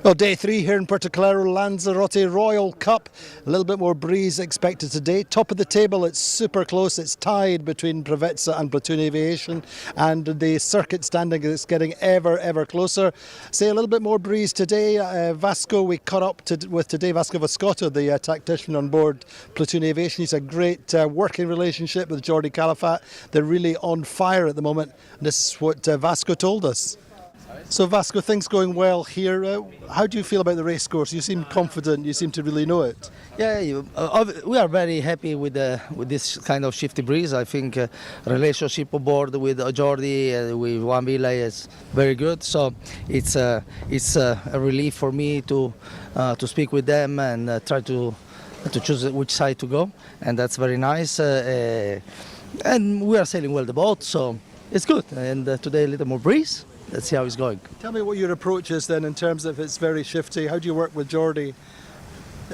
Well, day 3 here in Puerto CALERO, Lanzarote Royal Cup. A little bit more breeze expected today. Top of the table, it's super close. It's tied between Prevezza and Platoon Aviation, and the circuit standing is getting ever closer. Say a little bit more breeze today. Vasco, we caught up with today Vasco Vascotto, the tactician on board Platoon Aviation. He's a great working relationship with Jordi Calafat. They're really on fire at the moment. This is what Vasco told us. So Vasco, things going well here. How do you feel about the race course? You seem confident, you seem to really know it. Yeah, we are very happy with this kind of shifty breeze. I think relationship aboard with Jordi, with Juan Villa is very good. So it's a relief for me to speak with them and try to choose which side to go, and that's very nice. And we are sailing well the boat, so it's good. And today a little more breeze. Let's see how it's going. Tell me what your approach is then in terms of it's very shifty. How do you work with Jordi?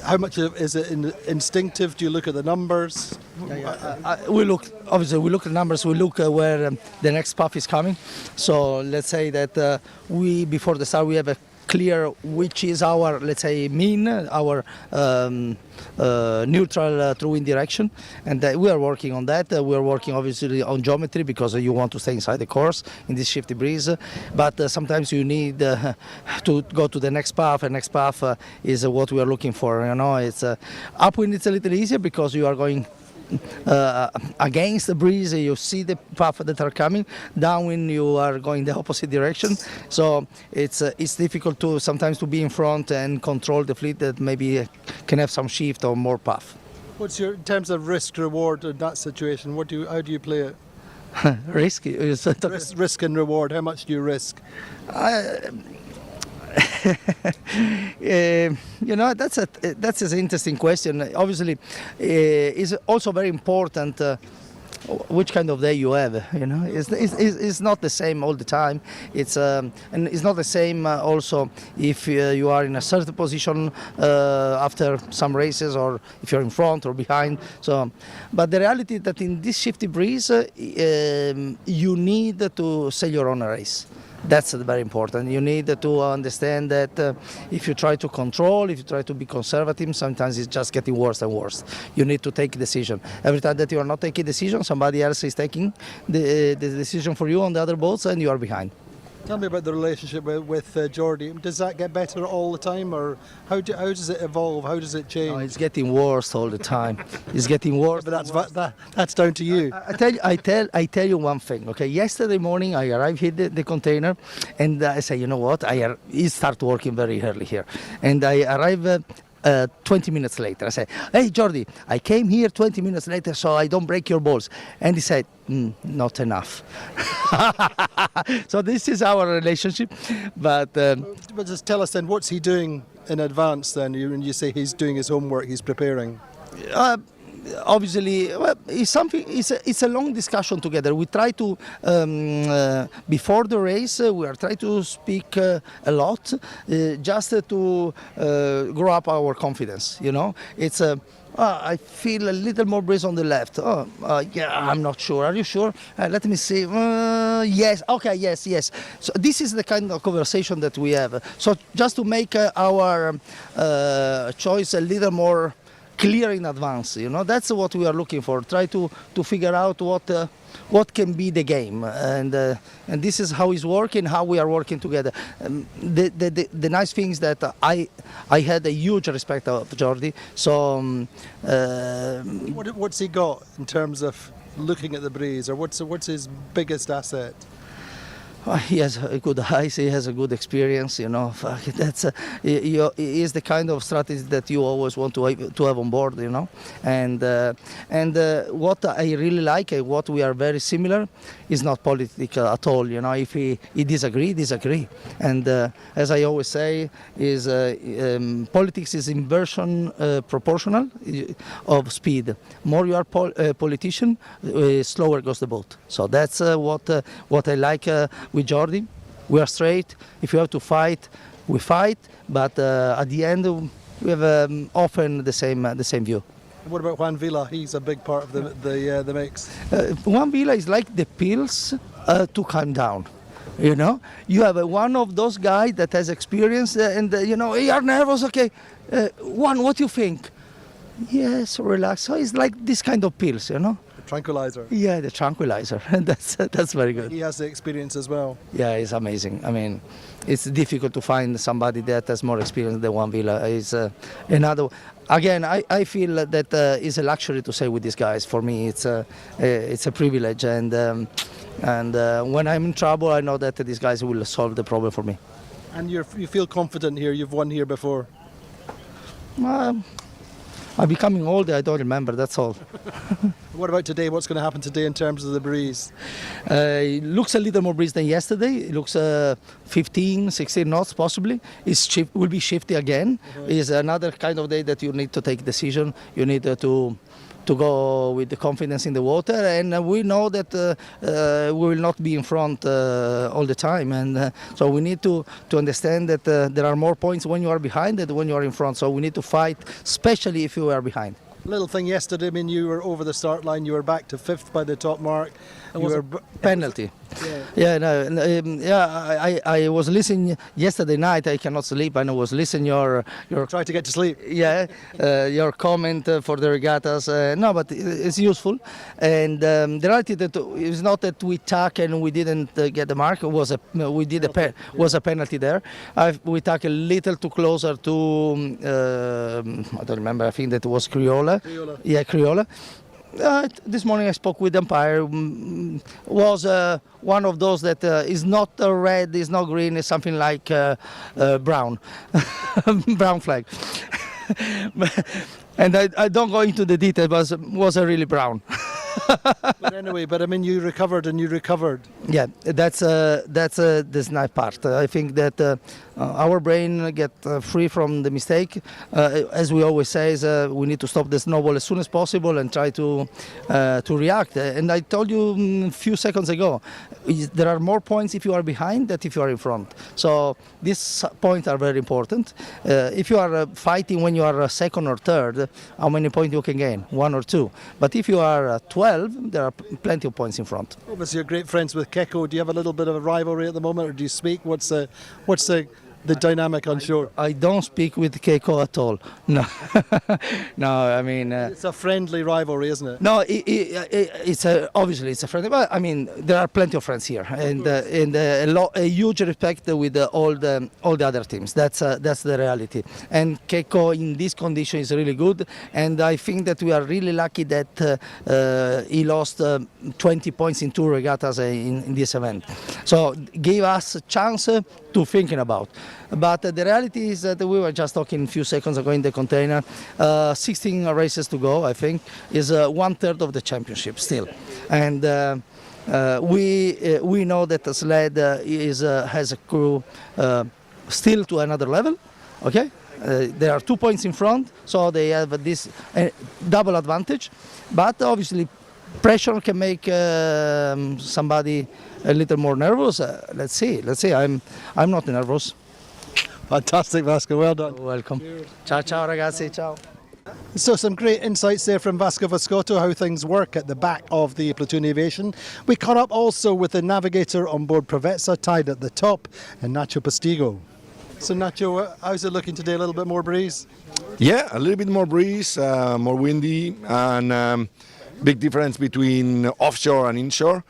How much is it instinctive? Do you look at the numbers? We look at the numbers. We look where the next puff is coming. So let's say that before the start we have a clear which is our, let's say, mean, our neutral through wind direction, and we are working on that. We are working obviously on geometry because you want to stay inside the course in this shifty breeze, but sometimes you need to go to the next path, and next path is what we are looking for. You know, it's upwind, it's a little easier because you are going against the breeze, you see the path that are coming. Downwind, you are going the opposite direction, so it's difficult to sometimes to be in front and control the fleet that maybe can have some shift or more path. What's your, in terms of risk reward in that situation? How do you play it? Risk and reward. How much do you risk? You know, that's an interesting question. Obviously, it's also very important which kind of day you have. You know, it's not the same all the time. And it's not the same also if you are in a certain position after some races, or if you're in front or behind. So, but the reality is that in this shifty breeze, you need to sail your own race. That's very important. You need to understand that if you try to control, if you try to be conservative, sometimes it's just getting worse and worse. You need to take a decision. Every time that you are not taking a decision, somebody else is taking the decision for you on the other boats, and you are behind. Tell me about the relationship with Jordi. Does that get better all the time, or how does it evolve? How does it change? No, it's getting worse all the time. It's getting worse. But that's down to you. I tell you one thing. Okay, yesterday morning I arrived here the container, and I say, you know what? It start working very early here, and I arrive 20 minutes later. I said, hey Jordi, I came here 20 minutes later so I don't break your balls. And he said, not enough. So this is our relationship. But just tell us then, what's he doing in advance then? You say he's doing his homework, he's preparing. Obviously, well, it's a long discussion together. We try to before the race we are trying to speak a lot, just to grow up our confidence. You know, it's I feel a little more breeze on the left. Yeah, I'm not sure. Are you sure? Let me see. Yes. Okay. Yes. So this is the kind of conversation that we have. So just to make our choice a little more clear in advance, you know, that's what we are looking for. Try to figure out what can be the game, and this is how it's working, how we are working together. The nice thing is that I had a huge respect of Jordi. So what's he got in terms of looking at the breeze, or what's his biggest asset? He has a good eyes, he has a good experience, you know. That's he is the kind of strategy that you always want to have on board, you know. And what I really like, what we are very similar, is not political at all, you know. If he disagree. And as I always say, is politics is inversion proportional of speed. More you are politician, slower goes the boat. So that's what I like with Jordi. We are straight. If you have to fight, we fight. But at the end, we have often the same view. What about Juan Villa? He's a big part of the mix. Juan Villa is like the pills to calm down. You know, you have one of those guys that has experience, and you know, you are nervous. Okay, what do you think? Yes, relax. So it's like this kind of pills, you know. Tranquilizer. Yeah, the tranquilizer. That's very good. He has the experience as well. Yeah, it's amazing. I mean, it's difficult to find somebody that has more experience than Juan Villa. Is another. Again, I feel that it's a luxury to say with these guys. For me, it's a privilege, and when I'm in trouble, I know that these guys will solve the problem for me. And you feel confident here. You've won here before. I'm becoming older. I don't remember. That's all. What about today? What's going to happen today in terms of the breeze? It looks a little more breeze than yesterday. It looks 15, 16 knots possibly. Will be shifty again. It's another kind of day that you need to take decision. You need to go with the confidence in the water, and we know that we will not be in front all the time, and so we need to understand that there are more points when you are behind than when you are in front. So we need to fight, especially if you are behind. Little thing yesterday, I mean, you were over the start line, you were back to 5th by the top mark. It was a penalty. I was listening yesterday night. I cannot sleep, and I was listening your Try to get to sleep. Yeah, your comment for the regattas. No, but it's useful. And the reality that it's not that we tuck and we didn't get the mark. It was a penalty there. We tuck a little too closer to I don't remember. I think that was Crioula. Yeah, Crioula. This morning I spoke with the umpire. Was one of those that is not red, is not green, is something like brown, brown flag. And I don't go into the detail, but was a really brown. But anyway, I mean, you recovered and you recovered. Yeah, that's the nice part. I think that our brain get free from the mistake. As we always say, we need to stop the snowball as soon as possible and try to react. And I told you a few seconds ago, there are more points if you are behind than if you are in front. So these points are very important. If you are fighting when you are second or third, how many points you can gain? 1 or 2. But if you are 12, there are plenty of points in front. Obviously, you're great friends with Keiko. Do you have a little bit of a rivalry at the moment, or do you speak? What's the dynamic on shore? I don't speak with Keiko at all. No, no. I mean, it's a friendly rivalry, isn't it? No, it's obviously it's a friendly. But I mean, there are plenty of friends here, and a huge respect with all the other teams. That's the reality. And Keiko in this condition is really good, and I think that we are really lucky that he lost 20 points in 2 regattas in this event. So gave us a chance to thinking about. But the reality is that we were just talking a few seconds ago in the container. 16 races to go, I think, is 1/3 of the championship still. And we know that the sled has a crew still to another level. Okay, there are 2 points in front, so they have this double advantage. But obviously, pressure can make somebody a little more nervous. Let's see. I'm not nervous. Fantastic, Vasco. Well done. Welcome. Ciao, ciao, ragazzi. Ciao. So some great insights there from Vasco Vascotto, how things work at the back of the platoon aviation. We caught up also with the navigator on board Provezza, tied at the top, and Nacho Postigo. So Nacho, how's it looking today? A little bit more breeze? Yeah, a little bit more breeze, more windy, and big difference between offshore and inshore.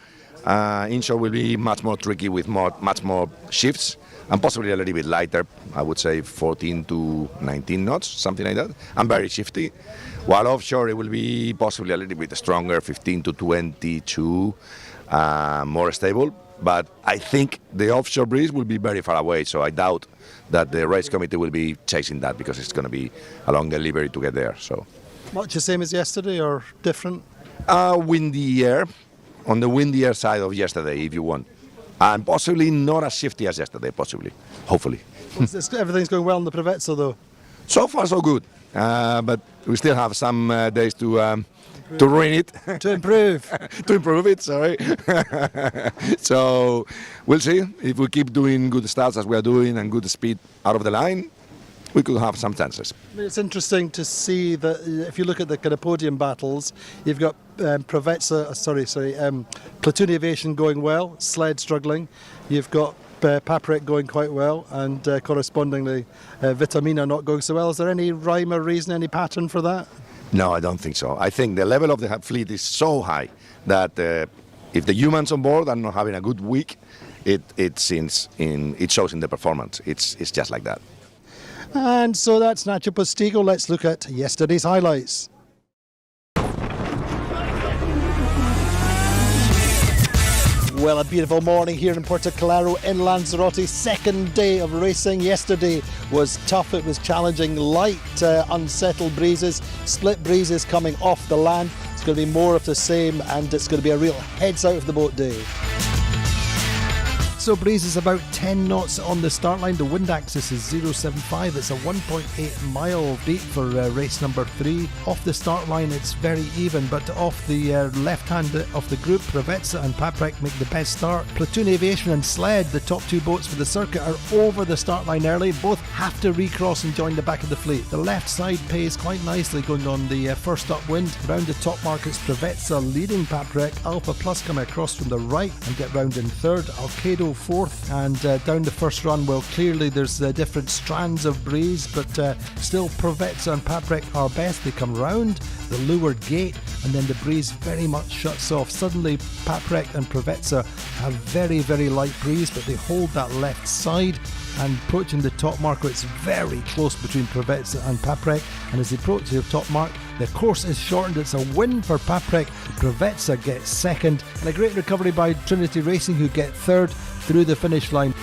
Inshore will be much more tricky with much more shifts, and possibly a little bit lighter. I would say 14 to 19 knots, something like that, and very shifty. While offshore it will be possibly a little bit stronger, 15 to 22, more stable. But I think the offshore breeze will be very far away, so I doubt that the race committee will be chasing that, because it's going to be a long delivery to get there. So much the same as yesterday or different? Windy air, on the windier side of yesterday, if you want. And possibly not as shifty as yesterday, possibly, hopefully. Everything's going well in the Provezza, though? So far, so good. But we still have some days to ruin it. To improve. To improve it, sorry. So we'll see. If we keep doing good starts as we are doing and good speed out of the line, we could have some chances. It's interesting to see that if you look at the kind of podium battles, you've got Platoon Aviation going well, Sled struggling. You've got Paprec going quite well, and correspondingly Vitamina not going so well. Is there any rhyme or reason, any pattern for that? No, I don't think so. I think the level of the fleet is so high that if the humans on board are not having a good week, it shows in the performance. It's just like that. And so that's Nacho Postigo. Let's look at yesterday's highlights. Well, a beautiful morning here in Puerto Calero in Lanzarote. Second day of racing. Yesterday was tough, it was challenging. Light, unsettled breezes, split breezes coming off the land. It's going to be more of the same, and it's going to be a real heads out of the boat day. So breeze is about 10 knots on the start line. The wind axis is 075. It's a 1.8 mile beat for race number 3. Off the start line it's very even, but off the left hand of the group, Pravetsa and Paprec make the best start. Platoon Aviation and Sled, the top 2 boats for the circuit, are over the start line early. Both have to recross and join the back of the fleet. The left side pays quite nicely going on the first upwind. Round the top mark it's Pravetsa leading Paprec. Alpha Plus come across from the right and get round in third. Alkedo fourth, and down the first run, well, clearly there's different strands of breeze, but still Pravetsa and Paprec are best. They come round the leeward gate, and then the breeze very much shuts off. Suddenly Paprec and Pravetsa have very, very light breeze, but they hold that left side, and approaching the top mark, it's very close between Pravetsa and Paprec, and as they approach the top mark, the course is shortened. It's a win for Paprec. Pravetsa gets second, and a great recovery by Trinity Racing, who get third through the finish line.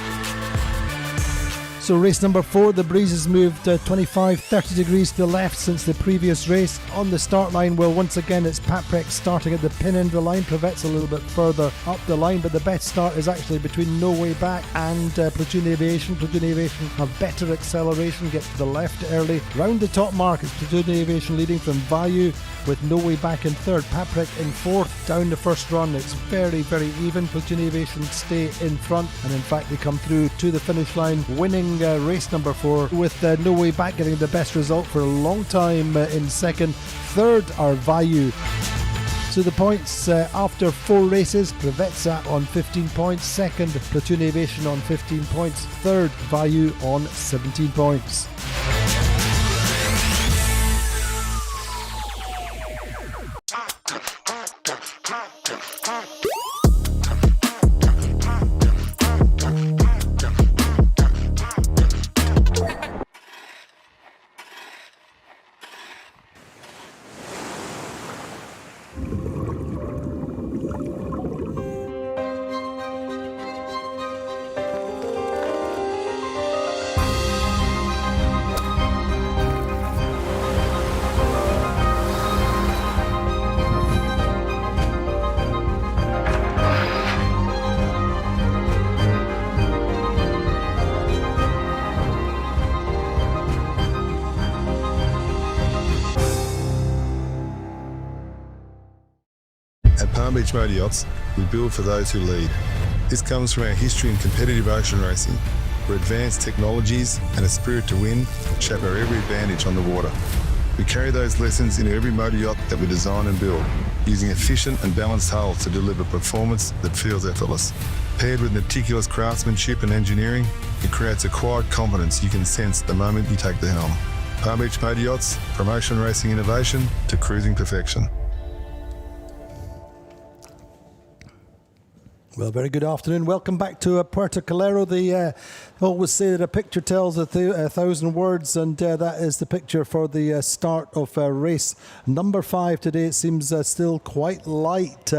So race number 4, the breeze has moved 25-30 degrees to the left since the previous race. On the start line, well, once again it's Paprec starting at the pin end of the line. Pravetsa a little bit further up the line, but the best start is actually between No Way Back and Platoon Aviation. Platoon Aviation have better acceleration, get to the left early. Round the top mark, it's Platoon Aviation leading from Vayu with No Way Back in third. Paprec in fourth. Down the first run, it's very, very even. Platoon Aviation stay in front, and in fact they come through to the finish line, winning race number 4 with No Way Back getting the best result for a long time in second. Third are Vayu. So the points after 4 races, Pravetsa on 15 points, second Platoon Aviation on 15 points, third Vayu on 17 points. At Palm Beach Motor Yachts, we build for those who lead. This comes from our history in competitive ocean racing, where advanced technologies and a spirit to win shape our every advantage on the water. We carry those lessons into every motor yacht that we design and build, using efficient and balanced hulls to deliver performance that feels effortless. Paired with meticulous craftsmanship and engineering, it creates a quiet confidence you can sense the moment you take the helm. Palm Beach Motor Yachts, from ocean racing innovation to cruising perfection. Well, very good afternoon. Welcome back to Puerto Calero. They always say that a picture tells a thousand words, and that is the picture for the start of race number 5 today. It seems still quite light.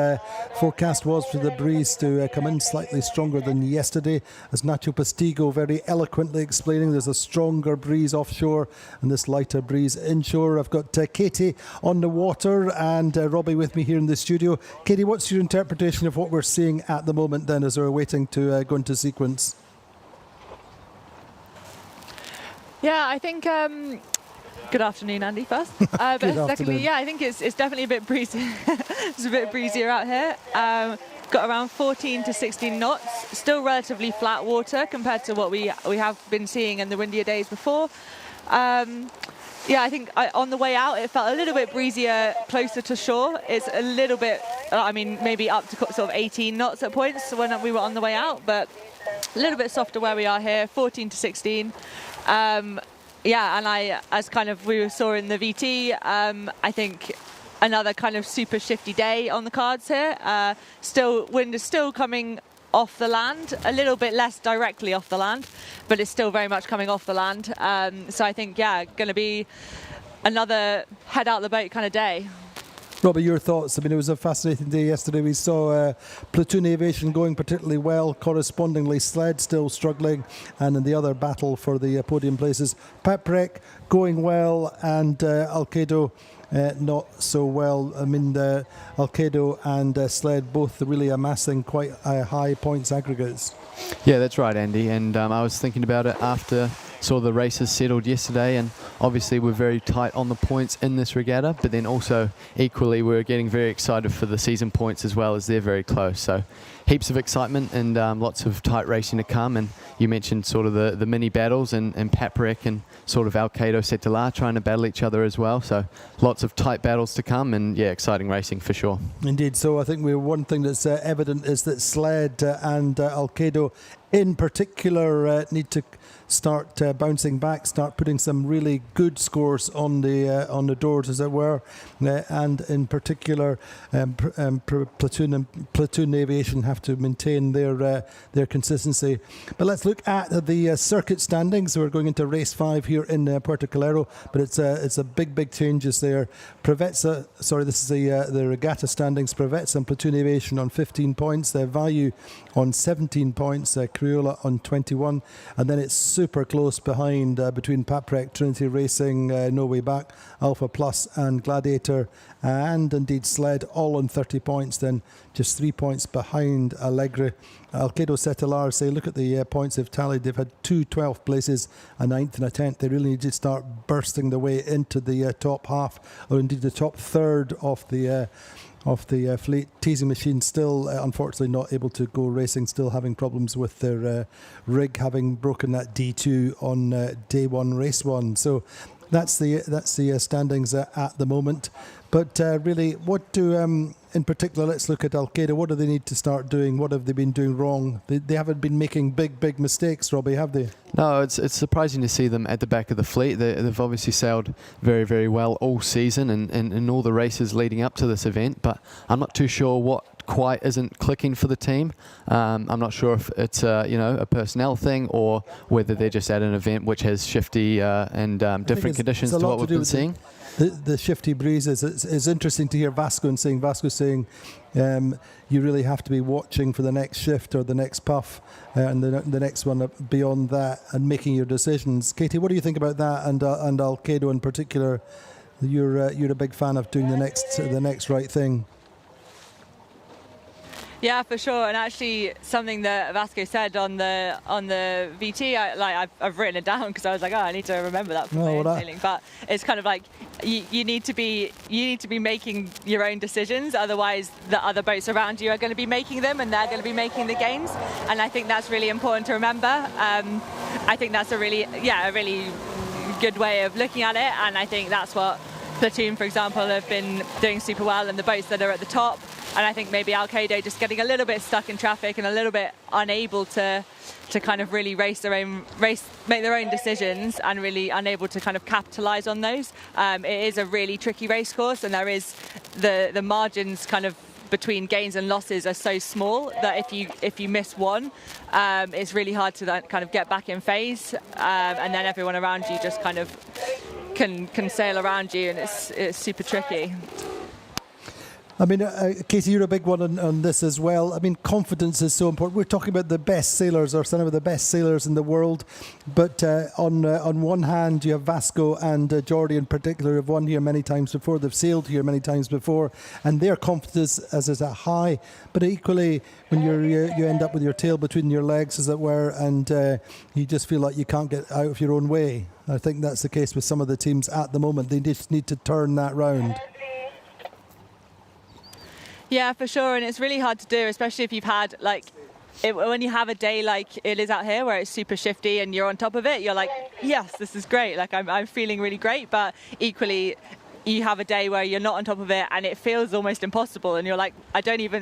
Forecast was for the breeze to come in slightly stronger than yesterday. As Nacho Postigo very eloquently explaining, there's a stronger breeze offshore and this lighter breeze inshore. I've got Katie on the water and Robbie with me here in the studio. Katie, what's your interpretation of what we're seeing at the moment then as we're waiting to go into sequence? Yeah, I think good afternoon, Andy, first. But secondly, yeah, I think it's definitely a bit breezy. It's a bit breezier out here. Got around 14 to 16 knots. Still relatively flat water compared to what we have been seeing in the windier days before. Yeah, I think on the way out, it felt a little bit breezier closer to shore. It's a little bit, I mean, maybe up to sort of 18 knots at points when we were on the way out, but a little bit softer where we are here, 14 to 16. Yeah, and as kind of we saw in the VT, I think another kind of super shifty day on the cards here. Wind is still coming off the land, a little bit less directly off the land, but it's still very much coming off the land. So I think, yeah, going to be another head out the boat kind of day. Robbie, your thoughts? I mean, it was a fascinating day yesterday. We saw platoon aviation going particularly well, correspondingly sled still struggling, and in the other battle for the podium places, Paprec going well and Alkedo not so well. I mean, Alkedo and sled both really amassing quite high points aggregates. Yeah, that's right, Andy. And I was thinking about it after saw the races settled yesterday, and obviously we're very tight on the points in this regatta, but then also equally we're getting very excited for the season points as well, as they're very close. So heaps of excitement and lots of tight racing to come. And you mentioned sort of the mini battles and Paprec and sort of Alkedo Setelar trying to battle each other as well. So lots of tight battles to come, and yeah, exciting racing for sure. Indeed. So I think one thing that's evident is that sled and Alkedo in particular need to start bouncing back, start putting some really good scores on the doors, as it were, and in particular platoon aviation have to maintain their consistency. But let's look at the circuit standings. We're going into race 5 here in Puerto Calero, but it's a big changes there. Preveza, sorry, this is the regatta standings. Preveza and platoon aviation on 15 points. Vayu on 17 points. Crioula on 21, and then it's super close behind between Paprec, Trinity Racing, No Way Back, Alpha Plus and Gladiator, and indeed Sled, all on 30 points, then just 3 points behind Alegre. Alkedo Setelar say, look at the points they've tallied. They've had 2 12th places, a 9th and a 10th. They really need to start bursting their way into the top half, or indeed the top third of the fleet. Teasing machine still unfortunately not able to go racing, still having problems with their rig, having broken that D2 on day 1, race 1. So that's the standings at the moment. But really, what do in particular, let's look at Alkedo. What do they need to start doing? What have they been doing wrong? They haven't been making big mistakes, Robbie, have they? No, it's surprising to see them at the back of the fleet. They've obviously sailed very well all season and in all the races leading up to this event, but I'm not too sure what quite isn't clicking for the team. I'm not sure if it's a personnel thing or whether they're just at an event which has shifty and different conditions to what we've been seeing. The shifty breezes. It's interesting to hear Vasco saying you really have to be watching for the next shift or the next puff and the next one beyond that and making your decisions. Katie, what do you think about that and Alkedo in particular? You're a big fan of doing the next right thing. Yeah, for sure. And actually, something that Vasco said on the VT, I've written it down because I was like, I need to remember that for my own feeling. But it's kind of like you need to be making your own decisions. Otherwise, the other boats around you are going to be making them, and they're going to be making the gains. And I think that's really important to remember. I think that's a really good way of looking at it. And I think that's what Platoon, for example, have been doing super well, and the boats that are at the top. And I think maybe Alkedo just getting a little bit stuck in traffic and a little bit unable to kind of really make their own decisions, and really unable to kind of capitalise on those. It is a really tricky race course, and there is the margins kind of between gains and losses are so small that if you miss one, it's really hard to kind of get back in phase, and then everyone around you just kind of can sail around you, and it's super tricky. I mean, Katie, you're a big one on this as well. I mean, confidence is so important. We're talking about the best sailors, or some of the best sailors in the world. But on one hand, you have Vasco and Jordi in particular, have won here many times before. They've sailed here many times before, and their confidence is a high. But equally, when you end up with your tail between your legs, as it were, and you just feel like you can't get out of your own way. I think that's the case with some of the teams at the moment. They just need to turn that round. Yeah, for sure, and it's really hard to do, especially if you've had when you have a day like it is out here, where it's super shifty and you're on top of it. You're like, yes, this is great. Like I'm feeling really great, but equally, you have a day where you're not on top of it and it feels almost impossible, and you're like,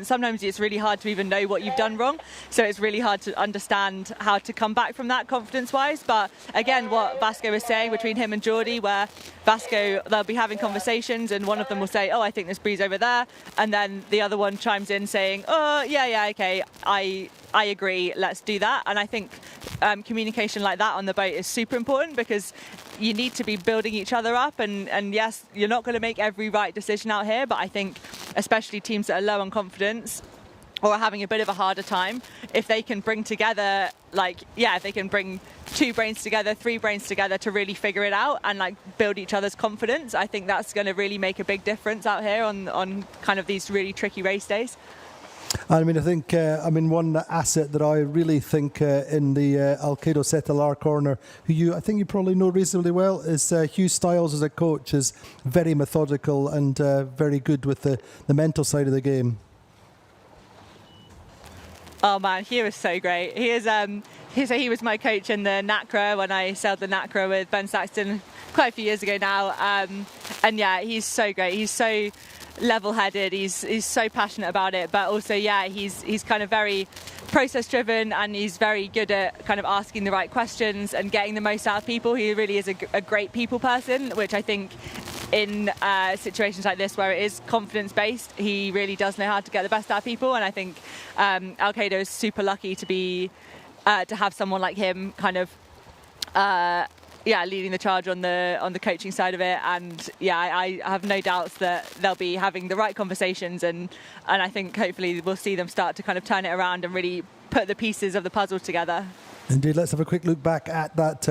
sometimes it's really hard to even know what you've done wrong, so it's really hard to understand how to come back from that confidence wise. But again, what Vasco was saying between him and Geordie, where Vasco, they'll be having conversations and one of them will say, oh, I think there's breeze over there, and then the other one chimes in saying, oh yeah, okay, I agree, let's do that. And I think communication like that on the boat is super important, because you need to be building each other up, and yes, you're not going to make every right decision out here, but I think especially teams that are low on confidence or are having a bit of a harder time, if they can bring together, if they can bring 2 brains together, 3 brains together to really figure it out and build each other's confidence, I think that's going to really make a big difference out here on kind of these really tricky race days. I mean, I think, one asset that I really think in the Alkedo Setelar corner, who I think you probably know reasonably well, is Hugh Styles as a coach, is very methodical and very good with the mental side of the game. Oh man, he was so great. He was my coach in the NACRA when I sailed the NACRA with Ben Saxton quite a few years ago now. And yeah, he's so great. He's so level-headed. He's so passionate about it. But also, yeah, he's kind of very process-driven, and he's very good at kind of asking the right questions and getting the most out of people. He really is a great people person, which I think in situations like this where it is confidence-based, he really does know how to get the best out of people. And I think Alkedo is super lucky to be to have someone like him kind of leading the charge on the coaching side of it. And yeah, I have no doubts that they'll be having the right conversations, and I think hopefully we'll see them start to kind of turn it around and really put the pieces of the puzzle together. Indeed, let's have a quick look back at that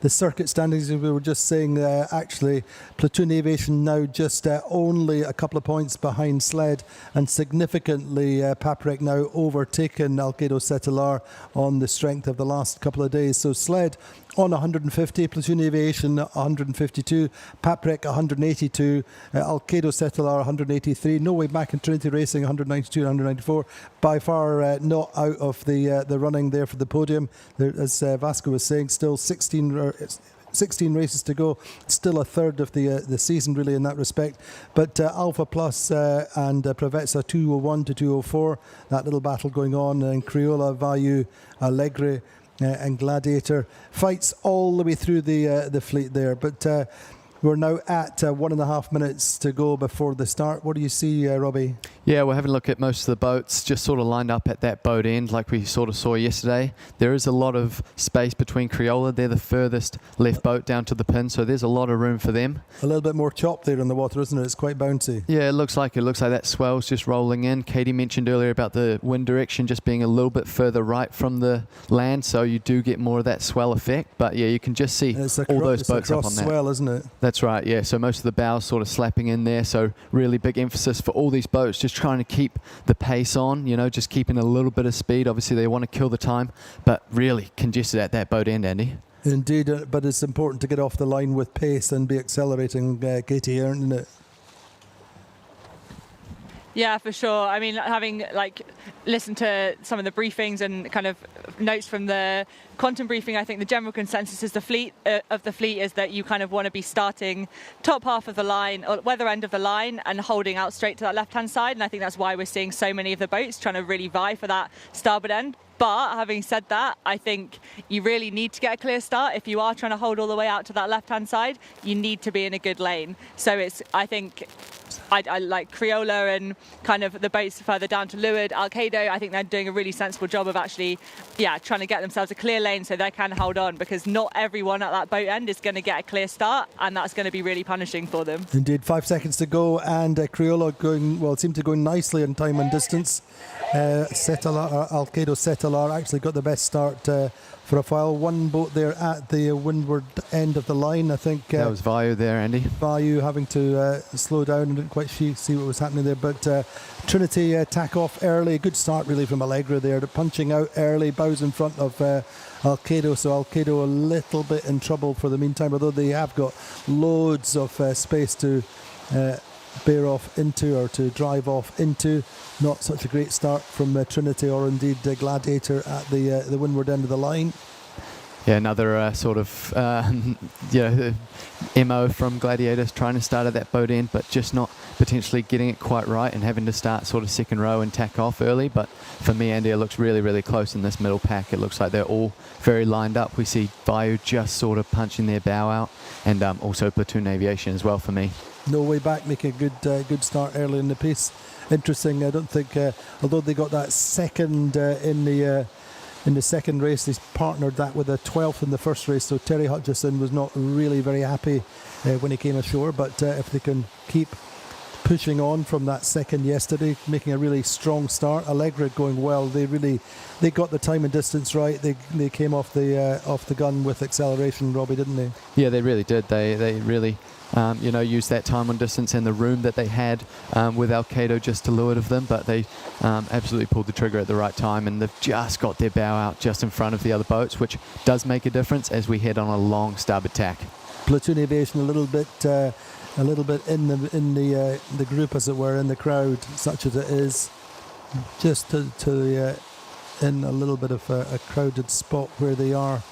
the circuit standings. We were just saying, actually, Platoon Aviation now just only a couple of points behind Sled, and significantly Paprec now overtaken Alkedo Setelar on the strength of the last couple of days. So Sled on 150, Platoon Aviation 152, Paprec 182, Alkedo Setelar 183, no way back in Trinity Racing 192 and 194. By far not out of the running there for the podium. There, as Vasco was saying, still 16 races to go, still a third of the season really in that respect. But Alpha Plus and Preveza 201 to 204, that little battle going on, and Crioula, Vayu, Alegre and Gladiator, fights all the way through the fleet there. But we're now at 1.5 minutes to go before the start. What do you see, Robbie? Yeah, we're having a look at most of the boats just sort of lined up at that boat end like we sort of saw yesterday. There is a lot of space between Crioula. They're the furthest left boat down to the pin, so there's a lot of room for them. A little bit more chop there in the water, isn't it? It's quite bouncy. Yeah, it looks like that swell's just rolling in. Katie mentioned earlier about the wind direction just being a little bit further right from the land, so you do get more of that swell effect. But yeah, you can just see all those boats up on that. Swell, isn't it? That's right, yeah. So most of the bows sort of slapping in there, so really big emphasis for all these boats, just trying to keep the pace on, just keeping a little bit of speed. Obviously, they want to kill the time, but really congested at that boat end, Andy. Indeed, but it's important to get off the line with pace and be accelerating, Katie, isn't it? Yeah, for sure. I mean, having listened to some of the briefings and kind of notes from the quantum briefing, I think the general consensus is the fleet is that you kind of want to be starting top half of the line or weather end of the line and holding out straight to that left-hand side. And I think that's why we're seeing so many of the boats trying to really vie for that starboard end. But having said that, I think you really need to get a clear start. If you are trying to hold all the way out to that left-hand side, you need to be in a good lane. So I think I like Crioula and kind of the boats further down to leeward, Alkedo. I think they're doing a really sensible job of actually, trying to get themselves a clear lane so they can hold on, because not everyone at that boat end is going to get a clear start, and that's going to be really punishing for them. Indeed, 5 seconds to go, and Crioula seemed to go nicely in time and distance. Alkedo Setelar actually got the best start for a while. One boat there at the windward end of the line, I think. That was Vayu there, Andy. Vayu having to slow down and didn't quite see what was happening there. But Trinity tack off early. Good start really from Allegra there. Punching out early, bows in front of Alkedo. So Alkedo a little bit in trouble for the meantime, although they have got loads of space to bear off into or to drive off into. Not such a great start from Trinity or indeed Gladiator at the windward end of the line. Yeah, another sort of MO from Gladiators, trying to start at that boat end, but just not potentially getting it quite right and having to start sort of second row and tack off early. But for me, Andrea looks really, really close in this middle pack. It looks like they're all very lined up. We see Vayu just sort of punching their bow out, and also Platoon Aviation as well for me. No Way Back making a good start early in the piece. Interesting. I don't think, although they got that second in the second race, they partnered that with a 12th in the first race. So Terry Hutchison was not really very happy when he came ashore. But if they can keep pushing on from that second yesterday, making a really strong start, Allegra going well. They got the time and distance right. They came off the gun with acceleration, Robbie, didn't they? Yeah, they really did. They really. Used that time on distance and the room that they had with Alkedo just to leeward of them, but they absolutely pulled the trigger at the right time, and they've just got their bow out just in front of the other boats, which does make a difference as we head on a long starboard tack. Platoon Aviation a little bit in the group, as it were, in the crowd, such as it is, just in a little bit of a crowded spot where they are.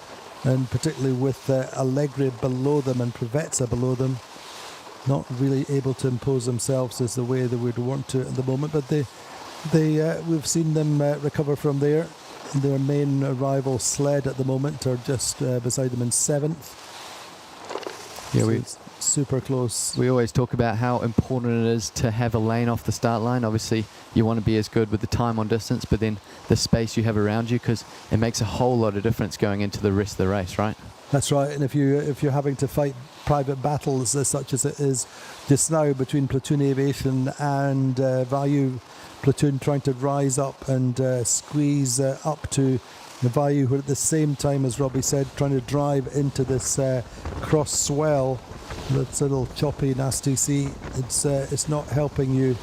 And particularly with Allegri below them and Privezza below them, not really able to impose themselves as the way they would want to at the moment. But we've seen them recover from there. Their main rival Sled at the moment are just beside them in 7th. Yeah, so super close. We always talk about how important it is to have a lane off the start line. Obviously, you want to be as good with the time on distance, but then the space you have around you, because it makes a whole lot of difference going into the rest of the race, right? That's right. And if you're having to fight private battles such as it is just now between Platoon Aviation and Vayu Platoon, trying to rise up and squeeze up to the Vayu, who at the same time, as Robbie said, trying to drive into this cross swell. That's a little choppy, nasty sea. It's not helping you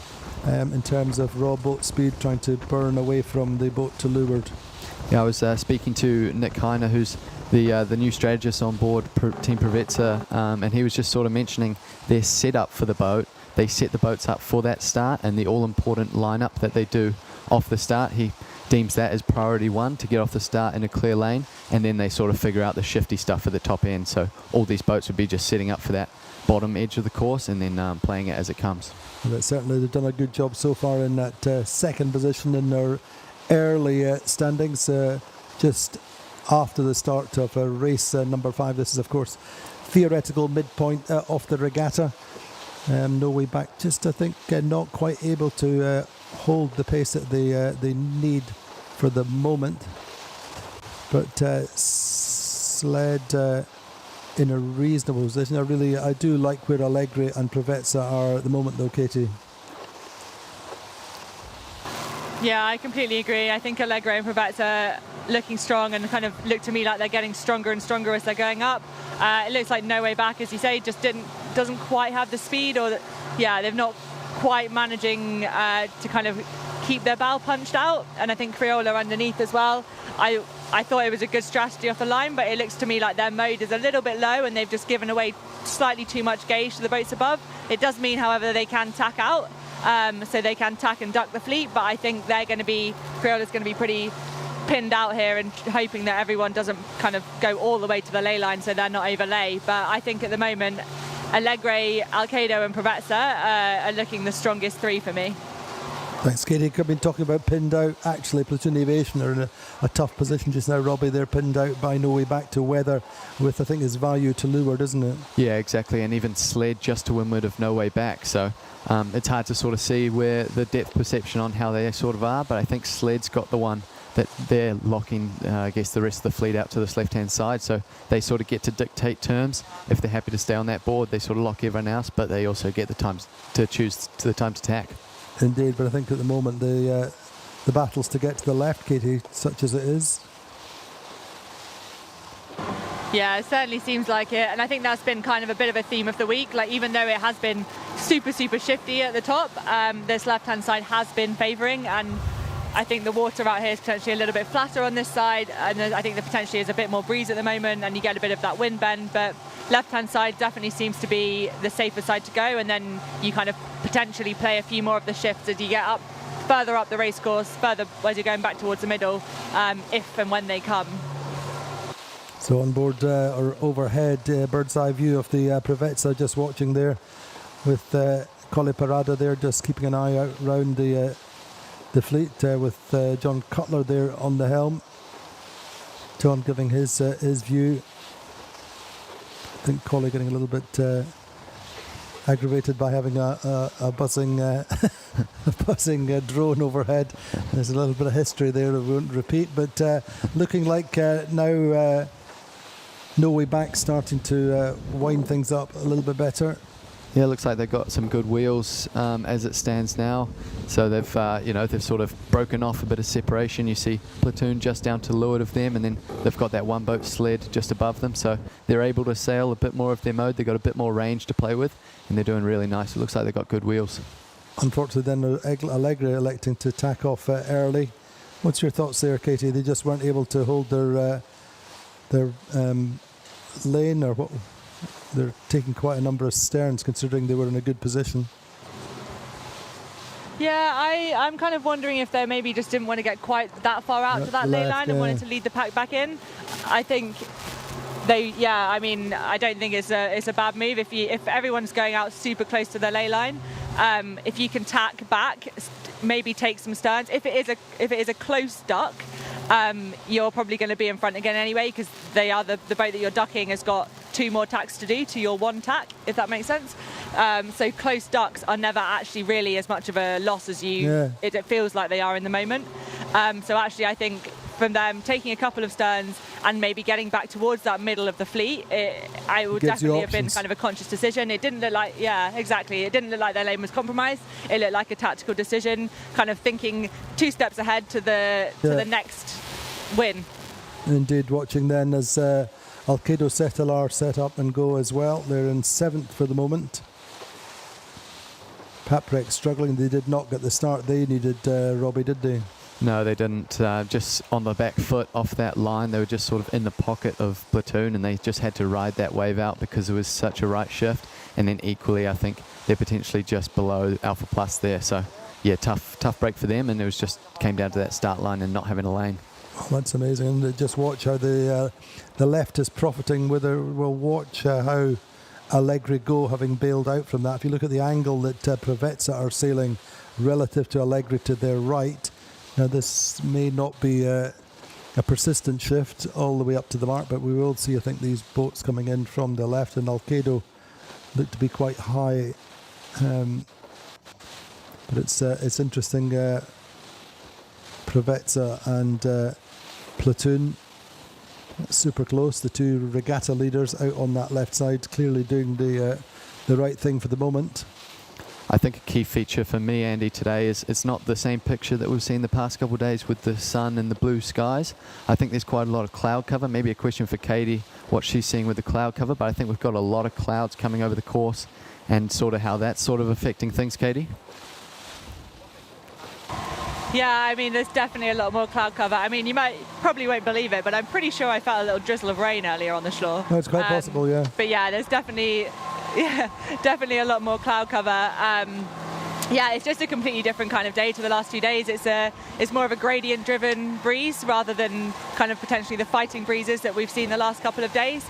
in terms of raw boat speed, trying to burn away from the boat to leeward. Yeah, I was speaking to Nick Heiner, who's the new strategist on board Team Privezza, and he was just sort of mentioning their setup for the boat. They set the boats up for that start, and the all-important lineup that they do off the start. He deems that as priority one, to get off the start in a clear lane, and then they sort of figure out the shifty stuff at the top end. So all these boats would be just setting up for that bottom edge of the course and then playing it as it comes. But certainly they've done a good job so far in that second position in their early standings, just after the start of race number 5. This is, of course, theoretical midpoint of the regatta. No Way Back, just I think not quite able to hold the pace that they need for the moment. But Sled in a reasonable position. I do like where Allegri and Privezza are at the moment, though, Katie. Yeah, I completely agree. I think Allegri and Privezza looking strong, and kind of look to me like they're getting stronger and stronger as they're going up. It looks like No Way Back, as you say, just doesn't quite have the speed, or they've not quite managing to kind of keep their bow punched out. And I think Crioula underneath as well. I thought it was a good strategy off the line, but it looks to me like their mode is a little bit low, and they've just given away slightly too much gauge to the boats above. It does mean, however, they can tack out, so they can tack and duck the fleet, but I think Criola's going to be pretty pinned out here, and hoping that everyone doesn't kind of go all the way to the ley line so they're not over ley. But I think at the moment, Allegri, Alkedo and Privezza are looking the strongest 3 for me. Thanks, Katie. I've been talking about pinned out. Actually, Platoon Aviation are in a tough position just now, Robbie. They're pinned out by No Way Back to weather with, I think, it's Vayu to leeward, isn't it? Yeah, exactly. And even Sled just to windward of No Way Back. So it's hard to sort of see where the depth perception on how they sort of are, but I think Sled's got the one that they're locking, I guess, the rest of the fleet out to this left-hand side. So they sort of get to dictate terms. If they're happy to stay on that board, they sort of lock everyone else, but they also get the time to choose to the time to tack. Indeed, but I think at the moment the battles to get to the left, Katie, such as it is. Yeah, it certainly seems like it, and I think that's been kind of a bit of a theme of the week. Like, even though it has been super shifty at the top, this left-hand side has been favouring, and I think the water out here is potentially a little bit flatter on this side, and I think there potentially is a bit more breeze at the moment, and you get a bit of that wind bend, but left-hand side definitely seems to be the safer side to go, and then you kind of potentially play a few more of the shifts as you get up further up the race course, further as you're going back towards the middle, if and when they come. So on board or overhead, bird's eye view of the Preveza, just watching there with Colli Parada there, just keeping an eye out round the fleet with John Cutler there on the helm. John giving his view. I think Colli getting a little bit aggravated by having a buzzing a buzzing drone overhead. There's a little bit of history there I won't repeat, but looking like now No Way Back starting to wind things up a little bit better. Yeah, it looks like they've got some good wheels as it stands now. So they've, they've sort of broken off a bit of separation. You see Platoon just down to leeward of them, and then they've got that one boat sled just above them. So they're able to sail a bit more of their mode. They've got a bit more range to play with, and they're doing really nice. It looks like they've got good wheels. Unfortunately, then Allegri electing to tack off early. What's your thoughts there, Katie? They just weren't able to hold their lane, or what? They're taking quite a number of sterns considering they were in a good position. Yeah, I'm kind of wondering if they maybe just didn't want to get quite that far out to that ley line and wanted to lead the pack back in. I think I don't think it's a bad move if everyone's going out super close to the ley line. If you can tack back, maybe take some sterns. If it is a close duck, you're probably going to be in front again anyway, because they are the boat that you're ducking has got 2 more tacks to do to your 1 tack, if that makes sense. So close ducks are never actually really as much of a loss as it feels like they are in the moment. So actually I think from them taking a couple of sterns and maybe getting back towards that middle of the fleet, I would definitely have been kind of a conscious decision. It didn't look like, exactly. It didn't look like their lane was compromised. It looked like a tactical decision, kind of thinking 2 steps ahead to the next win. Indeed, watching then as Alkedo Setelar set up and go as well. They're in 7th for the moment. Paprec struggling. They did not get the start they needed, Robbie, did they? No, they didn't. Just on the back foot off that line, they were just sort of in the pocket of Platoon, and they just had to ride that wave out because it was such a right shift. And then equally, I think they're potentially just below Alpha Plus there. So, yeah, tough break for them, and it was just came down to that start line and not having a lane. Oh, that's amazing. And just watch how the left is profiting with her. We'll watch how Allegri go, having bailed out from that. If you look at the angle that Preveza are sailing relative to Allegri to their right, now this may not be a persistent shift all the way up to the mark, but we will see, I think, these boats coming in from the left, and Alkedo look to be quite high. But it's interesting. Preveza and Platoon super close. The 2 regatta leaders out on that left side, clearly doing the right thing for the moment. I think a key feature for me, Andy, today is it's not the same picture that we've seen the past couple of days with the sun and the blue skies. I think there's quite a lot of cloud cover. Maybe a question for Katie, what she's seeing with the cloud cover, but I think we've got a lot of clouds coming over the course and sort of how that's sort of affecting things, Katie. Yeah, I mean, there's definitely a lot more cloud cover. I mean, you probably won't believe it, but I'm pretty sure I felt a little drizzle of rain earlier on the shore. No, it's quite possible, yeah. But yeah, there's definitely a lot more cloud cover. It's just a completely different kind of day to the last 2 days. It's more of a gradient-driven breeze rather than kind of potentially the fighting breezes that we've seen the last couple of days.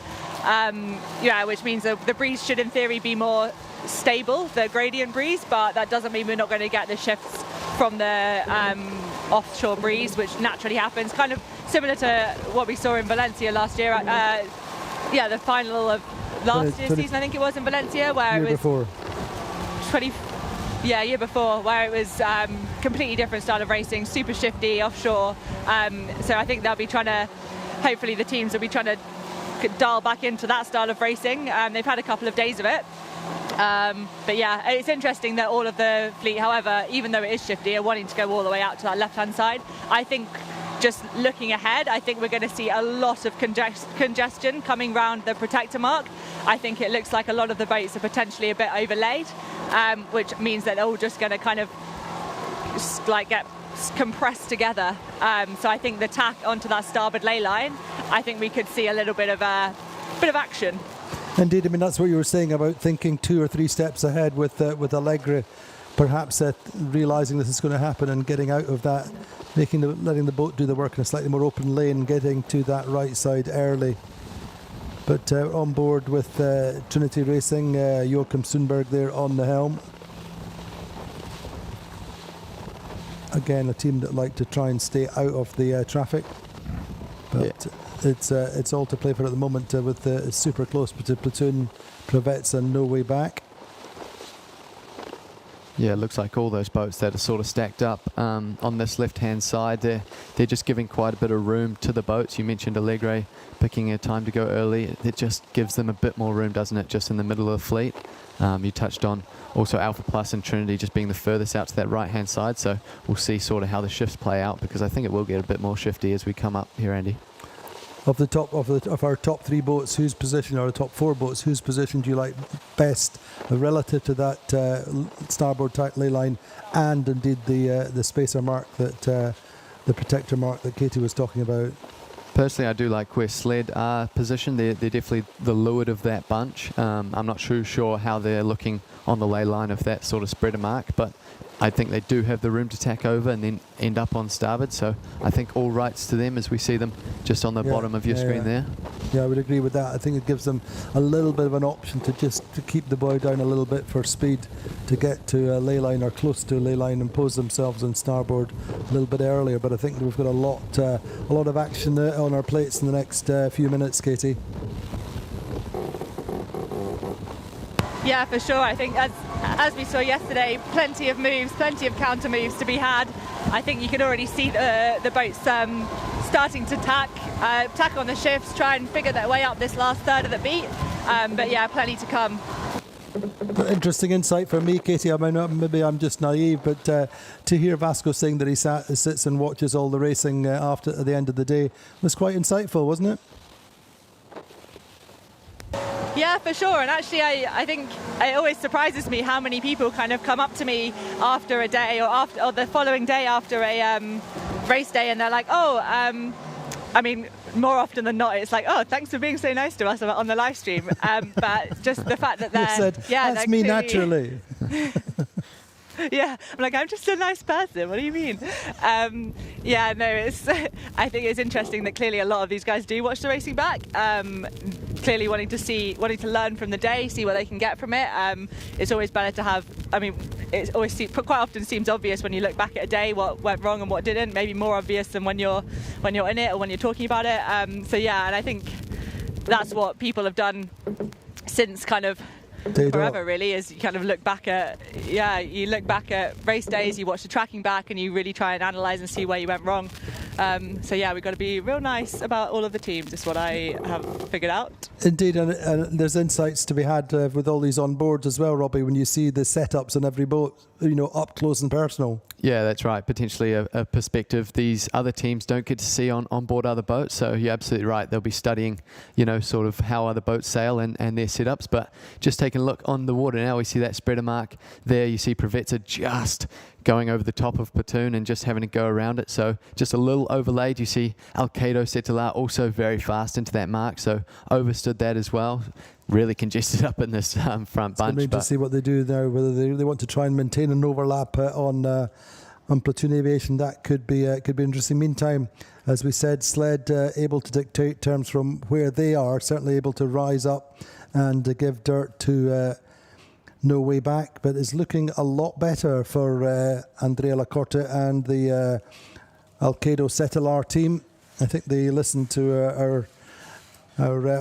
Which means that the breeze should, in theory, be more stable, the gradient breeze, but that doesn't mean we're not going to get the shifts from the offshore breeze, which naturally happens, kind of similar to what we saw in Valencia last year. The final of last year's season, I think it was, in Valencia, where year it was before. Year before, where it was completely different style of racing, super shifty offshore. So I think they'll be hopefully the teams will be trying to dial back into that style of racing. They've had a couple of days of it. But yeah, it's interesting that all of the fleet, however, even though it is shifty, are wanting to go all the way out to that left-hand side. I think just looking ahead, I think we're going to see a lot of congestion coming round the protector mark. I think it looks like a lot of the boats are potentially a bit overlaid, which means that they're all just going to kind of get compressed together. So I think the tack onto that starboard ley line, I think we could see a little bit of action. Indeed, I mean, that's what you were saying about thinking 2 or 3 steps ahead with Allegri, perhaps realising this is going to happen and getting out of that, letting the boat do the work in a slightly more open lane, getting to that right side early. But on board with Trinity Racing, Joachim Sundberg there on the helm. Again, a team that like to try and stay out of the traffic. But it's all to play for at the moment with super close to Platoon, Prevets and No Way Back. Yeah, it looks like all those boats that are sort of stacked up on this left-hand side, they're just giving quite a bit of room to the boats. You mentioned Allegre picking a time to go early. It just gives them a bit more room, doesn't it, just in the middle of the fleet. You touched on also Alpha Plus and Trinity just being the furthest out to that right-hand side, so we'll see sort of how the shifts play out, because I think it will get a bit more shifty as we come up here, Andy. Of our top 3 boats, whose position, or the top 4 boats, whose position do you like best relative to that starboard tight ley line, and indeed the spacer mark that the protector mark that Katie was talking about? Personally, I do like where Sled are positioned. They're definitely the leeward of that bunch. I'm not too sure how they're looking on the ley line of that sort of spreader mark, but I think they do have the room to tack over and then end up on starboard. So I think all rights to them as we see them just on the bottom of your screen there. Yeah, I would agree with that. I think it gives them a little bit of an option to keep the buoy down a little bit for speed, to get to a ley line or close to a ley line and pose themselves on starboard a little bit earlier. But I think we've got a lot of action on our plates in the next few minutes, Katie. Yeah, for sure. I think as we saw yesterday, plenty of moves, plenty of counter moves to be had. I think you can already see the boats starting to tack on the shifts, try and figure their way up this last third of the beat. But yeah, plenty to come. Interesting insight for me, Katie. I mean, maybe I'm just naive, but to hear Vasco saying that he sits and watches all the racing at the end of the day was quite insightful, wasn't it? Yeah, for sure. And actually, I think it always surprises me how many people kind of come up to me after a day or the following day after a race day, and they're like, oh, I mean, more often than not, it's like, oh, thanks for being so nice to us on the live stream. But just the fact that they're... You said, that's me naturally. Yeah, I'm like, I'm just a nice person. What do you mean? Yeah, no, I think it's interesting that clearly a lot of these guys do watch the racing back. Clearly wanting to learn from the day, see what they can get from it. It's always better to have. I mean, it always quite often seems obvious when you look back at a day what went wrong and what didn't. Maybe more obvious than when you're in it or when you're talking about it. So yeah, and I think that's what people have done since kind of forever, really, is you kind of look back at race days, you watch the tracking back, and you really try and analyse and see where you went wrong. So yeah, we've got to be real nice about all of the teams, is what I have figured out. Indeed, and there's insights to be had with all these on boards as well, Robbie, when you see the setups on every boat, up close and personal. Yeah, that's right. Potentially a perspective these other teams don't get to see on board other boats. So you're absolutely right. They'll be studying, sort of how other boats sail and their setups. But just taking a look on the water now, we see that spreader mark there. You see Prevetsa just going over the top of Platoon and just having to go around it. So just a little overlaid. You see Alkedo Settler also very fast into that mark. So overstood that as well. Really congested up in this front bunch. It's to see what they do now, whether they want to try and maintain an overlap on Platoon Aviation. That could be interesting. Meantime, as we said, Sled able to dictate terms from where they are, certainly able to rise up and give dirt to No Way Back, but is looking a lot better for Andrea Lacorte and the Alkedo Settler team. I think they listened to our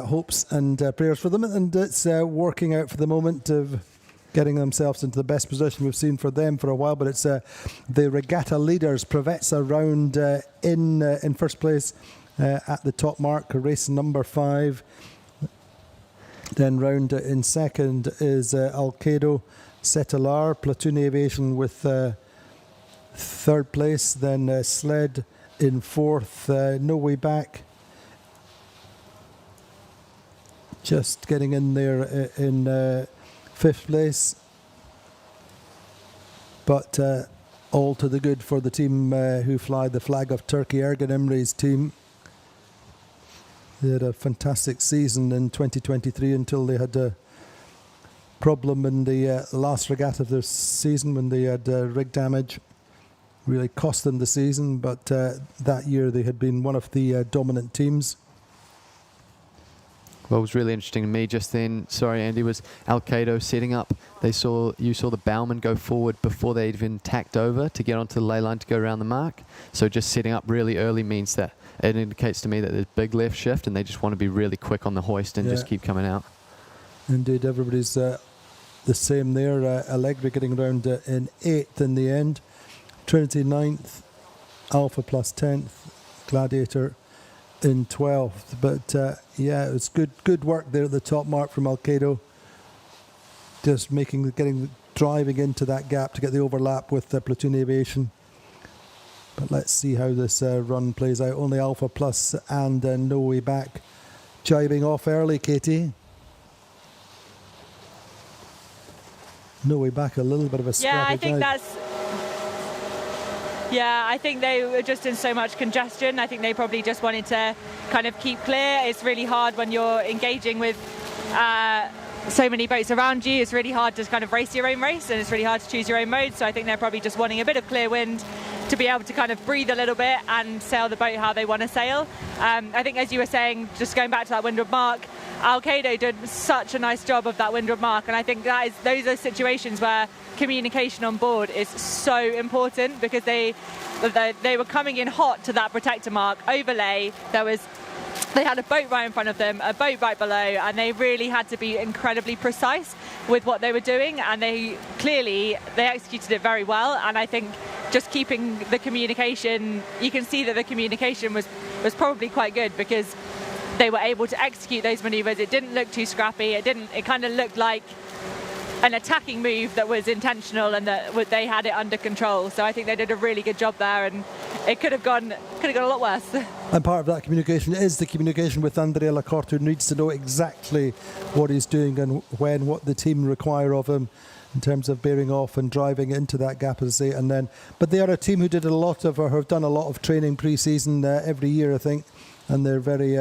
hopes and prayers for them, and it's working out for the moment of getting themselves into the best position we've seen for them for a while. But it's the regatta leaders, Prevetsa round in first place at the top mark, race number 5. Then round in second is Alkedo Settler, Platoon Aviation with third place. Then Sled in fourth, No Way Back just getting in there in fifth place, but all to the good for the team who fly the flag of Turkey, Ergen Emre's team. They had a fantastic season in 2023 until they had a problem in the last regatta of their season when they had rig damage. Really cost them the season, but that year they had been one of the dominant teams. What was really interesting to me just then, sorry Andy, was Alkedo setting up. You saw the bowman go forward before they even tacked over to get onto the ley line to go around the mark. So just setting up really early means that it indicates to me that there's big left shift and they just want to be really quick on the hoist and just keep coming out. Indeed, everybody's the same there. Allegri getting around in 8th in the end. Trinity 9th, Alpha plus 10th, Gladiator in 12th. But yeah, it was good work there at the top mark from Alkedo. Just driving into that gap to get the overlap with Platoon Aviation. But let's see how this run plays out. Only Alpha Plus and No Way Back jiving off early, Katie. No Way Back, a little bit of a scrappy Yeah, I think drive. I think they were just in so much congestion. I think they probably just wanted to kind of keep clear. It's really hard when you're engaging with so many boats around you. It's really hard to kind of race your own race, and it's really hard to choose your own mode. So I think they're probably just wanting a bit of clear wind to be able to kind of breathe a little bit and sail the boat how they want to sail. I think, as you were saying, just going back to that windward mark, Alkedo did such a nice job of that windward mark, and I think those are situations where communication on board is so important, because they were coming in hot to that protector mark, overlay. They had a boat right in front of them, a boat right below, and they really had to be incredibly precise with what they were doing, and they executed it very well. And I think just keeping the communication, you can see that the communication was probably quite good, because they were able to execute those maneuvers. It didn't look too scrappy. It kind of looked like an attacking move that was intentional and that they had it under control. So I think they did a really good job there, and it could have gone a lot worse. And part of that communication is the communication with Andrea Lacorte, who needs to know exactly what he's doing and what the team require of him in terms of bearing off and driving into that gap, as I say. But they are a team who have done a lot of training pre-season every year, I think, and they're very,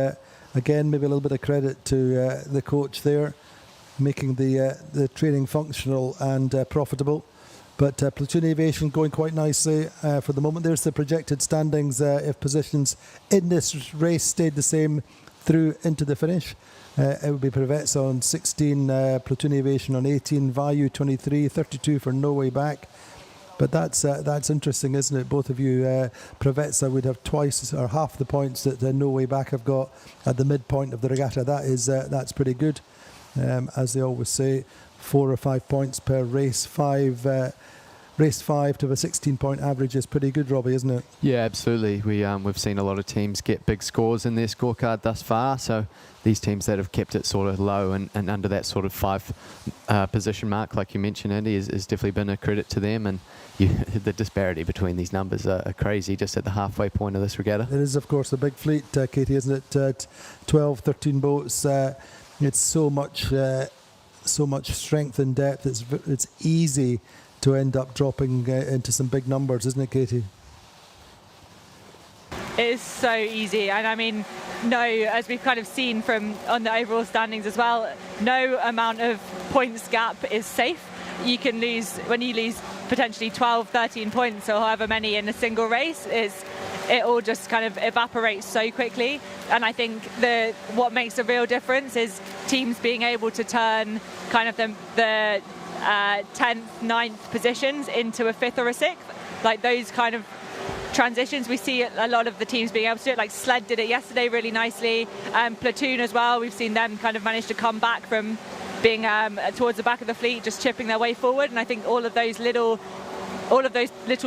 again, maybe a little bit of credit to the coach there, making the training functional and profitable. But Platoon Aviation going quite nicely for the moment. There's the projected standings if positions in this race stayed the same through into the finish. It would be Preveza on 16, Platoon Aviation on 18, Vayu 23, 32 for No Way Back. But that's interesting, isn't it? Both of you, Preveza would have twice or half the points that No Way Back have got at the midpoint of the regatta. That's pretty good. As they always say, 4 or 5 points per race. Race 5 to a 16-point average is pretty good, Robbie, isn't it? Yeah, absolutely. We've seen a lot of teams get big scores in their scorecard thus far. So these teams that have kept it sort of low and under that sort of 5 position mark, like you mentioned, Andy, has definitely been a credit to them. And the disparity between these numbers are crazy just at the halfway point of this regatta. It is, of course, a big fleet, Katie, isn't it? 12, 13 boats. It's so much strength and depth. It's easy to end up dropping into some big numbers, isn't it, Katie? It is so easy, and I mean, as we've kind of seen on the overall standings as well, no amount of points gap is safe. You can lose, when you lose potentially 12, 13 points or however many in a single race, it all just kind of evaporates so quickly. And I think what makes a real difference is teams being able to turn kind of the 10th, 9th positions into a 5th or a 6th. Like those kind of transitions, we see a lot of the teams being able to do it. Like Sled did it yesterday really nicely. Platoon as well, we've seen them kind of manage to come back from being towards the back of the fleet, just chipping their way forward. And I think all of those little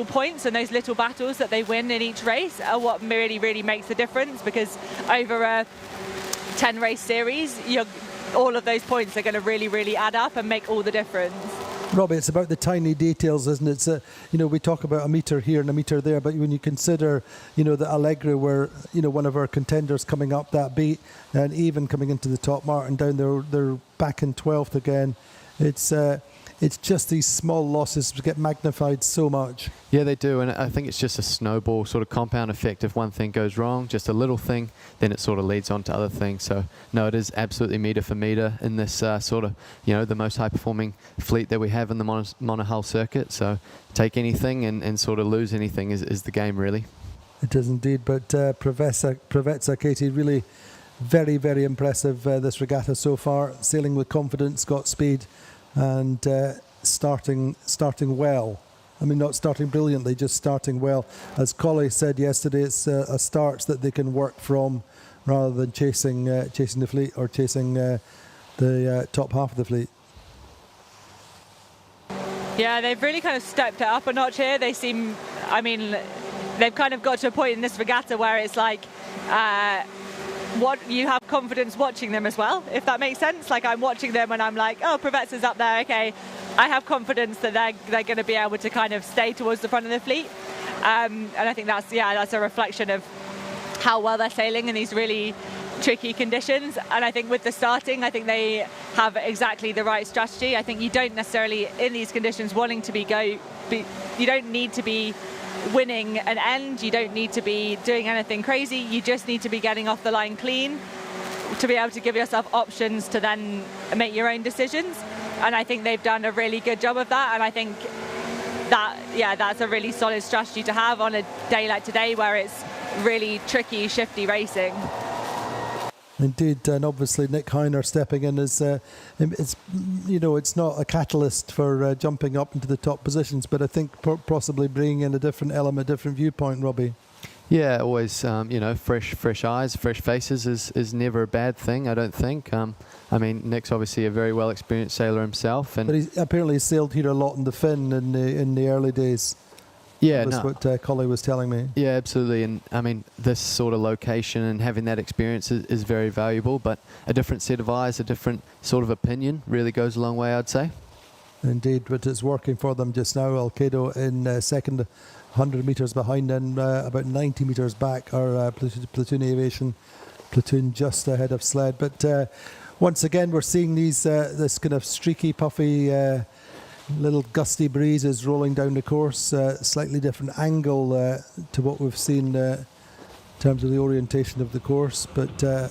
points and those little battles that they win in each race are what really, really makes the difference, because over a 10 race series, all of those points are going to really, really add up and make all the difference. Robbie, it's about the tiny details, isn't it? We talk about a metre here and a metre there, but when you consider, that Allegri were, one of our contenders coming up that beat, and even coming into the top mark and down there, they're back in 12th again. It's just these small losses get magnified so much. Yeah, they do, and I think it's just a snowball sort of compound effect. If one thing goes wrong, just a little thing, then it sort of leads on to other things. So, no, it is absolutely metre for metre in this sort of, the most high-performing fleet that we have in the Monohull circuit. So, take anything and sort of lose anything is the game, really. It is indeed, but Preveza, Katie, really Very, very impressive, this regatta so far. Sailing with confidence, got speed, and starting well. I mean, not starting brilliantly, just starting well. As Collie said yesterday, it's a start that they can work from rather than chasing the fleet or chasing the top half of the fleet. Yeah, they've really kind of stepped it up a notch here. They seem, I mean, they've kind of got to a point in this regatta where it's like, what you have confidence watching them as well, if that makes sense. Like, I'm watching them and I'm like, oh, Preveta's up there, okay. I have confidence that they're going to be able to kind of stay towards the front of the fleet. And I think that's a reflection of how well they're sailing in these really tricky conditions. And I think with the starting, I think they have exactly the right strategy. I think you don't necessarily, in these conditions, wanting to you don't need to be winning an end, you don't need to be doing anything crazy, you just need to be getting off the line clean to be able to give yourself options to then make your own decisions. And I think they've done a really good job of that, and I think that's a really solid strategy to have on a day like today where it's really tricky, shifty racing. Indeed, and obviously Nick Heiner stepping in is, it's not a catalyst for jumping up into the top positions, but I think possibly bringing in a different element, different viewpoint, Robbie. Yeah, always, fresh eyes, fresh faces is never a bad thing, I don't think. I mean, Nick's obviously a very well-experienced sailor himself. But he apparently sailed here a lot in the fin in the early days. Yeah, that's what Collie was telling me. Yeah, absolutely. And I mean, this sort of location and having that experience is very valuable, but a different set of eyes, a different sort of opinion really goes a long way, I'd say. Indeed, but it's working for them just now. Alkedo in second, 100 metres behind, and about 90 metres back are Platoon Aviation, platoon just ahead of Sled. But once again, we're seeing this kind of streaky, puffy, little gusty breezes rolling down the course, slightly different angle to what we've seen in terms of the orientation of the course, but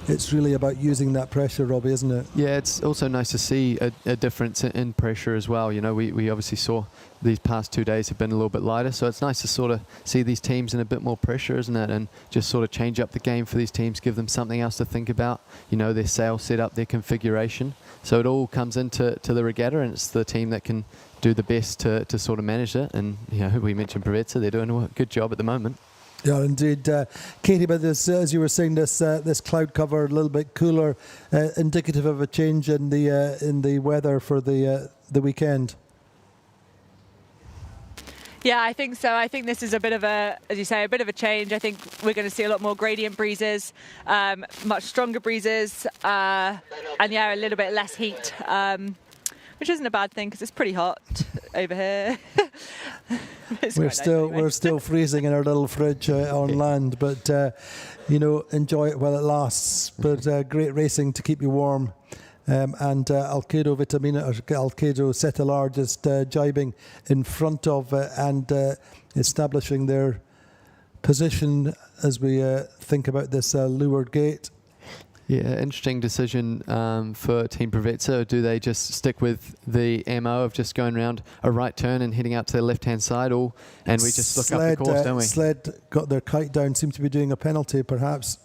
it's really about using that pressure, Robbie, isn't it? Yeah, it's also nice to see a difference in pressure as well. You know, we obviously saw these past 2 days have been a little bit lighter, so it's nice to sort of see these teams in a bit more pressure, isn't it? And just sort of change up the game for these teams, give them something else to think about, you know, their sail setup, their configuration. So it all comes into the regatta, and it's the team that can do the best to sort of manage it. And, you know, we mentioned Preveta, they're doing a good job at the moment. Yeah, indeed. Katie, but this, as you were saying, this cloud cover a little bit cooler, indicative of a change in the weather for the weekend. Yeah, I think so. I think this is a bit of a, as you say, a bit of a change. I think we're going to see a lot more gradient breezes, much stronger breezes, and yeah, a little bit less heat, which isn't a bad thing because it's pretty hot over here. We're still freezing in our little fridge on land, but enjoy it while it lasts. But great racing to keep you warm. And Alkedo Vitamina, or Alkedo Setelar, just jibing in front of and establishing their position as we think about this leeward gate. Yeah, interesting decision for Team Preveta. Do they just stick with the MO of just going around a right turn and heading out to the left-hand side, and we just look up the course, don't we? Sled got their kite down, seem to be doing a penalty, perhaps.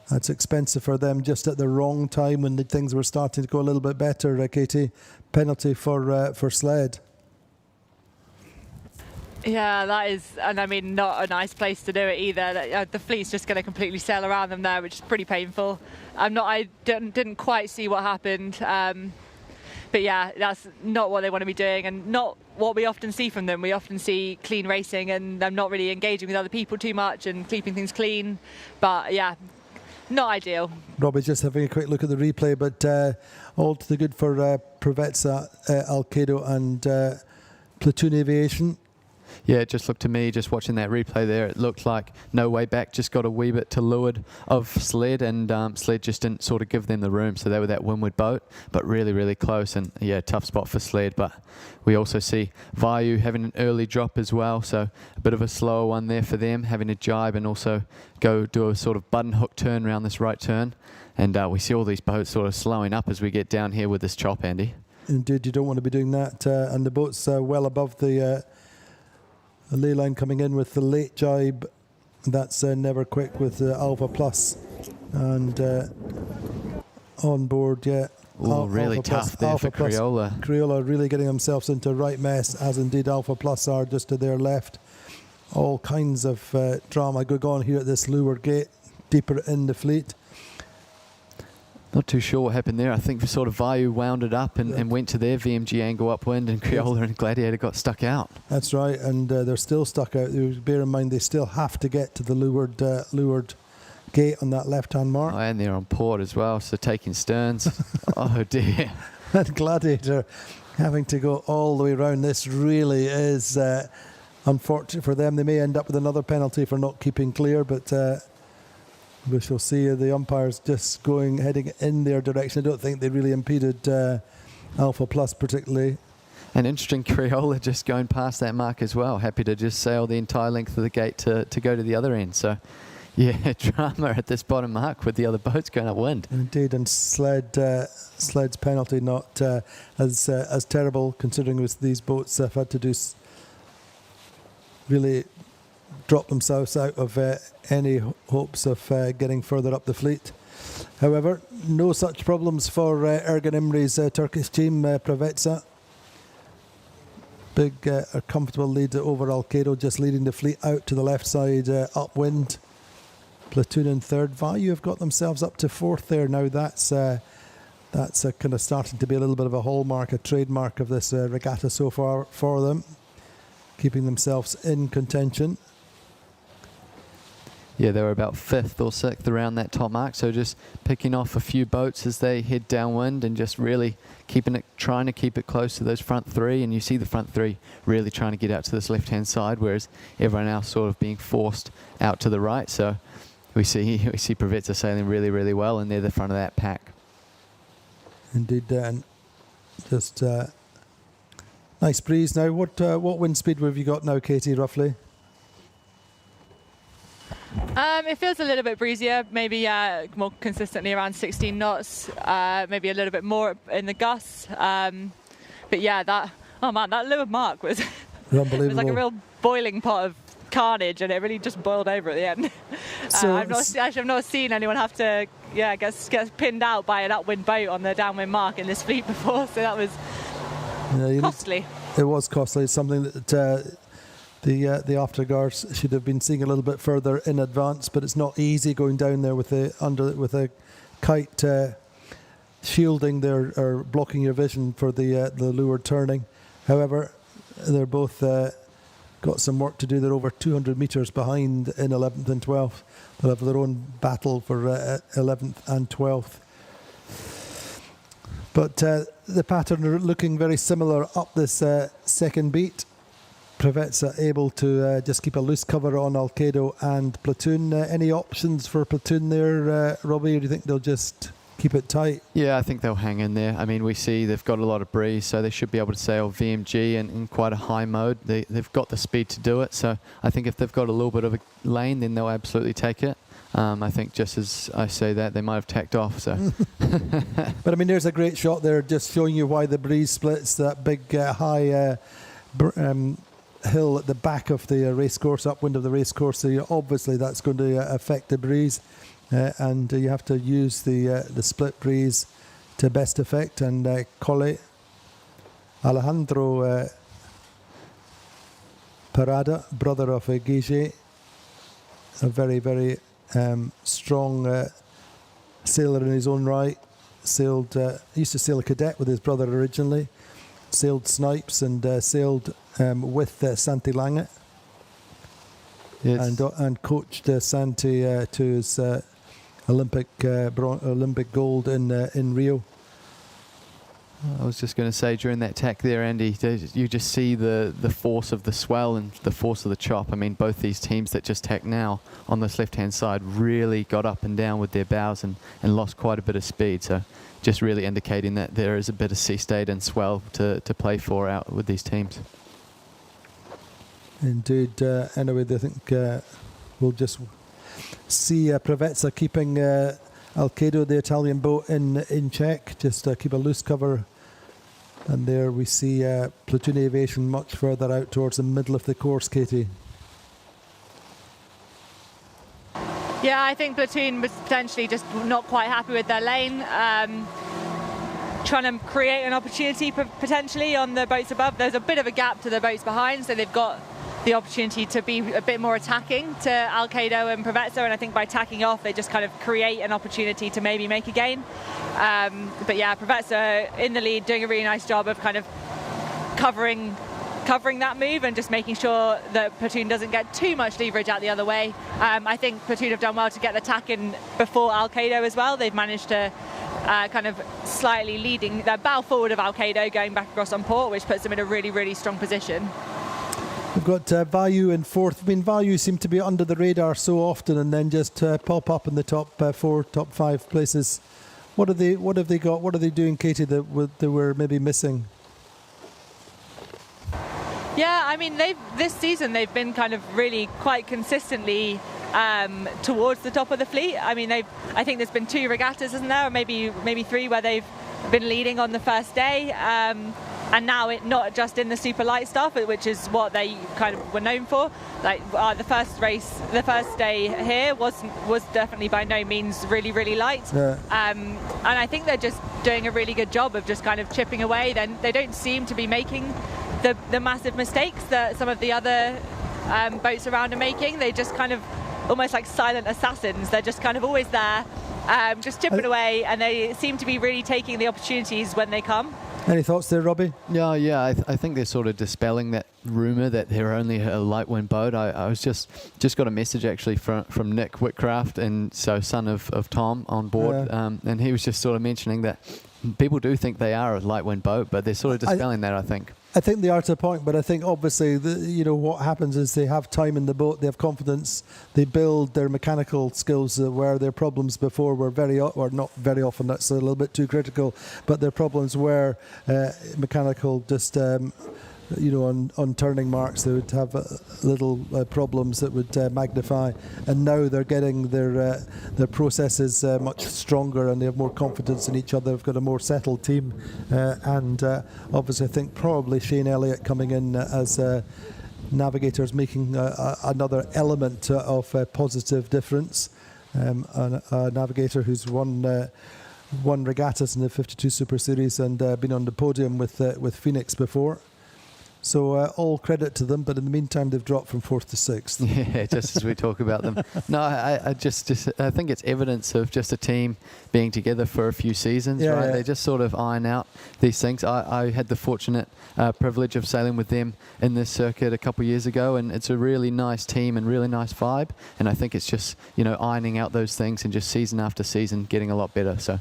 That's expensive for them just at the wrong time when things were starting to go a little bit better, Katie. Penalty for Sled. Yeah, that is, and I mean, not a nice place to do it either. The fleet's just going to completely sail around them there, which is pretty painful. I didn't quite see what happened, but yeah, that's not what they want to be doing, and not what we often see from them. We often see clean racing and them not really engaging with other people too much and keeping things clean. But yeah, not ideal. Robbie's just having a quick look at the replay, but all to the good for Preveta, Alkedo and Platoon Aviation. Yeah, it just looked to me, just watching that replay there, it looked like no way back, just got a wee bit to leeward of Sled, and Sled just didn't sort of give them the room, so they were that windward boat, but really, really close, and yeah, tough spot for Sled. But we also see Vayu having an early drop as well, so a bit of a slower one there for them, having a jibe and also go do a sort of button hook turn around this right turn, and we see all these boats sort of slowing up as we get down here with this chop, Andy. Indeed, you don't want to be doing that, and the boat's well above the ley line coming in with the late jibe. That's never quick with Alpha Plus. And on board, yeah. Oh, really tough there for Crioula. Crioula really getting themselves into right mess, as indeed Alpha Plus are just to their left. All kinds of drama going on here at this leeward gate, deeper in the fleet. Not too sure what happened there. I think sort of Vayu wound it up and went to their VMG angle upwind, and Crioula and Gladiator got stuck out. That's right, and they're still stuck out. Bear in mind, they still have to get to the leeward gate on that left-hand mark. Oh, and they're on port as well, so taking sterns. Oh, dear. And Gladiator having to go all the way around. This really is unfortunate for them. They may end up with another penalty for not keeping clear, but we shall see. The umpires just heading in their direction. I don't think they really impeded Alpha Plus particularly. And interesting, Crioula just going past that mark as well. Happy to just sail the entire length of the gate to go to the other end. So, yeah, drama at this bottom mark with the other boats going upwind. Indeed, and Sled's penalty not as terrible, considering these boats have had to really drop themselves out of any hopes of getting further up the fleet. However, no such problems for Ergen Imre's Turkish team, Preveza. Big, comfortable lead over Alkedo, just leading the fleet out to the left side upwind. Platoon in third. Vayu have got themselves up to fourth there now. That's kind of starting to be a little bit of a hallmark, a trademark of this regatta so far for them, keeping themselves in contention. Yeah, they were about 5th or 6th around that top mark, so just picking off a few boats as they head downwind and just really trying to keep it close to those front three. And you see the front three really trying to get out to this left-hand side, whereas everyone else sort of being forced out to the right. So we see Preveza sailing really, really well, and they're the front of that pack. Indeed, and just nice breeze now. What wind speed have you got now, Katie, roughly? It feels a little bit breezier, maybe more consistently around 16 knots, maybe a little bit more in the gusts. But yeah, that leeward mark was it was like a real boiling pot of carnage, and it really just boiled over at the end. I've not seen anyone have to get pinned out by an upwind boat on the downwind mark in this fleet before, so that was costly. It was costly. It's something that the afterguards should have been seeing a little bit further in advance, but it's not easy going down there with a kite shielding there or blocking your vision for the leeward turning. However, they're both got some work to do. They're over 200 metres behind in 11th and 12th. They'll have their own battle for 11th and 12th. But the pattern are looking very similar up this second beat. Preveza able to just keep a loose cover on Alkedo and Platoon. Any options for Platoon there, Robbie, or do you think they'll just keep it tight? Yeah, I think they'll hang in there. I mean, we see they've got a lot of breeze, so they should be able to sail VMG in quite a high mode. They've got the speed to do it, so I think if they've got a little bit of a lane, then they'll absolutely take it. I think just as I say that, they might have tacked off. So, but I mean, there's a great shot there, just showing you why the breeze splits. That big high hill at the back of the racecourse, upwind of the racecourse. So obviously that's going to affect the breeze, and you have to use the split breeze to best effect. And Alejandro Parada, brother of Guige, a very, very strong sailor in his own right. Sailed, used to sail a cadet with his brother originally. Sailed Snipes and sailed with Santi Lange, yes. and coached Santi to his Olympic gold in Rio. I was just going to say, during that tack there, Andy, you just see the force of the swell and the force of the chop. I mean, both these teams that just tack now on this left-hand side really got up and down with their bows and lost quite a bit of speed. So just really indicating that there is a bit of sea state and swell to play for out with these teams. Indeed. Anyway, I think we'll just see Preveza keeping Alkedo, the Italian boat, in check. Just keep a loose cover. And there we see Platoon Aviation much further out towards the middle of the course, Katie. Yeah, I think Platoon was potentially just not quite happy with their lane. Trying to create an opportunity potentially on the boats above. There's a bit of a gap to the boats behind, so they've got the opportunity to be a bit more attacking to Alkedo and Preveza, and I think by tacking off they just kind of create an opportunity to maybe make a gain. But yeah, Preveza in the lead, doing a really nice job of kind of covering that move and just making sure that Platoon doesn't get too much leverage out the other way. I think Platoon have done well to get the tack in before Alkedo as well. They've managed to kind of slightly leading their bow forward of Alkedo, going back across on port, which puts them in a really, really strong position. We've got Vayu in fourth. I mean, Vayu seem to be under the radar so often and then just pop up in the top 4, top 5 places. What have they got? What are they doing, Katie, that they were maybe missing? Yeah, I mean, this season they've been kind of really quite consistently towards the top of the fleet. I mean, I think there's been 2 regattas, isn't there? Or maybe 3 where they've been leading on the first day. And now it not just in the super light stuff, which is what they kind of were known for. Like the first day here was definitely by no means really, really light. Yeah. And I think they're just doing a really good job of just kind of chipping away. Then they don't seem to be making the massive mistakes that some of the other boats around are making. They just kind of almost like silent assassins. They're just kind of always there, just chipping away, and they seem to be really taking the opportunities when they come. Any thoughts there, Robbie? Yeah. I think they're sort of dispelling that rumour that they're only a light wind boat. I was just got a message actually from Nick Whitcraft, and so son of Tom on board, yeah. And he was just sort of mentioning that people do think they are a light wind boat, but they're sort of dispelling that, I think. I think they are to a point, but I think obviously what happens is they have time in the boat, they have confidence, they build their mechanical skills where their problems before were not very often, that's a little bit too critical, but their problems were mechanical, just on turning marks they would have little problems that would magnify, and now they're getting their processes much stronger and they have more confidence in each other. They've got a more settled team, and obviously I think probably Shane Elliott coming in as navigators making another element of positive difference. A navigator who's won regattas in the 52 Super Series and been on the podium with Phoenix before. So all credit to them, but in the meantime they've dropped from 4th to 6th. Yeah, just as we talk about them. No, I think it's evidence of just a team being together for a few seasons, right? Yeah. They just sort of iron out these things. I had the fortunate privilege of sailing with them in this circuit a couple of years ago, and it's a really nice team and really nice vibe. And I think it's just ironing out those things and just season after season getting a lot better. So.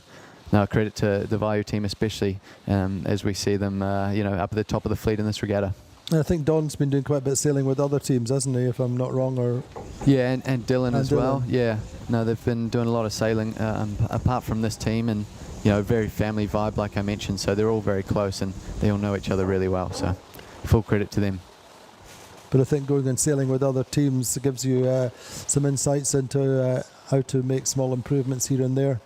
No, credit to the Vayu team especially, as we see them, up at the top of the fleet in this regatta. I think Don's been doing quite a bit of sailing with other teams, hasn't he, if I'm not wrong? Or yeah, and Dylan as well. Yeah, no, they've been doing a lot of sailing apart from this team, and very family vibe, like I mentioned. So they're all very close, and they all know each other really well. So full credit to them. But I think going and sailing with other teams gives you some insights into how to make small improvements here and there.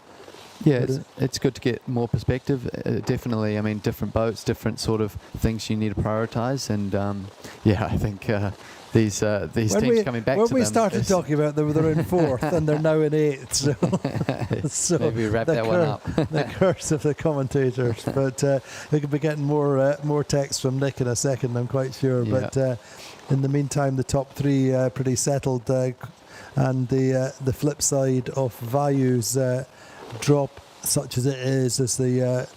Yeah, it's good to get more perspective. Definitely, I mean, different boats, different sort of things you need to prioritise, and I think these teams coming back to them. When we started talking about them, they're in 4th and they're now in 8th. So maybe wrap that one up. The curse of the commentators. But we could be getting more text from Nick in a second, I'm quite sure. Yeah. But in the meantime, the top 3 pretty settled, and the flip side of Vayu's drop, such as it is the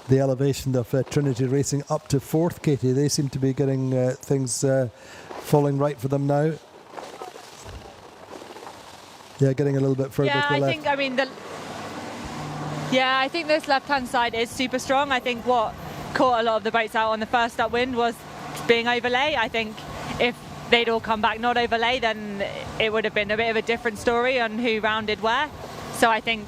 elevation of Trinity Racing up to 4th, Katie. They seem to be getting things falling right for them now. Yeah, getting a little bit further to the left. I think this left-hand side is super strong. I think what caught a lot of the boats out on the first upwind was being overlay. I think if they'd all come back not overlay, then it would have been a bit of a different story on who rounded where. So I think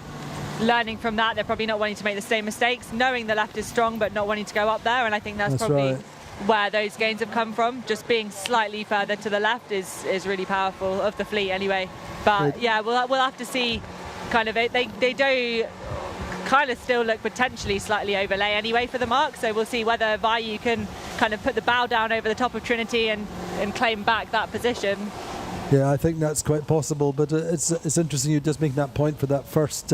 learning from that, they're probably not wanting to make the same mistakes, knowing the left is strong but not wanting to go up there, and I think that's probably right. Where those gains have come from. Just being slightly further to the left is really powerful of the fleet anyway. But yeah, we'll have to see. Kind of they do kind of still look potentially slightly overlay anyway for the mark, so we'll see whether Vayu can kind of put the bow down over the top of Trinity and claim back that position. Yeah, I think that's quite possible, but it's interesting you just making that point for that first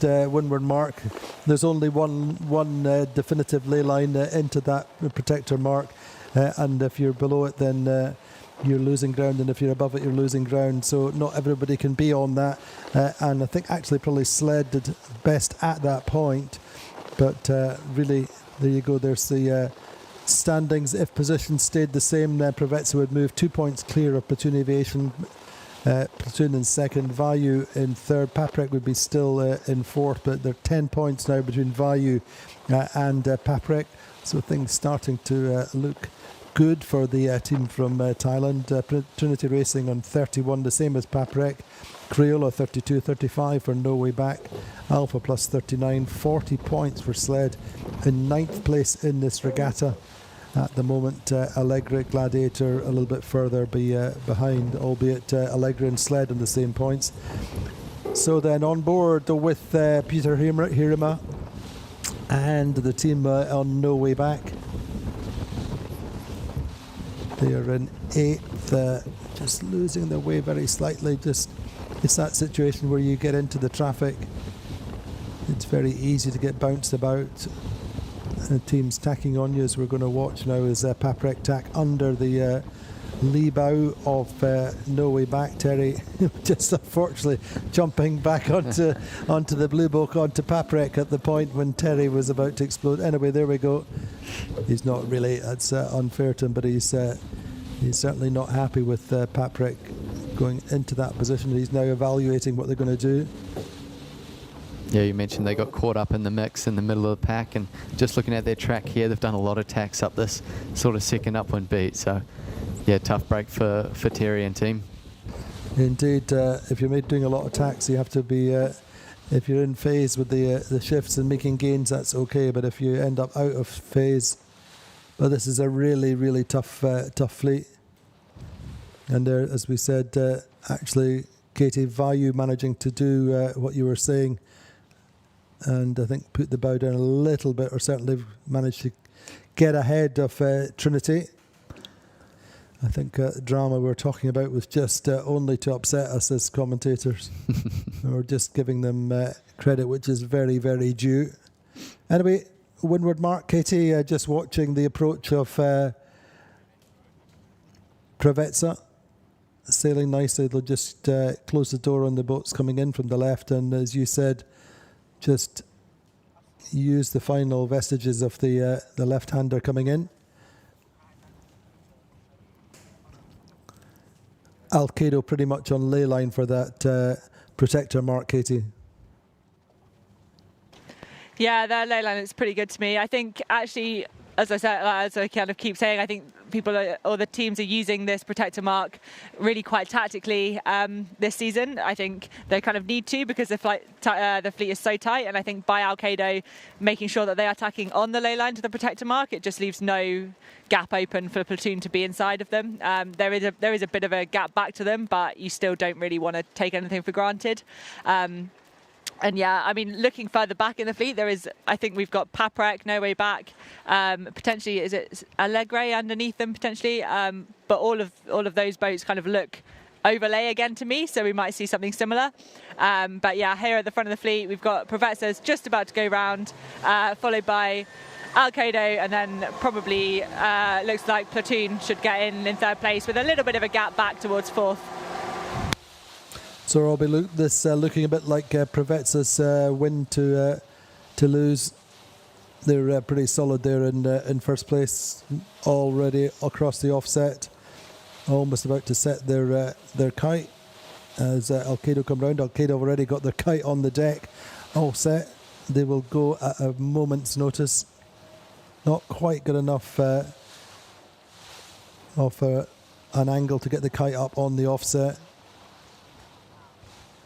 windward mark. There's only one definitive ley line into that protector mark, and if you're below it, then you're losing ground, and if you're above it, you're losing ground. So not everybody can be on that, and I think actually probably Sled did best at that point. But really, there you go. There's the standings. If positions stayed the same, then Preveza would move 2 points clear of Platoon Aviation. Platoon in second, Vayu in third. Paprec would be still in fourth, but there are 10 points now between Vayu and Paprec. So things starting to look good for the team from Thailand. Trinity Racing on 31, the same as Paprec. Crioula 32-35 for No Way Back. Alpha plus 39, 40 points for Sled in 9th place in this regatta. At the moment, Allegra Gladiator a little bit further behind, albeit Allegra and Sled on the same points. So then on board with Peter Hirima and the team on No Way Back. They are in 8th, just losing their way very slightly. It's that situation where you get into the traffic. It's very easy to get bounced about. Teams tacking on you, as we're going to watch now, as Paprec tack under the lee bow of No Way Back. Terry just unfortunately jumping back onto the blue book, onto Paprec at the point when Terry was about to explode. Anyway, there we go. He's not really, that's unfair to him, but he's certainly not happy with Paprec going into that position. He's now evaluating what they're going to do. Yeah, you mentioned they got caught up in the mix in the middle of the pack, and just looking at their track here, they've done a lot of tacks up this sort of second upwind beat. So, yeah, tough break for Terry and team. Indeed, if you're doing a lot of tacks, you have to be, if you're in phase with the shifts and making gains, that's okay. But if you end up out of phase, well, this is a really, really tough fleet. And there, as we said, actually, Katie, Vayu managing to do what you were saying, and I think put the bow down a little bit, or certainly managed to get ahead of Trinity. I think the drama we're talking about was just only to upset us as commentators. We're just giving them credit, which is very, very due. Anyway, windward mark, Katie, just watching the approach of Preveza. Sailing nicely. They'll just close the door on the boats coming in from the left, and as you said, just use the final vestiges of the left-hander coming in. Alkedo pretty much on ley line for that protector mark, Katie. Yeah, their ley line is pretty good to me. I think actually, as I said, as I kind of keep saying, I think people or the teams are using this protector mark really quite tactically this season. I think they kind of need to, because the fleet is so tight, and I think by Alkedo making sure that they are tacking on the ley line to the protector mark, it just leaves no gap open for the platoon to be inside of them. There is a bit of a gap back to them, but you still don't really want to take anything for granted. And yeah, I mean, looking further back in the fleet, I think we've got Paprec, No Way Back, potentially, is it Allegre underneath them potentially? But all of those boats kind of look overlay again to me, so we might see something similar. But yeah, here at the front of the fleet, we've got Preveza's just about to go round, followed by Alkedo, and then probably looks like Platoon should get in third place with a little bit of a gap back towards fourth. So Robbie, looking a bit like Preveza's win to lose. They're pretty solid there in first place already across the offset. Almost about to set their kite as Alkedo come round. Alkedo already got their kite on the deck, all set. They will go at a moment's notice. Not quite good enough of an angle to get the kite up on the offset.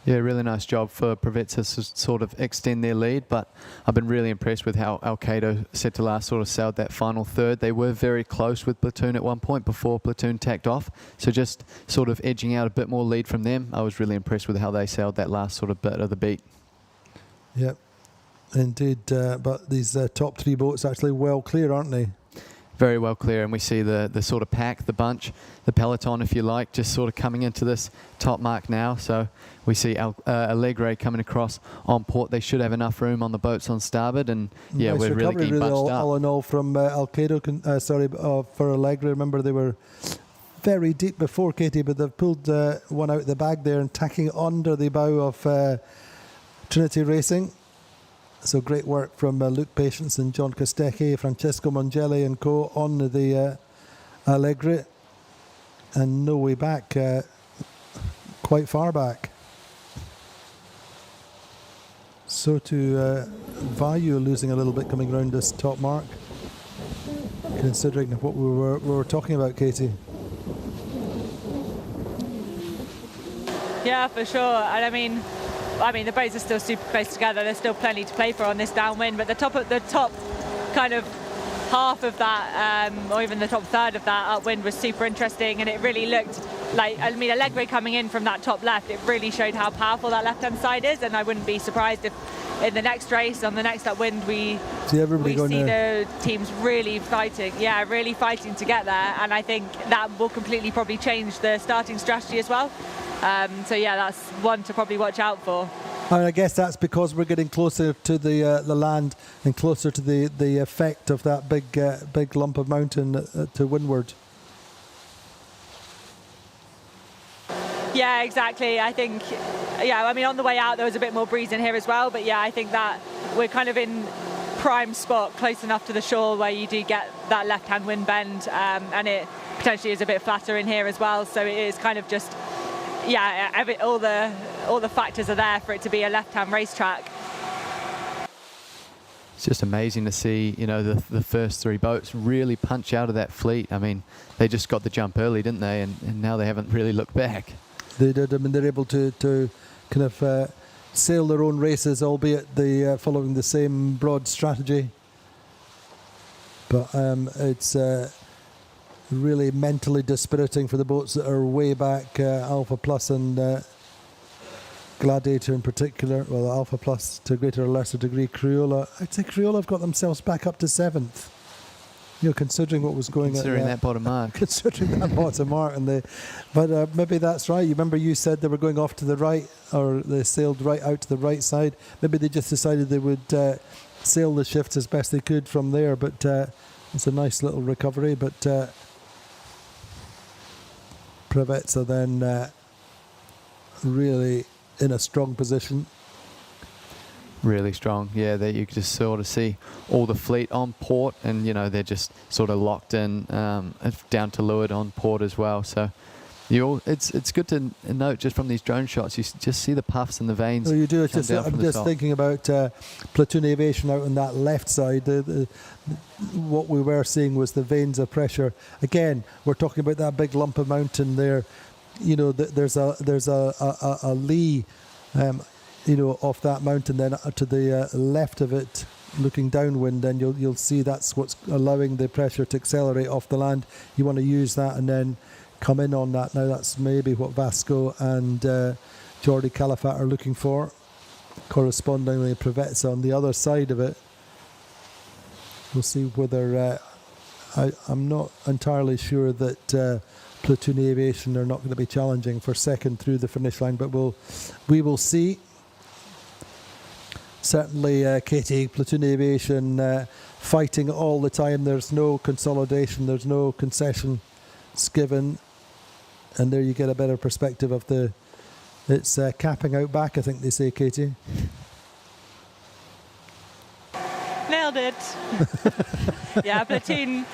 Yeah, really nice job for Preveza to sort of extend their lead, but I've been really impressed with how Alkedo, set to last, sort of sailed that final third. They were very close with Platoon at one point before Platoon tacked off, so just sort of edging out a bit more lead from them. I was really impressed with how they sailed that last sort of bit of the beat. Yep, indeed, but these top three boats actually well clear, aren't they? very well clear, and we see the sort of pack, the bunch, the peloton, if you like, just sort of coming into this top mark now. So we see Allegre coming across on port. They should have enough room on the boats on starboard, and yeah, nice we're really recovery, getting bunched up. all in all from Alkedo, for Allegre. Remember, they were very deep before, Katie, but they've pulled one out of the bag there and tacking under the bow of Trinity Racing. So great work from Luke Patience and John Costecchi, Francesco Mongelli and co on the Allegre, and no way back, quite far back. So to Vayu losing a little bit coming round this top mark, considering what we were talking about, Katie. Yeah, for sure. And I mean, the boats are still super close together. There's still plenty to play for on this downwind, but the top kind of half of that, or even the top third of that upwind was super interesting, and it really looked like, I mean, Allegre coming in from that top left, it really showed how powerful that left-hand side is, and I wouldn't be surprised if in the next race, on the next upwind, we see the teams really fighting to get there, and I think that will completely probably change the starting strategy as well. So yeah, that's one to probably watch out for. And I guess that's because we're getting closer to the land and closer to the effect of that big lump of mountain to windward. Yeah, exactly. I think, I mean, on the way out there was a bit more breeze in here as well, but yeah, I think that we're kind of in prime spot, close enough to the shore where you do get that left-hand wind bend, and it potentially is a bit flatter in here as well. So it is kind of just, all the factors are there for it to be a left-hand racetrack. It's just amazing to see, the first three boats really punch out of that fleet. I mean, they just got the jump early, didn't they? And now they haven't really looked back. They did. I mean, they're able to kind of sail their own races, albeit they following the same broad strategy. But it's really mentally dispiriting for the boats that are way back, Alpha Plus and Gladiator in particular. Well, Alpha Plus to a greater or lesser degree, Crioula. I'd say Crioula have got themselves back up to 7th. Considering what was going on. Considering that bottom mark. Considering that bottom mark. But maybe that's right. You remember you said they were going off to the right, or they sailed right out to the right side. Maybe they just decided they would sail the shifts as best they could from there. But it's a nice little recovery. But Preveza then really in a strong position. Really strong, yeah. That you just sort of see all the fleet on port, and they're just sort of locked in down to leeward on port as well. So it's good to note just from these drone shots, you just see the puffs and the veins. Well, you do. I'm just thinking about platoon aviation out on that left side. What we were seeing was the veins of pressure. Again, we're talking about that big lump of mountain there. There's a lee. Off that mountain, then to the left of it, looking downwind, then you'll see that's what's allowing the pressure to accelerate off the land. You want to use that and then come in on that. Now that's maybe what Vasco and Jordi Calafat are looking for. Correspondingly, Preveza on the other side of it. We'll see whether I'm not entirely sure that platoon aviation are not going to be challenging for second through the finish line, but we will see. Certainly, Katie, platoon aviation fighting all the time. There's no consolidation. There's no concessions given. And there you get a better perspective of it's capping out back, I think they say, Katie. Nailed it. Yeah, platoon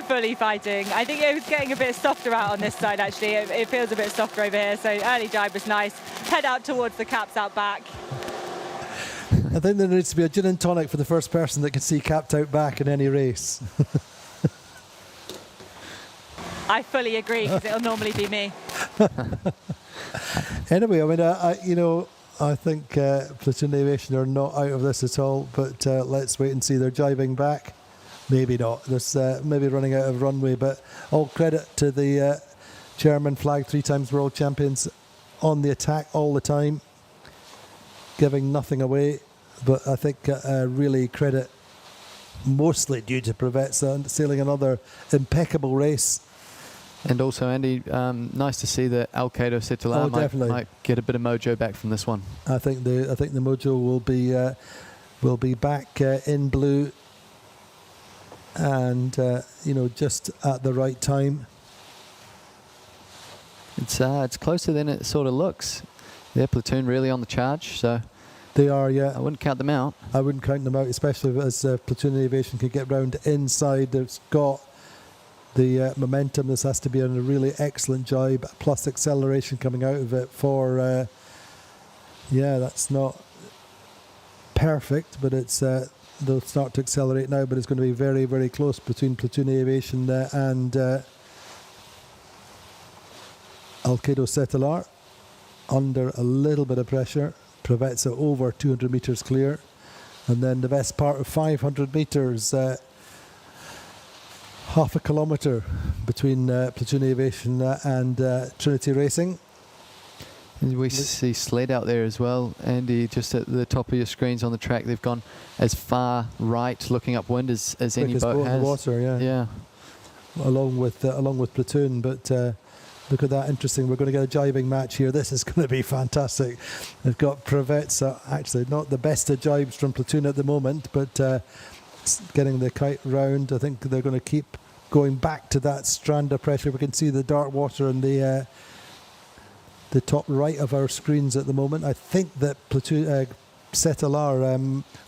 fully fighting. I think it was getting a bit softer out on this side, actually. It feels a bit softer over here, so early jibe was nice. Head out towards the caps out back. I think there needs to be a gin and tonic for the first person that can see capped out back in any race. I fully agree, because it'll normally be me. Anyway, I mean, I think platoon aviation are not out of this at all, but let's wait and see. They're jibing back. Maybe not. There's maybe running out of runway, but all credit to the German flag 3 times world champions on the attack all the time, giving nothing away. But I think really credit mostly due to Preveza and sailing another impeccable race. And also, Andy, nice to see that Alkedo Setular might get a bit of mojo back from this one. I think the mojo will be back in blue, and just at the right time. It's closer than it sort of looks. Their platoon really on the charge, so they are. Yeah, I wouldn't count them out. I wouldn't count them out, especially as Platoon Aviation could get round inside. It's got the momentum. This has to be a really excellent jibe, plus acceleration coming out of it for. That's not perfect, but it's they'll start to accelerate now. But it's going to be very, very close between Platoon Aviation and Alkedo Setular. Under a little bit of pressure. Preveza over 200 metres clear, and then the best part of 500 metres, half a kilometre between Platoon Aviation and Trinity Racing. And we see Sled out there as well, Andy, just at the top of your screens on the track. They've gone as far right looking upwind as any boat has. In the water, yeah. Along with Platoon, but look at that, interesting. We're going to get a jibing match here. This is going to be fantastic. They've got Preveza, actually not the best of jibes from Platoon at the moment, but getting the kite round. I think they're going to keep going back to that strand of pressure. We can see the dark water in the top right of our screens at the moment. I think that Platoon Setular,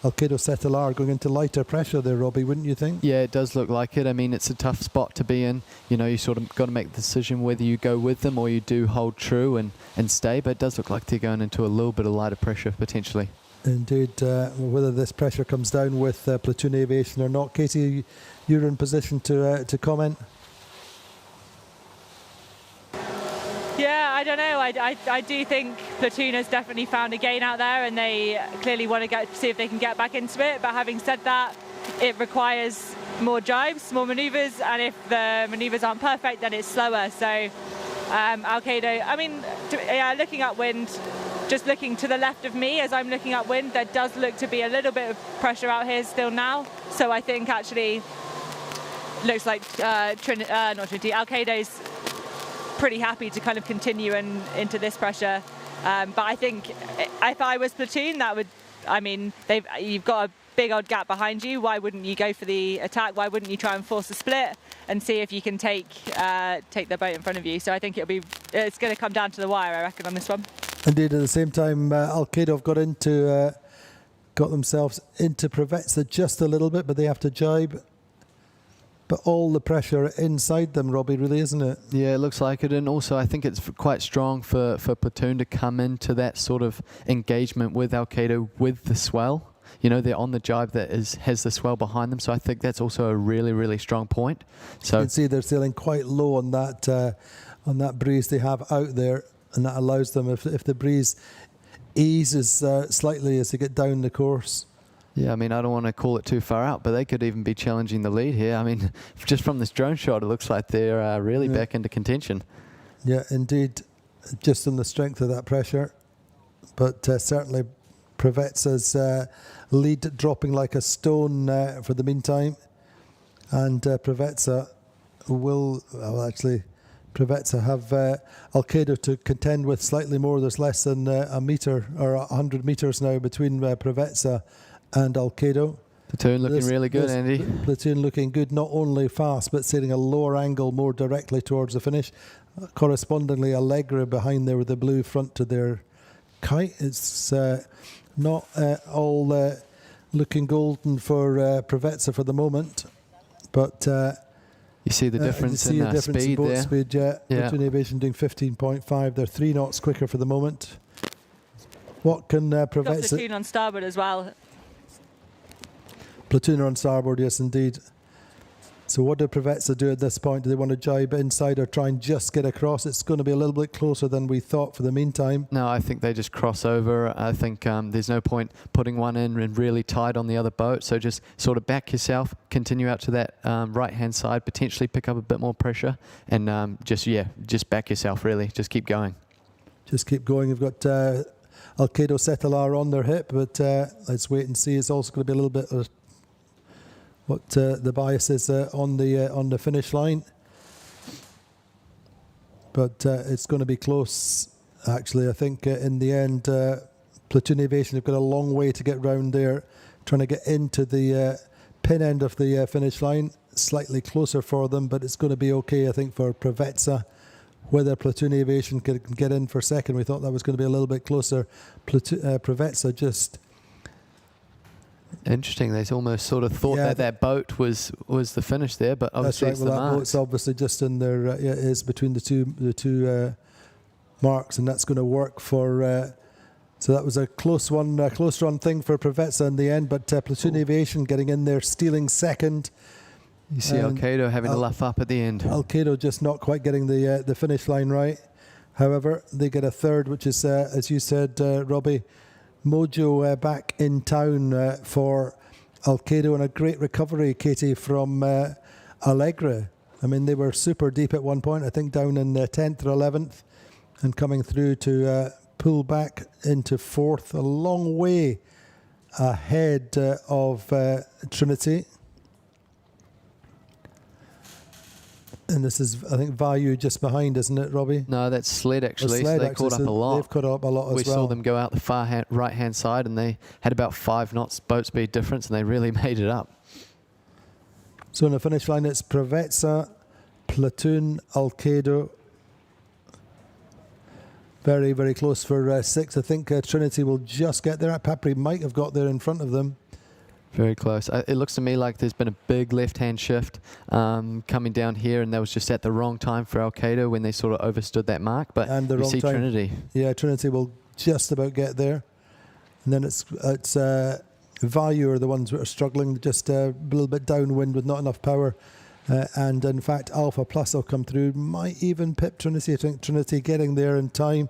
Alkedo Setular going into lighter pressure there, Robbie, wouldn't you think? Yeah, it does look like it. I mean, it's a tough spot to be in. You sort of got to make the decision whether you go with them or you do hold true and stay, but it does look like they're going into a little bit of lighter pressure potentially. Indeed. Whether this pressure comes down with Platoon Aviation or not. Katie, you're in position to comment. Yeah, I don't know. I do think Platoon has definitely found a gain out there, and they clearly want to see if they can get back into it. But having said that, it requires more jibes, more manoeuvres, and if the manoeuvres aren't perfect, then it's slower. So Alkedo, I mean, looking upwind, just looking to the left of me as I'm looking upwind, there does look to be a little bit of pressure out here still now. So I think actually looks like Alkedo's pretty happy to kind of continue into this pressure, but I think if I was Platoon, you've got a big old gap behind you. Why wouldn't you go for the attack? Why wouldn't you try and force a split and see if you can take the boat in front of you? So I think it's going to come down to the wire, I reckon, on this one. Indeed. At the same time, Alkedo have got themselves into Preveza just a little bit, but they have to jibe. But all the pressure inside them, Robbie, really, isn't it? Yeah, it looks like it. And also, I think it's quite strong for Platoon to come into that sort of engagement with Alkedo with the swell. They're on the jibe that has the swell behind them. So I think that's also a really, really strong point. So you can see they're sailing quite low on that breeze they have out there. And that allows them, if the breeze eases slightly as they get down the course. Yeah, I mean, I don't want to call it too far out, but they could even be challenging the lead here. I mean, just from this drone shot, it looks like they're really back into contention. Yeah, indeed, just on the strength of that pressure. But certainly Preveza's lead dropping like a stone for the meantime. And Preveza have Alkedo to contend with slightly more. There's less than a metre or 100 metres now between Preveza and Alkedo. Platoon looking really good, Andy. Platoon looking good, not only fast, but sailing a lower angle more directly towards the finish. Correspondingly, Allegra behind there with the blue front to their kite. It's not all looking golden for Preveza for the moment, but you see the difference in speed boat there. Speed, yeah. Platoon Aviation doing 15.5. They're 3 knots quicker for the moment. What can Preveza... Platoon on starboard as well. Platoon on starboard, yes, indeed. So what do Preveza do at this point? Do they want to jibe inside or try and just get across? It's going to be a little bit closer than we thought for the meantime. No, I think they just cross over. I think there's no point putting one in and really tight on the other boat. So just sort of back yourself, continue out to that right-hand side, potentially pick up a bit more pressure, and just back yourself, really. Just keep going. Just keep going. We've got Alkedo Setular on their hip, but let's wait and see. It's also going to be a little bit of what the bias is on the finish line. But it's going to be close, actually. I think in the end, Platoon Aviation have got a long way to get round there, trying to get into the pin end of the finish line. Slightly closer for them, but it's going to be okay, I think, for Preveza. Whether Platoon Aviation can get in for second, we thought that was going to be a little bit closer. Preveza just... Interesting. They almost sort of thought that boat was the finish there, but obviously that's right. Well, that boat's obviously just in there. It is between the two marks, and that's going to work for. So that was a close run thing for Preveza in the end. But Platoon Aviation getting in there, stealing second. You see Alkedo having to luff up at the end. Alkedo just not quite getting the finish line right. However, they get a third, which is, as you said, Robbie, mojo back in town for Alkedo, and a great recovery, Katie, from Allegra. I mean, they were super deep at one point, I think down in 10th or 11th, and coming through to pull back into 4th, a long way ahead of Trinity. And this is, I think, Vayu just behind, isn't it, Robbie? No, that's Sled, actually. So they caught up a lot. They've caught up a lot as well. We saw them go out the far right-hand side, and they had about 5 knots boat speed difference, and they really made it up. So on the finish line, it's Preveza, Platoon, Alkedo. Very, very close for 6th. I think Trinity will just get there. Papri might have got there in front of them. Very close. It looks to me like there's been a big left-hand shift coming down here, and that was just at the wrong time for Alkedo when they sort of overstood that mark. But and the you wrong see time. Trinity. Yeah, Trinity will just about get there. And then it's Vayu are the ones that are struggling, just a little bit downwind with not enough power. And in fact, Alpha Plus will come through, might even pip Trinity. I think Trinity getting there in time.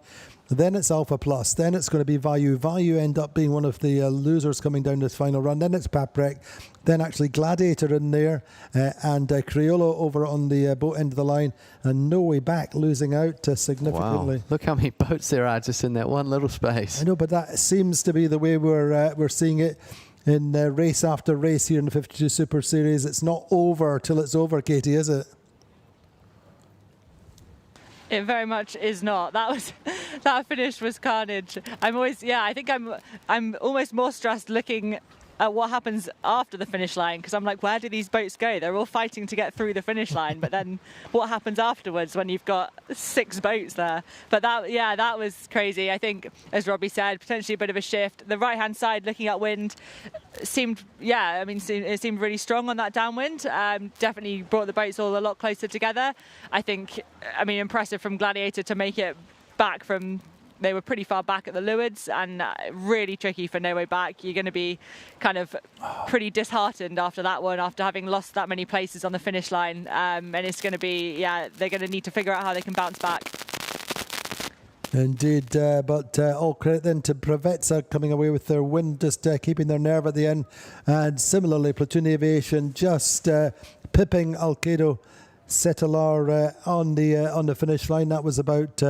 Then it's Alpha Plus. Then it's going to be Vayu. Vayu end up being one of the losers coming down this final run. Then it's Paprec. Then actually Gladiator in there. And Crioula over on the boat end of the line. And No Way Back losing out significantly. Wow. Look how many boats there are just in that one little space. I know, but that seems to be the way we're seeing it in race after race here in the 52 Super Series. It's not over till it's over, Katie, is it? It very much is not. That finish was carnage. I think I'm almost more stressed looking at what happens after the finish line, because I'm like, where do these boats go? They're all fighting to get through the finish line, but then what happens afterwards when you've got 6 boats there? But that was crazy. I think, as Robbie said, potentially a bit of a shift. The right-hand side, looking at wind, it seemed really strong on that downwind. Definitely brought the boats all a lot closer together. Impressive from Gladiator to make it back from. They were pretty far back at the lewards, and really tricky for No Way Back. You're going to be kind of pretty disheartened after that one, after having lost that many places on the finish line. And it's going to be, they're going to need to figure out how they can bounce back. Indeed, but all credit then to Preveza coming away with their win, just keeping their nerve at the end. And similarly, Platoon Aviation just pipping Alkedo Setelar on the finish line. That was about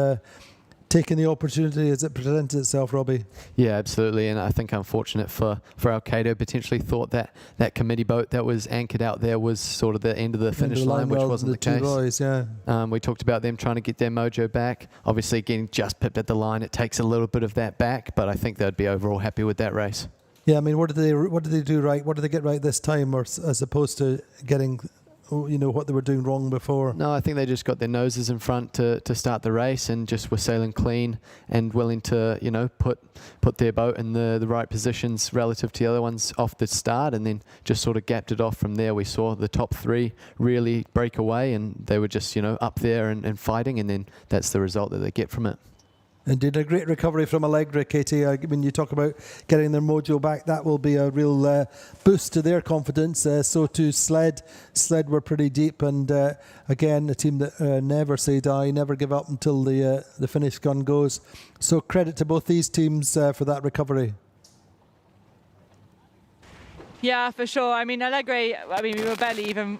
taking the opportunity as it presented itself, Robbie. Yeah, absolutely. And I think unfortunate for Alkedo, potentially thought that committee boat that was anchored out there was sort of the end of the finish line, which wasn't the case. Roys, yeah. We talked about them trying to get their mojo back. Obviously, getting just pipped at the line, it takes a little bit of that back, but I think they'd be overall happy with that race. Yeah, I mean, what did they do right? What did they get right this time, or as opposed to getting, what they were doing wrong before? No, I think they just got their noses in front to start the race, and just were sailing clean and willing to, put their boat in the right positions relative to the other ones off the start, and then just sort of gapped it off from there. We saw the top 3 really break away, and they were just, up there and fighting, and then that's the result that they get from it. Indeed, a great recovery from Allegra, Katie. When you talk about getting their mojo back, that will be a real boost to their confidence. So too Sled. Sled were pretty deep, and again, a team that never say die, never give up until the finish gun goes. So credit to both these teams for that recovery. Yeah, for sure. I mean, Allegre, we were barely even,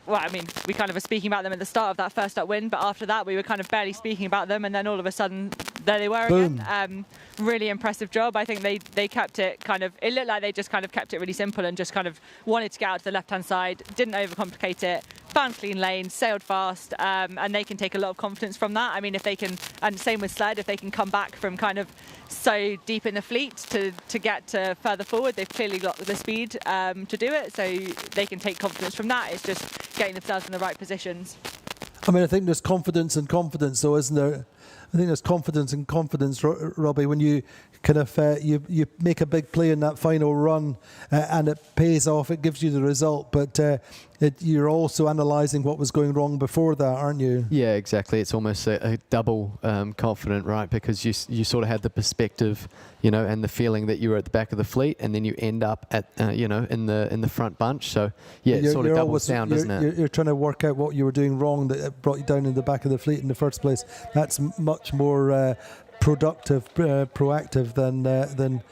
we kind of were speaking about them at the start of that first up win, but after that we were kind of barely speaking about them, and then all of a sudden there they were again. Really impressive job. I think they kept it it looked like they just kind of kept it really simple and just kind of wanted to get out to the left-hand side, didn't overcomplicate it, found clean lanes, sailed fast, and they can take a lot of confidence from that. I mean, if they can, and same with Sled, if they can come back from kind of so deep in the fleet to get to further forward, they've clearly got the speed to do it, so they can take confidence from that. It's just getting themselves in the right positions. I mean, I think there's confidence and confidence, though, isn't there? I think there's confidence and confidence, Robbie, when you kind of you make a big play in that final run and it pays off, it gives you the result, but you're also analysing what was going wrong before that, aren't you? Yeah, exactly. It's almost a double confident, right? Because you sort of had the perspective, and the feeling that you were at the back of the fleet, and then you end up at in the front bunch. So yeah, it sort of doubles down, doesn't it? You're trying to work out what you were doing wrong that brought you down in the back of the fleet in the first place. That's much more productive, proactive than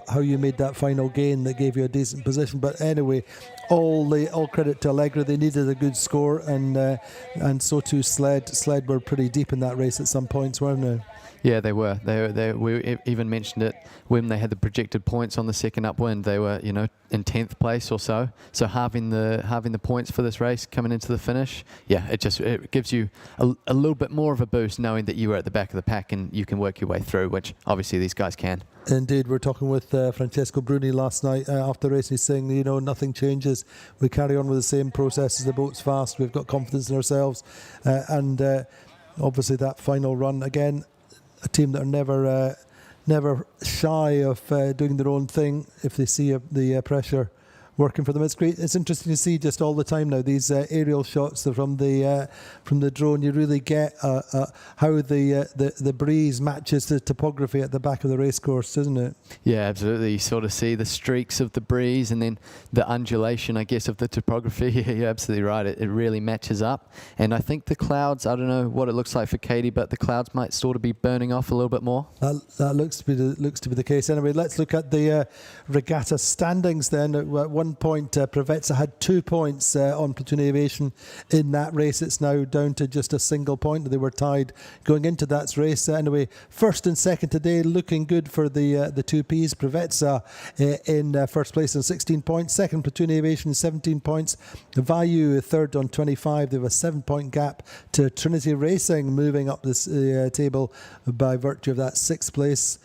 how you made that final gain that gave you a decent position. But anyway, all credit to Allegre. They needed a good score, and so too Sled. Sled were pretty deep in that race at some points, weren't they? Yeah, they were. We even mentioned it when they had the projected points on the second upwind. They were, in 10th place or so. So having the points for this race coming into the finish, yeah, it gives you a little bit more of a boost knowing that you were at the back of the pack and you can work your way through, which obviously these guys can. Indeed, we're talking with Francesco Bruni last night after the race. He's saying, nothing changes. We carry on with the same processes. The boat's fast. We've got confidence in ourselves, and obviously that final run again. A team that are never shy of doing their own thing if they see the pressure working for them. It's great. It's interesting to see just all the time now these aerial shots from the drone. You really get how the breeze matches the topography at the back of the racecourse, isn't it? Yeah, absolutely. You sort of see the streaks of the breeze and then the undulation, I guess, of the topography. You're absolutely right. It really matches up. And I think the clouds, I don't know what it looks like for Katie, but the clouds might sort of be burning off a little bit more. That looks to be the case. Anyway, let's look at the regatta standings then. At one point, Preveza had 2 points on Platoon Aviation in that race. It's now down to just a single point. They were tied going into that race. Anyway, first and second today, looking good for the two Ps. Preveza in first place on 16 points. Second, Platoon Aviation, 17 points. Vayu third on 25. They have a 7-point gap to Trinity Racing, moving up this table by virtue of that 6th place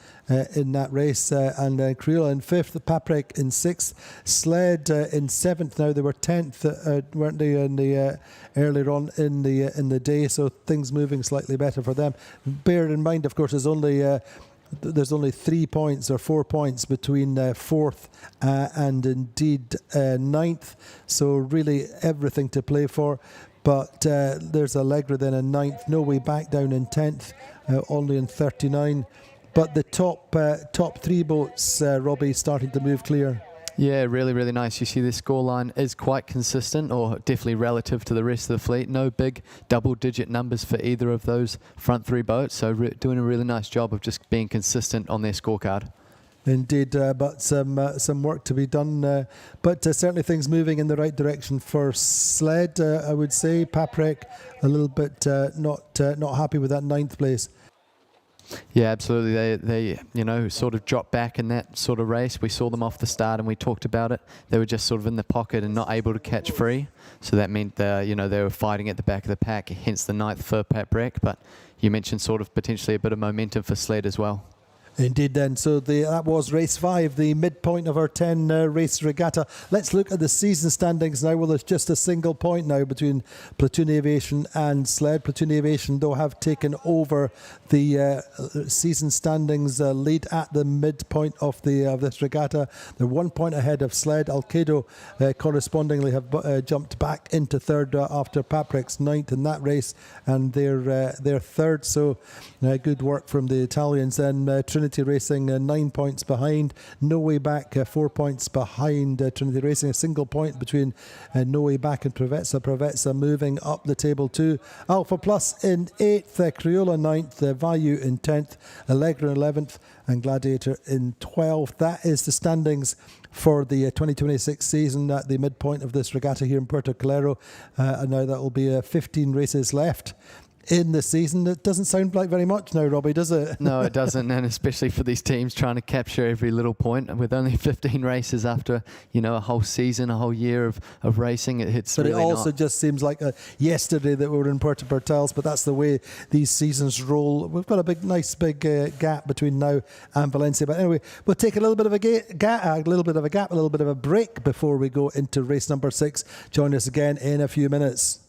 in that race, and Crioula in 5th, Paprec in 6th, Sled in 7th. Now they were 10th, weren't they, in the earlier on in the day, so things moving slightly better for them. Bear in mind, of course, there's only 3 points or 4 points between 4th and indeed 9th, so really everything to play for. But there's Allegre then in 9th, no way back down in 10th, only in 39. But the top 3 boats, Robbie, starting to move clear. Yeah, really, really nice. You see the scoreline is quite consistent, or definitely relative to the rest of the fleet. No big double-digit numbers for either of those front 3 boats, so doing a really nice job of just being consistent on their scorecard. Indeed, but some work to be done. But certainly things moving in the right direction for Sled, I would say. Paprec a little bit not happy with that 9th place. Yeah, absolutely. They sort of dropped back in that sort of race. We saw them off the start and we talked about it. They were just sort of in the pocket and not able to catch free. So that meant they were fighting at the back of the pack, hence the 9th for Paprec. But you mentioned sort of potentially a bit of momentum for Sled as well. Indeed then, so that was race 5, the midpoint of our 10 race regatta. Let's look at the season standings now. Well, there's just a single point now between Platoon Aviation and Sled. Platoon Aviation, though, have taken over the season standings lead at the midpoint of this regatta. They're 1 point ahead of Sled. Alkedo correspondingly have jumped back into 3rd after Paprec's 9th in that race, and they're 3rd, so good work from the Italians. Then Trinity Trinity Racing 9 points behind. No Way Back 4 points behind Trinity Racing. A single point between No Way Back and Preveza. Preveza moving up the table too. Alpha Plus in 8th, Crioula 9th, Vayu in 10th, Allegra in 11th, and Gladiator in 12th. That is the standings for the 2026 season at the midpoint of this regatta here in Puerto Calero. And now that will be 15 races left in the season. It doesn't sound like very much now, Robbie, does it? No, it doesn't, and especially for these teams trying to capture every little point with only 15 races after, a whole season, a whole year of racing. It's but really it also just seems like yesterday that we were in Puerto Portales, but that's the way these seasons roll. We've got a nice big gap between now and Valencia. But anyway, we'll take a little bit of a break before we go into race number 6. Join us again in a few minutes.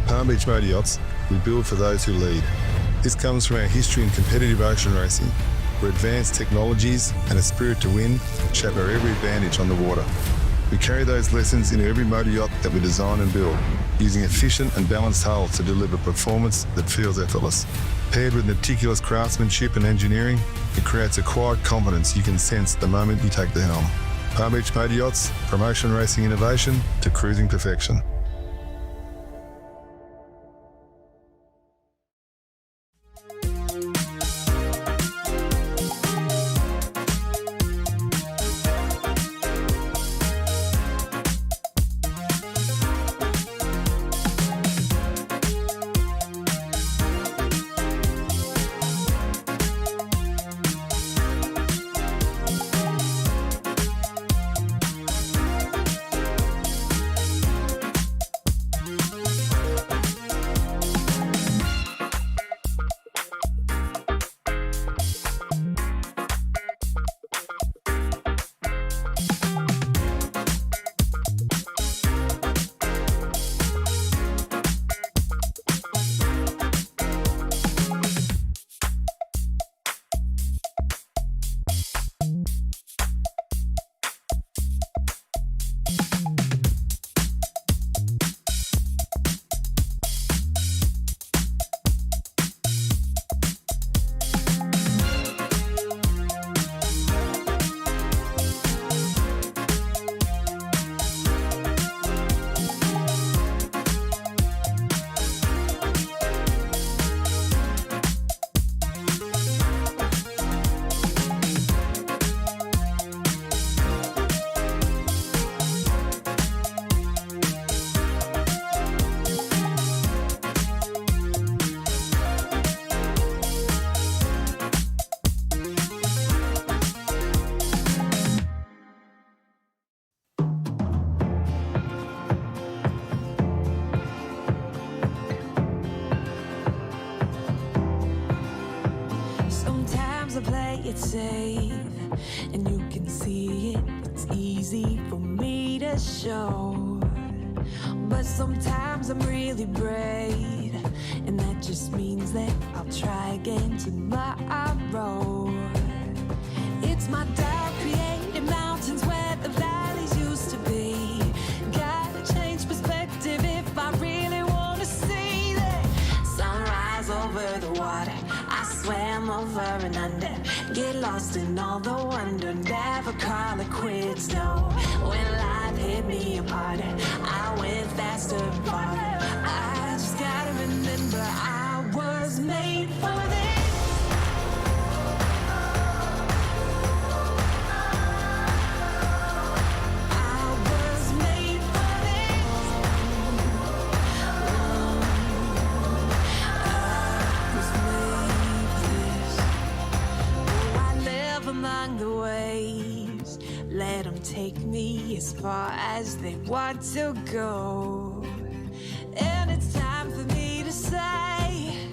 Palm Beach Motor Yachts, we build for those who lead. This comes from our history in competitive ocean racing, where advanced technologies and a spirit to win shape our every advantage on the water. We carry those lessons into every motor yacht that we design and build, using efficient and balanced hulls to deliver performance that feels effortless. Paired with meticulous craftsmanship and engineering, it creates a quiet confidence you can sense the moment you take the helm. Palm Beach Motor Yachts, from ocean racing innovation to cruising perfection. I play it safe, and you can see it. It's easy for me to show, but sometimes I'm really brave, and that just means that I'll try again tomorrow. It's my dark created mountains where the valleys used to be. Gotta change perspective if I really want to see that sunrise over the water. I swam over and under, get lost in all the wonder, never call it quits, no. When life hit me apart, I went faster and farther. I just gotta remember I was made for this. Among the waves, let them take me as far as they want to go. And it's time for me to say,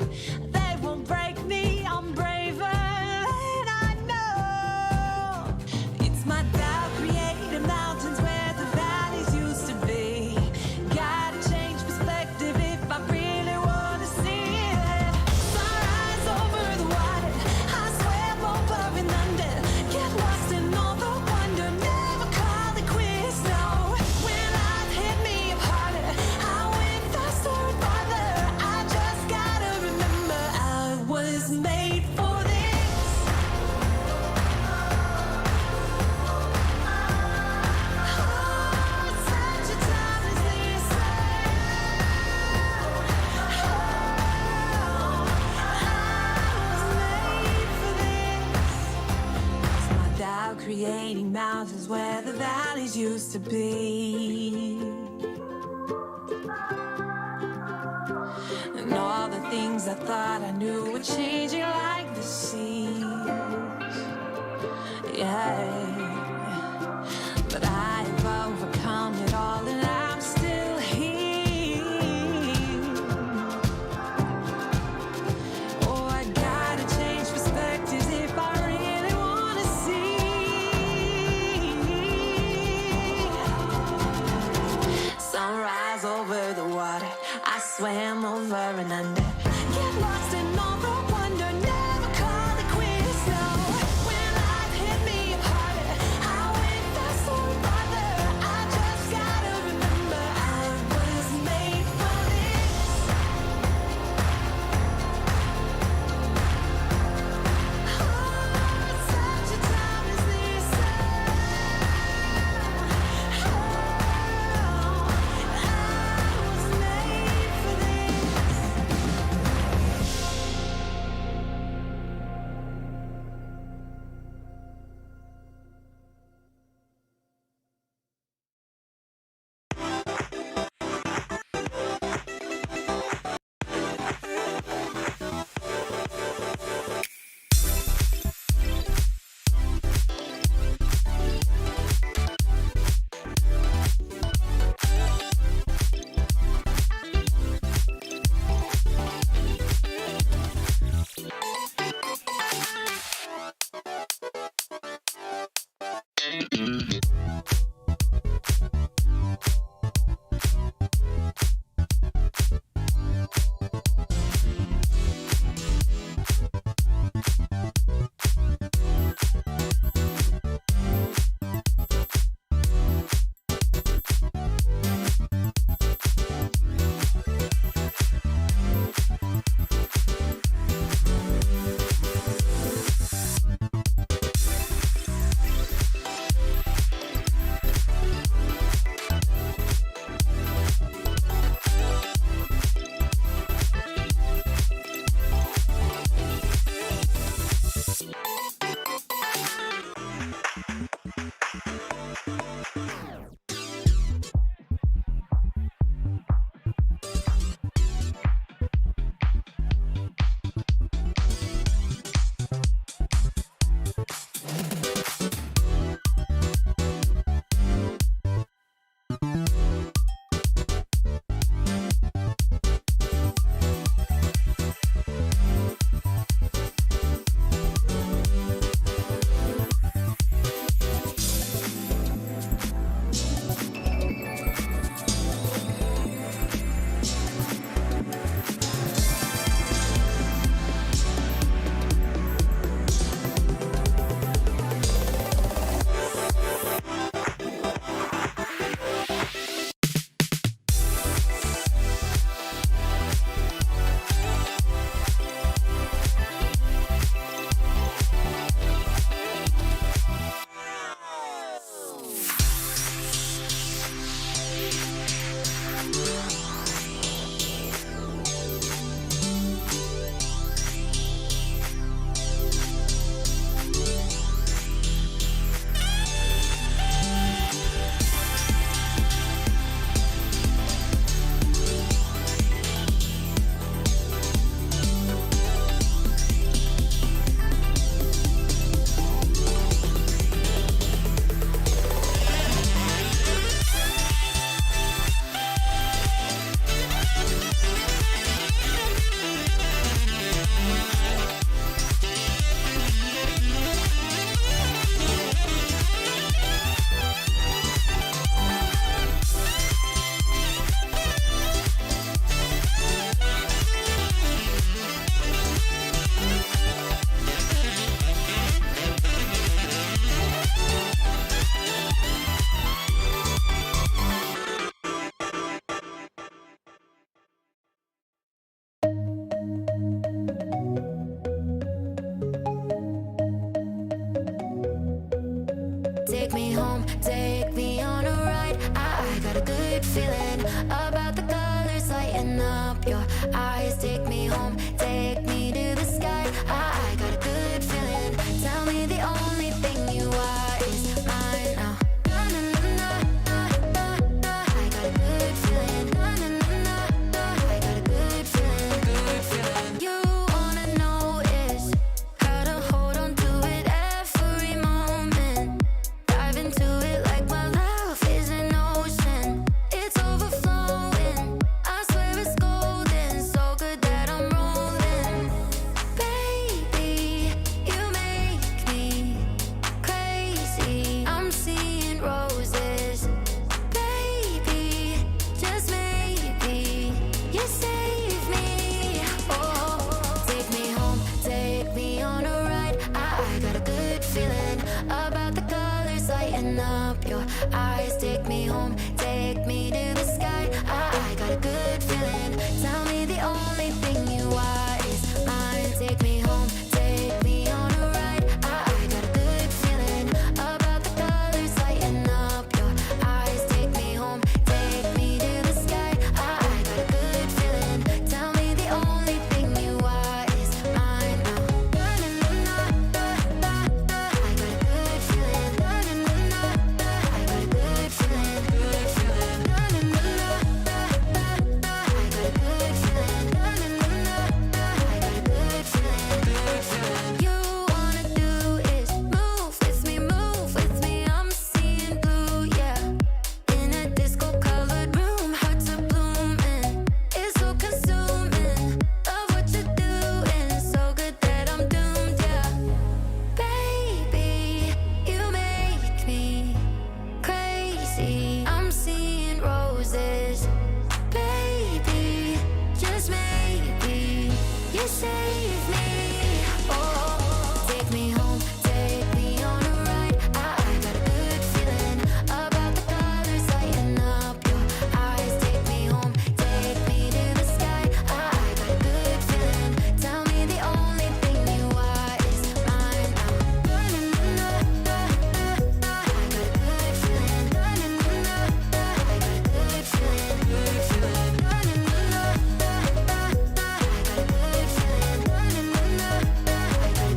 they won't break me, I'm braver than I know. It's my dark created mountains where the valleys used to be. Gotta change perspective if I really want to see it. Sunrise over the water, I swam over and under. Get lost in all the wonder, never call it quits, no. When life hit me apart, I went faster and farther. I just gotta remember I was made for this. Oh, such a time as this. Without creating mountains where the valleys used to be, and all the things I thought I knew were changing like the seas. Yeah, but I have overcome it all and I'm still here. Oh, I gotta change perspectives if I really want to see. Sunrise over the water, I swam over and under. Get lost in all the wonder, never call it quits, no. When life hit me apart, I went faster and farther. I just gotta remember I was made for this. Oh, such a time as this. Oh, I was made for this. me home, take me on a ride. I got a good feeling about the colors lighting up your eyes. Take me home, take me to the sky. I got a good feeling. Tell me the only thing you are is mine now. I got a good feeling. I got a good feeling. Good feeling. You wanna know is how to hold on to it every moment. Dive into it like my love is an ocean. It's overflowing. I swear it's golden. So good that I'm rolling. Baby, you make me crazy. I'm seeing roses. Baby, just maybe you save me. Oh, take me home, take me on a ride. I got a good feeling about the colors lighting up your eyes. Take me home, take me to the sky. I got a good feeling. Tell me the only thing you are is mine. Take me home, take me on a ride. I got a good feeling about the colors lighting up your eyes. Take me home, take me to the sky. I got a good feeling. Tell me the only thing you are is mine now. I got a good feeling. I got a good feeling. Good feeling. I got a good feeling. I got a good feeling. Good feeling. You wanna do is move with me. I'm seeing blue, yeah. In a disco-colored room, hearts are blooming. It's so consuming. Love what you're doing, so good that I'm doomed, yeah. Baby, you make me crazy. I'm seeing roses. Baby, just maybe you save me. Oh, take me home, take me on a ride. I got a good feeling about the colors lighting up your eyes. Take me home, take me to the sky. I got a good feeling. Tell me the only thing you are is mine now. I got a good feeling. I got a good feeling. Good feeling. I got a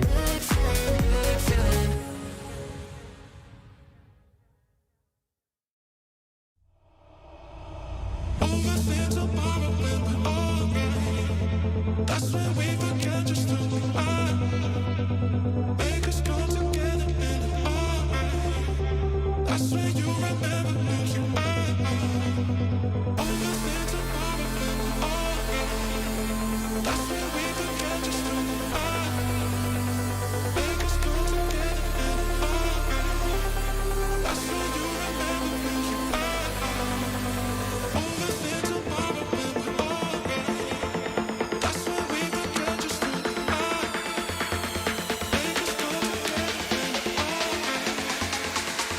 good feeling. Good feeling. That's when we forget just who we are. Make us come together and it's alright. That's when you remember who you are. Overthink tomorrow and it's alright. That's when we forget just who we are. Make us come together and it's alright. That's when you remember who you are. Overthink tomorrow and it's alright. That's when we forget just who we are. Make us come together and it's alright.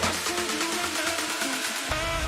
That's when you remember who you are.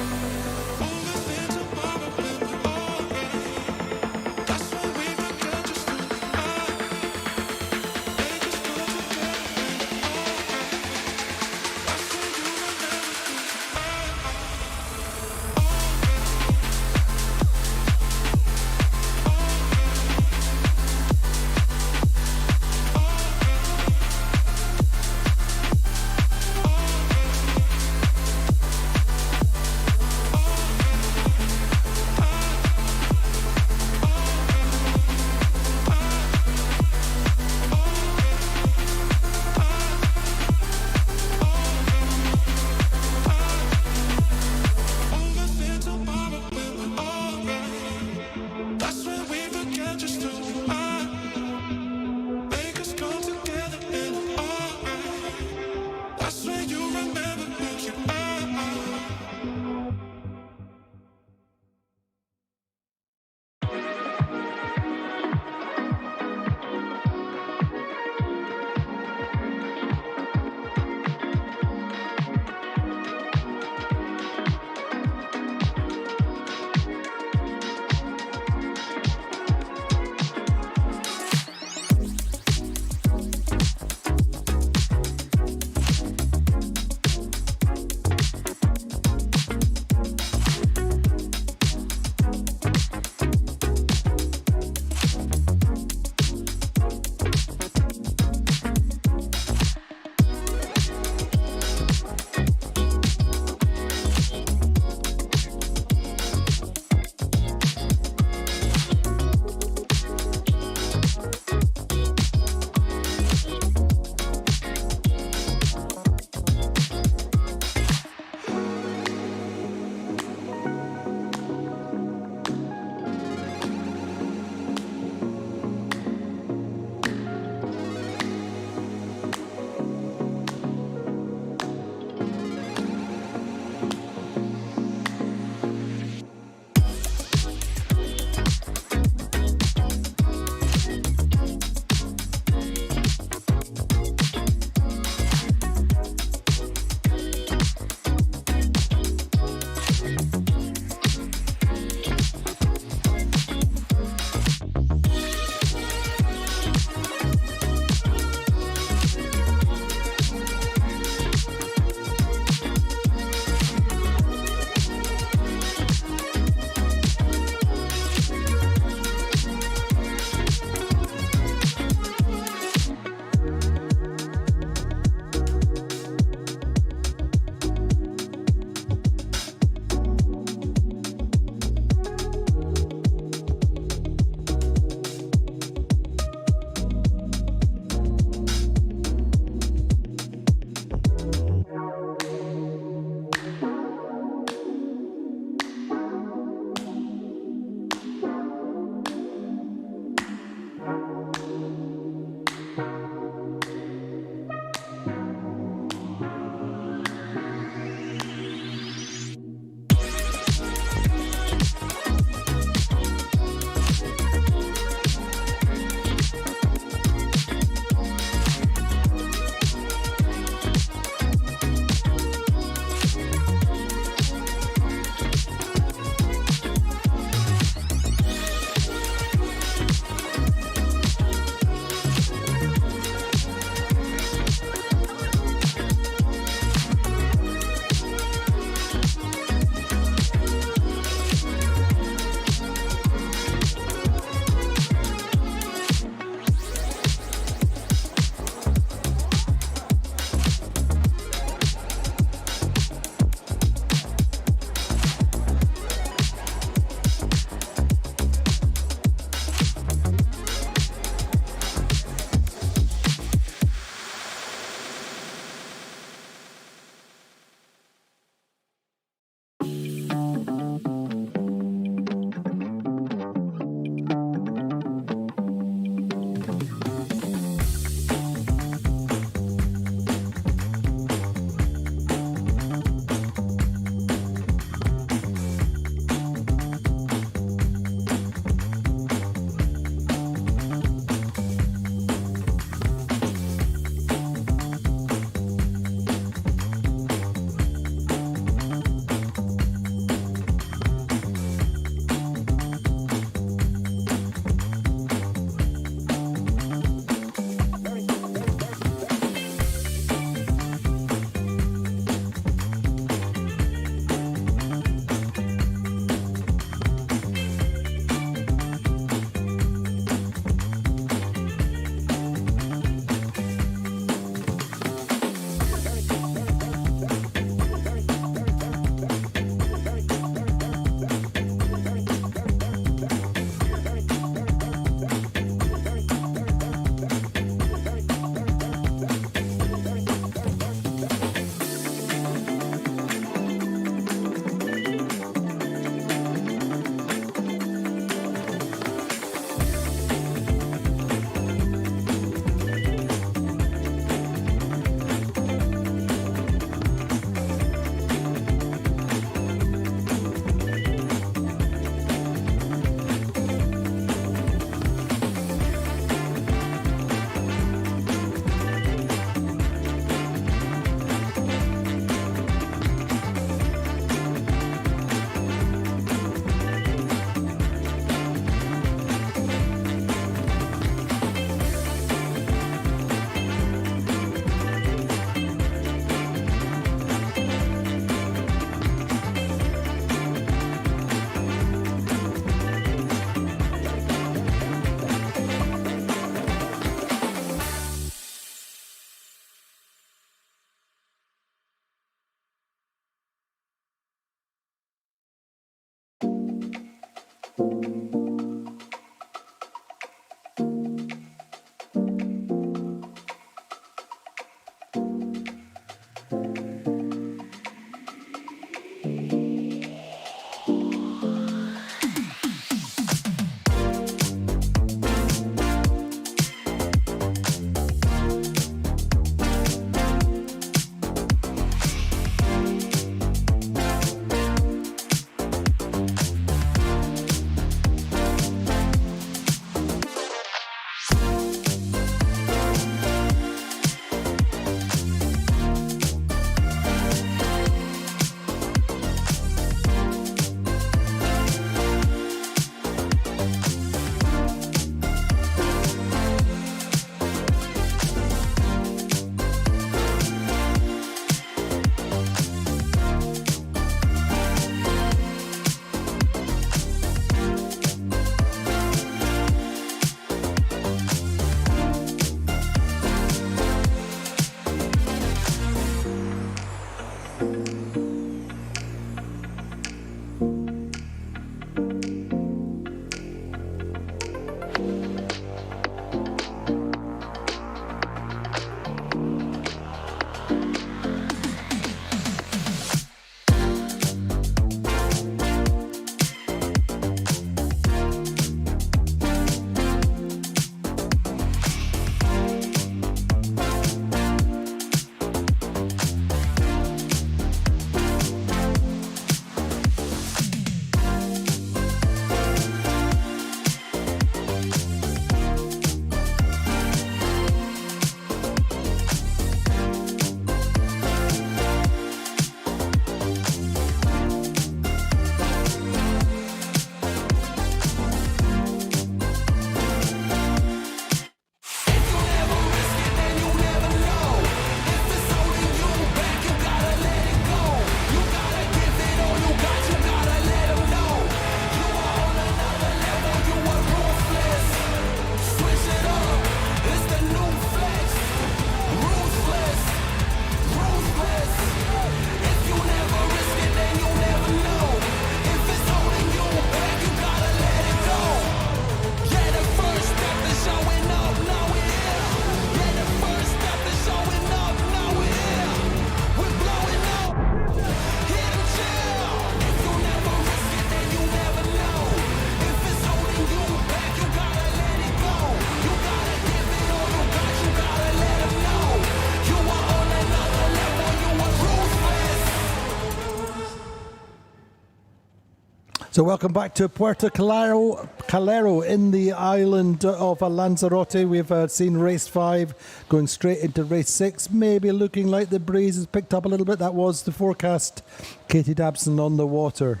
So welcome back to Puerto Calero in the island of Lanzarote. We've seen race 5 going straight into race 6, maybe looking like the breeze has picked up a little bit. That was the forecast. Katie Dabson on the water.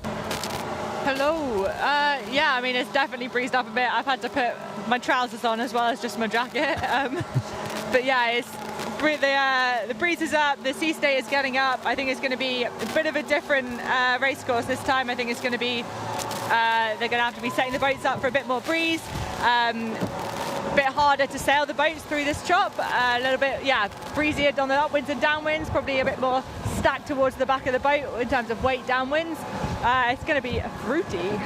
Hello. Yeah, I mean, it's definitely breezed up a bit. I've had to put my trousers on as well as just my jacket. But yeah, the breeze is up, the sea state is getting up. I think it's going to be a bit of a different race course this time. I think it's going to be, they're going to have to be setting the boats up for a bit more breeze. A bit harder to sail the boats through this chop. A little bit, yeah, breezier on the upwinds and downwinds, probably a bit more stacked towards the back of the boat in terms of weight downwinds. It's going to be fruity.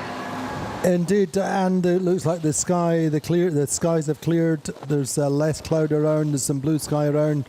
Indeed, and it looks like the skies have cleared. There's less cloud around, there's some blue sky around.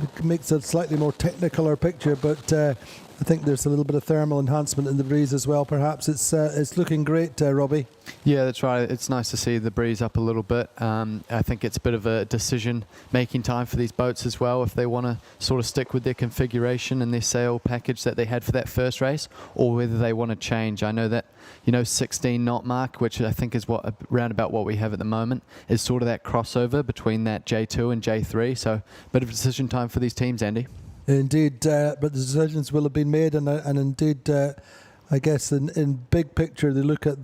It makes a slightly more technicolor picture, but I think there's a little bit of thermal enhancement in the breeze as well. Perhaps it's looking great, Robbie. Yeah, that's right. It's nice to see the breeze up a little bit. I think it's a bit of a decision-making time for these boats as well, if they want to sort of stick with their configuration and their sail package that they had for that first race, or whether they want to change. I know that, 16 knot mark, which I think is around about what we have at the moment, is sort of that crossover between that J2 and J3. So a bit of decision time for these teams, Andy. Indeed, but the decisions will have been made, and indeed, I guess in big picture, they look at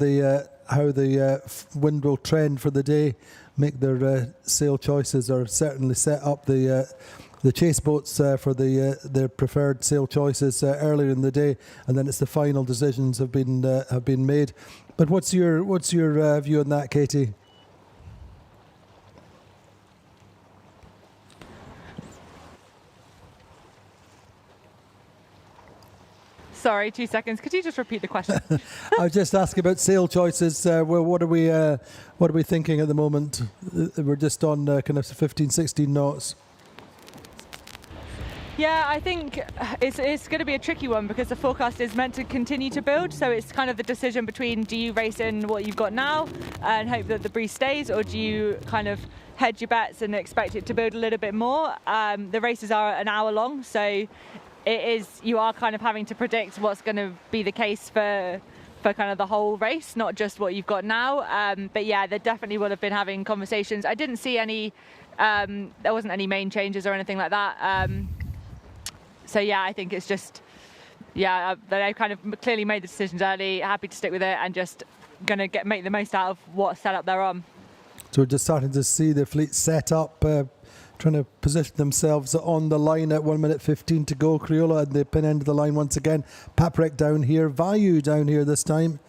how the wind will trend for the day, make their sail choices, or certainly set up the chase boats for their preferred sail choices earlier in the day, and then it's the final decisions have been made. But what's your view on that, Katie? Sorry, 2 seconds. Could you just repeat the question? I was just asking about sail choices. Well, what are we thinking at the moment? We're just on kind of 15, 16 knots. Yeah, I think it's going to be a tricky one because the forecast is meant to continue to build. So it's kind of the decision between, do you race in what you've got now and hope that the breeze stays, or do you kind of hedge your bets and expect it to build a little bit more? The races are an hour long, so you are kind of having to predict what's going to be the case for kind of the whole race, not just what you've got now. But yeah, they definitely would have been having conversations. I didn't see any, there wasn't any main changes or anything like that. So yeah, I think it's just, they've kind of clearly made the decisions early, happy to stick with it, and just going to make the most out of what setup they're on. So we're just starting to see the fleet set up, trying to position themselves on the line at 1 minute 15 to go. Crioula at the pin end of the line once again. Paprec down here, Vayu down here this time.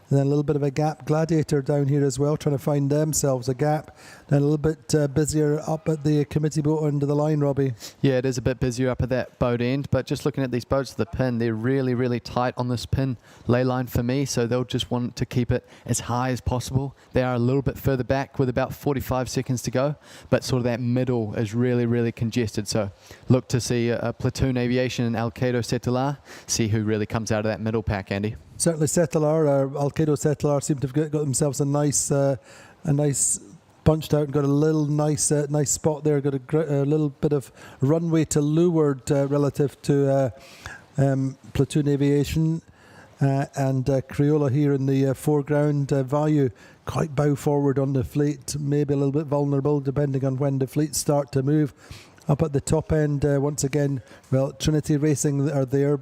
And then a little bit of a gap. Gladiator down here as well, trying to find themselves a gap. Then a little bit busier up at the committee boat end of the line, Robbie. Yeah, it is a bit busier up at that boat end, but just looking at these boats at the pin, they're really, really tight on this pin lay line for me, so they'll just want to keep it as high as possible. They are a little bit further back with about 45 seconds to go, but sort of that middle is really, really congested. So look to see a Platoon Aviation and Alkedo Settler, see who really comes out of that middle pack, Andy. Certainly Settler, Alkedo Settler seem to have got themselves a nice bunched out and got a little nice spot there. Got a little bit of runway to leeward relative to Platoon Aviation and Crioula here in the foreground. Vayu quite bow forward on the fleet, maybe a little bit vulnerable depending on when the fleets start to move. Up at the top end, once again, well, Trinity Racing are there.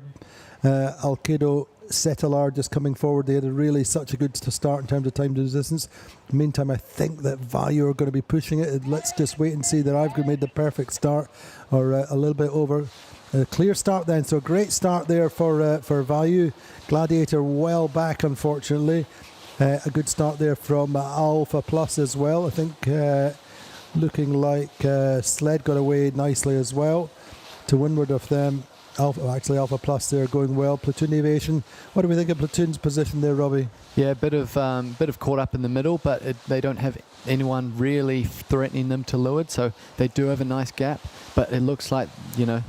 Alkedo Settler just coming forward. They had such a good start in terms of time to resistance. Meantime, I think that Vayu are going to be pushing it. Let's just wait and see that I've made the perfect start, or a little bit over. A clear start then, so a great start there for Vayu. Gladiator well back, unfortunately. A good start there from Alpha Plus as well. I think looking like Sled got away nicely as well to windward of them. Alpha Plus there going well. Platoon Aviation. What do we think of Platoon's position there, Robbie? Yeah, a bit of caught up in the middle, but they don't have anyone really threatening them to leeward, so they do have a nice gap. But it looks like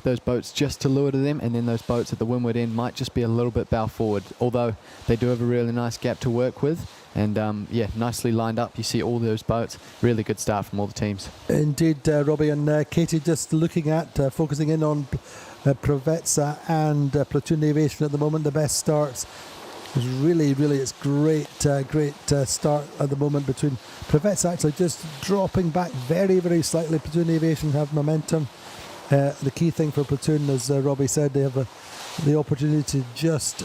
those boats just to leeward of them, and then those boats at the windward end might just be a little bit bow forward. Although they do have a really nice gap to work with, and nicely lined up. You see all those boats. Really good start from all the teams. Indeed, Robbie and Katie. Just looking at focusing in on Provezza and Platoon Aviation at the moment. The best starts. It's great start at the moment between Provezza actually just dropping back very, very slightly. Platoon Aviation have momentum. The key thing for Platoon, as Robbie said, they have the opportunity to just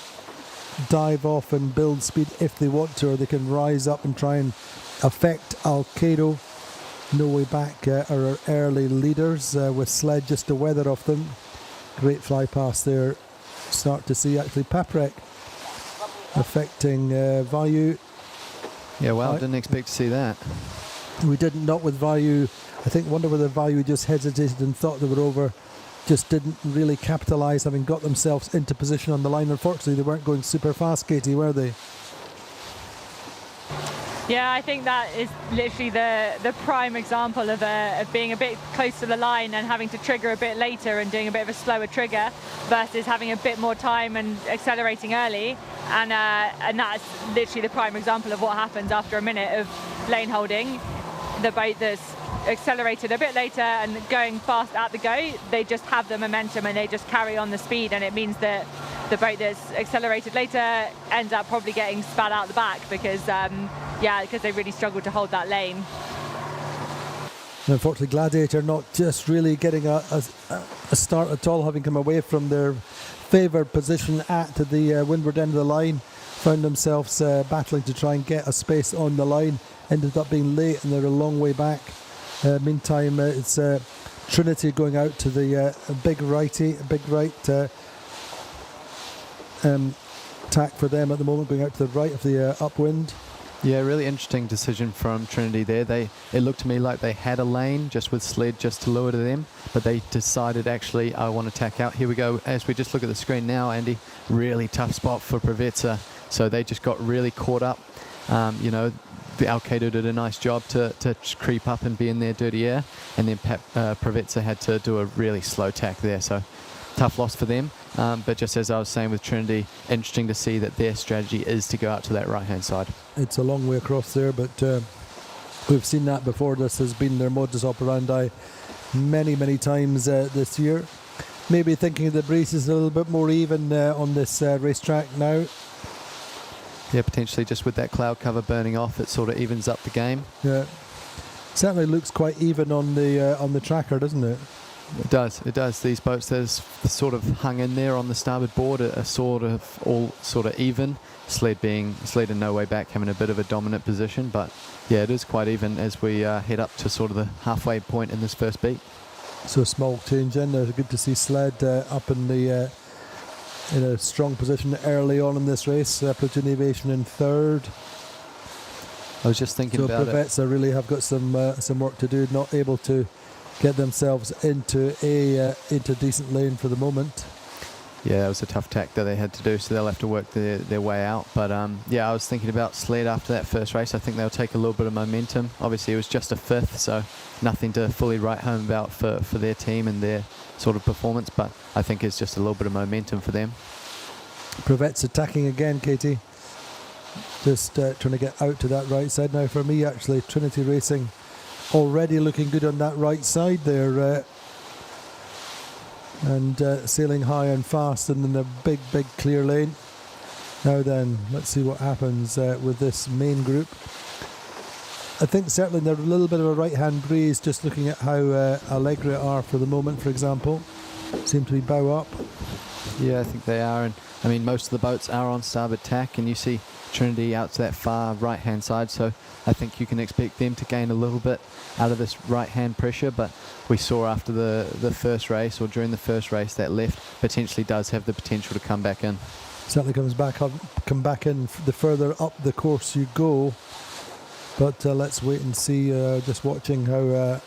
dive off and build speed if they want to, or they can rise up and try and affect Alkedo. No Way Back are our early leaders with Sled just to weather off them. Great fly past there. Start to see actually Paprec affecting Vayu. Yeah, well, didn't expect to see that. We didn't, not with Vayu. Wonder whether Vayu just hesitated and thought they were over. Just didn't really capitalise, having got themselves into position on the line. Unfortunately, they weren't going super fast, Katie, were they? Yeah, I think that is literally the prime example of being a bit close to the line and having to trigger a bit later and doing a bit of a slower trigger versus having a bit more time and accelerating early. And that's literally the prime example of what happens after a minute of lane holding. The boat that's accelerated a bit later and going fast at the go, they just have the momentum and they just carry on the speed, and it means that the boat that's accelerated later ends up probably getting spat out the back because they really struggled to hold that lane. And unfortunately, Gladiator not just really getting a start at all, having come away from their favoured position at the windward end of the line, found themselves battling to try and get a space on the line, ended up being late and they're a long way back. Meantime, it's Trinity going out to the big right tack for them at the moment, going out to the right of the upwind. Yeah, really interesting decision from Trinity there. It looked to me like they had a lane just with Sled just to lure to them, but they decided actually, I want to tack out. Here we go. As we just look at the screen now, Andy, really tough spot for Provezza. So they just got really caught up. The Alkedo did a nice job to creep up and be in their dirty air, and then Provezza had to do a really slow tack there. So tough loss for them. But just as I was saying with Trinity, interesting to see that their strategy is to go out to that right-hand side. It's a long way across there, but we've seen that before. This has been their modus operandi many, many times this year. Maybe thinking the breeze is a little bit more even on this racetrack now. Yeah, potentially just with that cloud cover burning off, it sort of evens up the game. Yeah, certainly looks quite even on the tracker, doesn't it? It does. These boats, there's sort of hung in there on the starboard board, are sort of all sort of even. Sled and No Way Back having a bit of a dominant position, but yeah, it is quite even as we head up to sort of the halfway point in this first beat. So a small change in there. Good to see Sled up in in a strong position early on in this race. Platoon Aviation in third. I was just thinking about it. So Provezza really have got some work to do, not able to get themselves into decent lane for the moment. Yeah, it was a tough tack that they had to do, so they'll have to work their way out. But I was thinking about Sled after that first race. I think they'll take a little bit of momentum. Obviously, it was just a fifth, so nothing to fully write home about for their team and their sort of performance, but I think it's just a little bit of momentum for them. Provezza attacking again, Katie. Just trying to get out to that right side. Now, for me, actually, Trinity Racing already looking good on that right side there. And sailing high and fast and in a big clear lane. Now then, let's see what happens with this main group. I think certainly there's a little bit of a right-hand breeze, just looking at how Allegra are for the moment, for example. Seem to be bow up. Yeah, I think they are. And I mean, most of the boats are on starboard tack, and you see Trinity out to that far right-hand side, so I think you can expect them to gain a little bit out of this right-hand pressure, but we saw after the first race, or during the first race, that left potentially does have the potential to come back in. Certainly come back in the further up the course you go, but let's wait and see. Just watching how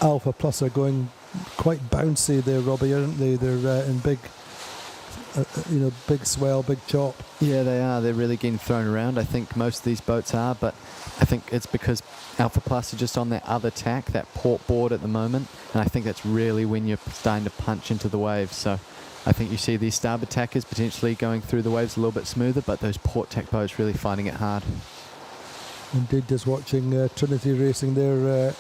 Alpha Plus are going quite bouncy there, Robbie, aren't they? They're in big big swell, big chop. Yeah, they are. They're really getting thrown around. I think most of these boats are, but I think it's because Alpha Plus are just on that other tack, that port board at the moment, and I think that's really when you're starting to punch into the waves. So I think you see these starboard tackers potentially going through the waves a little bit smoother, but those port tack boats really finding it hard. Indeed, just watching Trinity Racing there.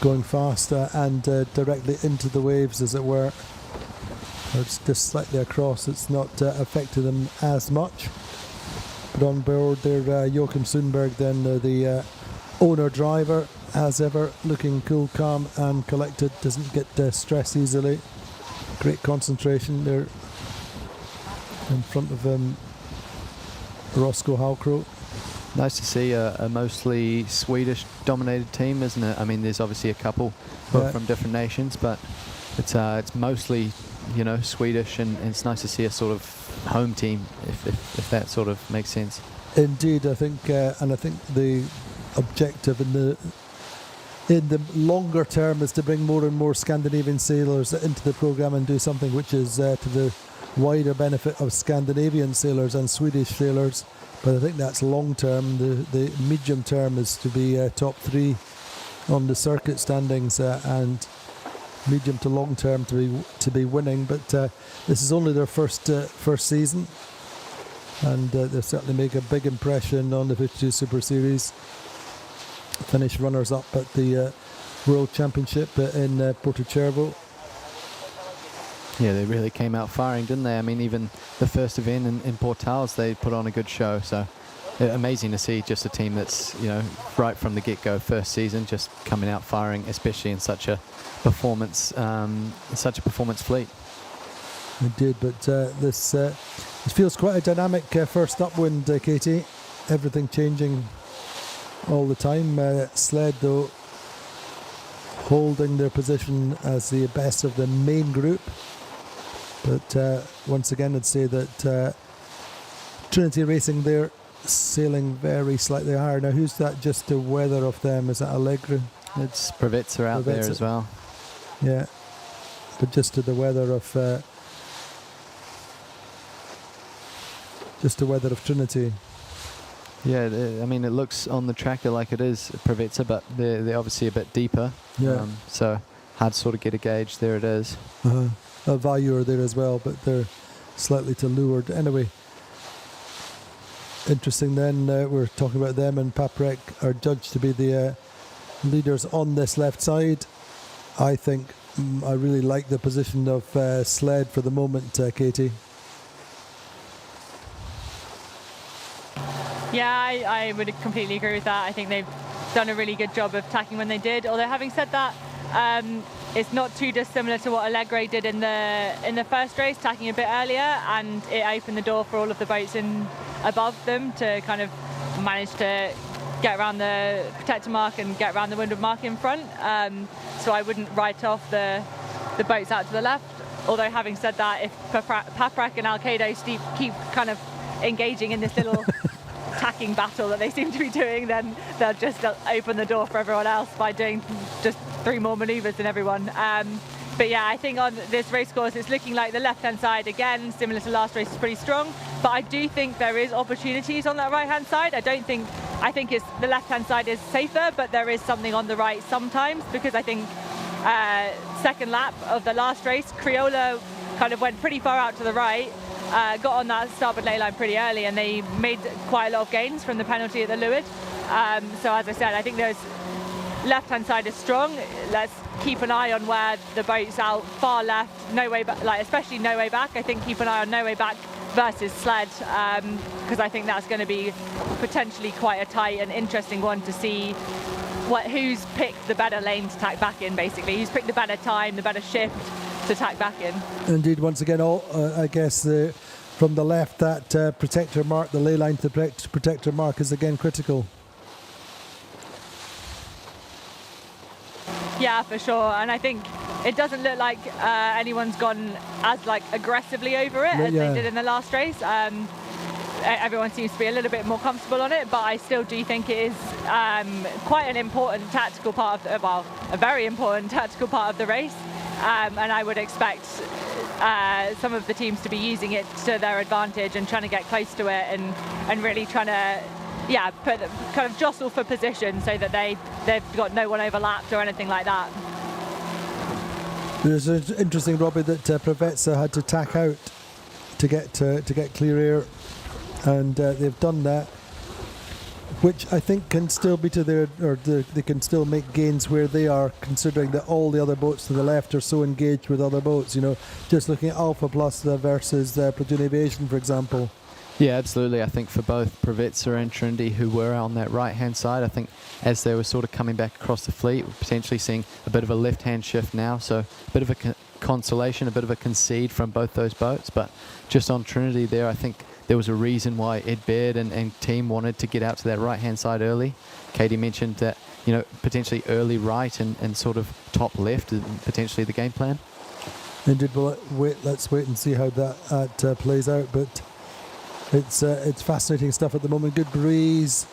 going fast and directly into the waves, as it were. It's just slightly across. It's not affected them as much. But on board there, Joachim Sundberg, then the owner-driver, as ever, looking cool, calm and collected, doesn't get stressed easily. Great concentration there in front of Roscoe Halcrow. Nice to see a mostly Swedish-dominated team, isn't it? I mean, there's obviously a couple who are from different nations, but it's mostly, you know, Swedish, and it's nice to see a sort of home team, if that sort of makes sense. Indeed, I think, and I think the objective in the longer term is to bring more and more Scandinavian sailors into the programme and do something which is to the wider benefit of Scandinavian sailors and Swedish sailors. But I think that's long term. The medium term is to be top 3 on the circuit standings, and medium to long term to be winning. But this is only their first season, and they certainly make a big impression on the 52 Super Series. Finished runners up at the World Championship in Porto Cervo. Yeah, they really came out firing, didn't they? I mean, even the first event in Portals, they put on a good show. So amazing to see just a team that's, you know, right from the get-go, first season, just coming out firing, especially in such a performance fleet. It did, but this feels quite a dynamic first upwind, Katie. Everything changing all the time. Sled, though, holding their position as the best of the main group. But once again, I'd say that Trinity Racing there, sailing very slightly higher. Now, who's that just the weather of them? Is that Allegro? It's Preveza out there as well. Yeah, but just to the weather of Trinity. Yeah, I mean, it looks on the tracker like it is Preveza, but they're obviously a bit deeper. Yeah. So hard to sort of get a gauge. There it is. Vayu are there as well, but they're slightly to leeward. Anyway, interesting then, we're talking about them, and Paprec are judged to be the leaders on this left side. I think I really like the position of Sled for the moment, Katie. Yeah, I would completely agree with that. I think they've done a really good job of tacking when they did. Although having said that, it's not too dissimilar to what Allegro did in the first race, tacking a bit earlier, and it opened the door for all of the boats in above them to kind of manage to get around the protector mark and get around the windward mark in front. So I wouldn't write off the boats out to the left. Although having said that, if Paprec and Alkedo keep kind of engaging in this little tacking battle that they seem to be doing, then they'll just open the door for everyone else by doing just 3 more manoeuvres than everyone. But yeah, I think on this race course, it's looking like the left-hand side, again, similar to last race, is pretty strong. But I do think there is opportunities on that right-hand side. I think it's the left-hand side is safer, but there is something on the right sometimes, because I think second lap of the last race, Crioula kind of went pretty far out to the right, got on that starboard ley line pretty early, and they made quite a lot of gains from the penalty at the leeward. So as I said, I think there's left-hand side is strong. Let's keep an eye on where the boat's out far left, no way back, like especially no way back. I think keep an eye on no way back versus Sled, because I think that's going to be potentially quite a tight and interesting one to see who's picked the better lane to tack back in, basically. Who's picked the better time, the better shift to tack back in. Indeed, once again, I guess from the left, that protector mark, the ley line to the protector mark is again critical. Yeah, for sure, and I think it doesn't look like anyone's gone as aggressively over it as they did in the last race. Everyone seems to be a little bit more comfortable on it, but I still do think it is quite an important tactical part of a very important tactical part of the race, and I would expect some of the teams to be using it to their advantage and trying to get close to it and really trying to kind of jostle for position so that they've got no one overlapped or anything like that. It's interesting, Robbie, that Preveza had to tack out to get clear air, and they've done that. which I think can still be to their, or they can still make gains where they are, considering that all the other boats to the left are so engaged with other boats. You know, just looking at Alpha Plus versus Platoon Aviation, for example. Yeah, absolutely. I think for both Preveza and Trinity, who were on that right-hand side, I think as they were sort of coming back across the fleet, we're potentially seeing a bit of a left-hand shift now. So a bit of a consolation, a bit of a concede from both those boats. But just on Trinity there, I think there was a reason why Ed Baird and team wanted to get out to that right-hand side early. Katie mentioned that, you know, potentially early right and sort of top left is potentially the game plan. Indeed, well, let's wait and see how that plays out. But it's fascinating stuff at the moment. Good breeze.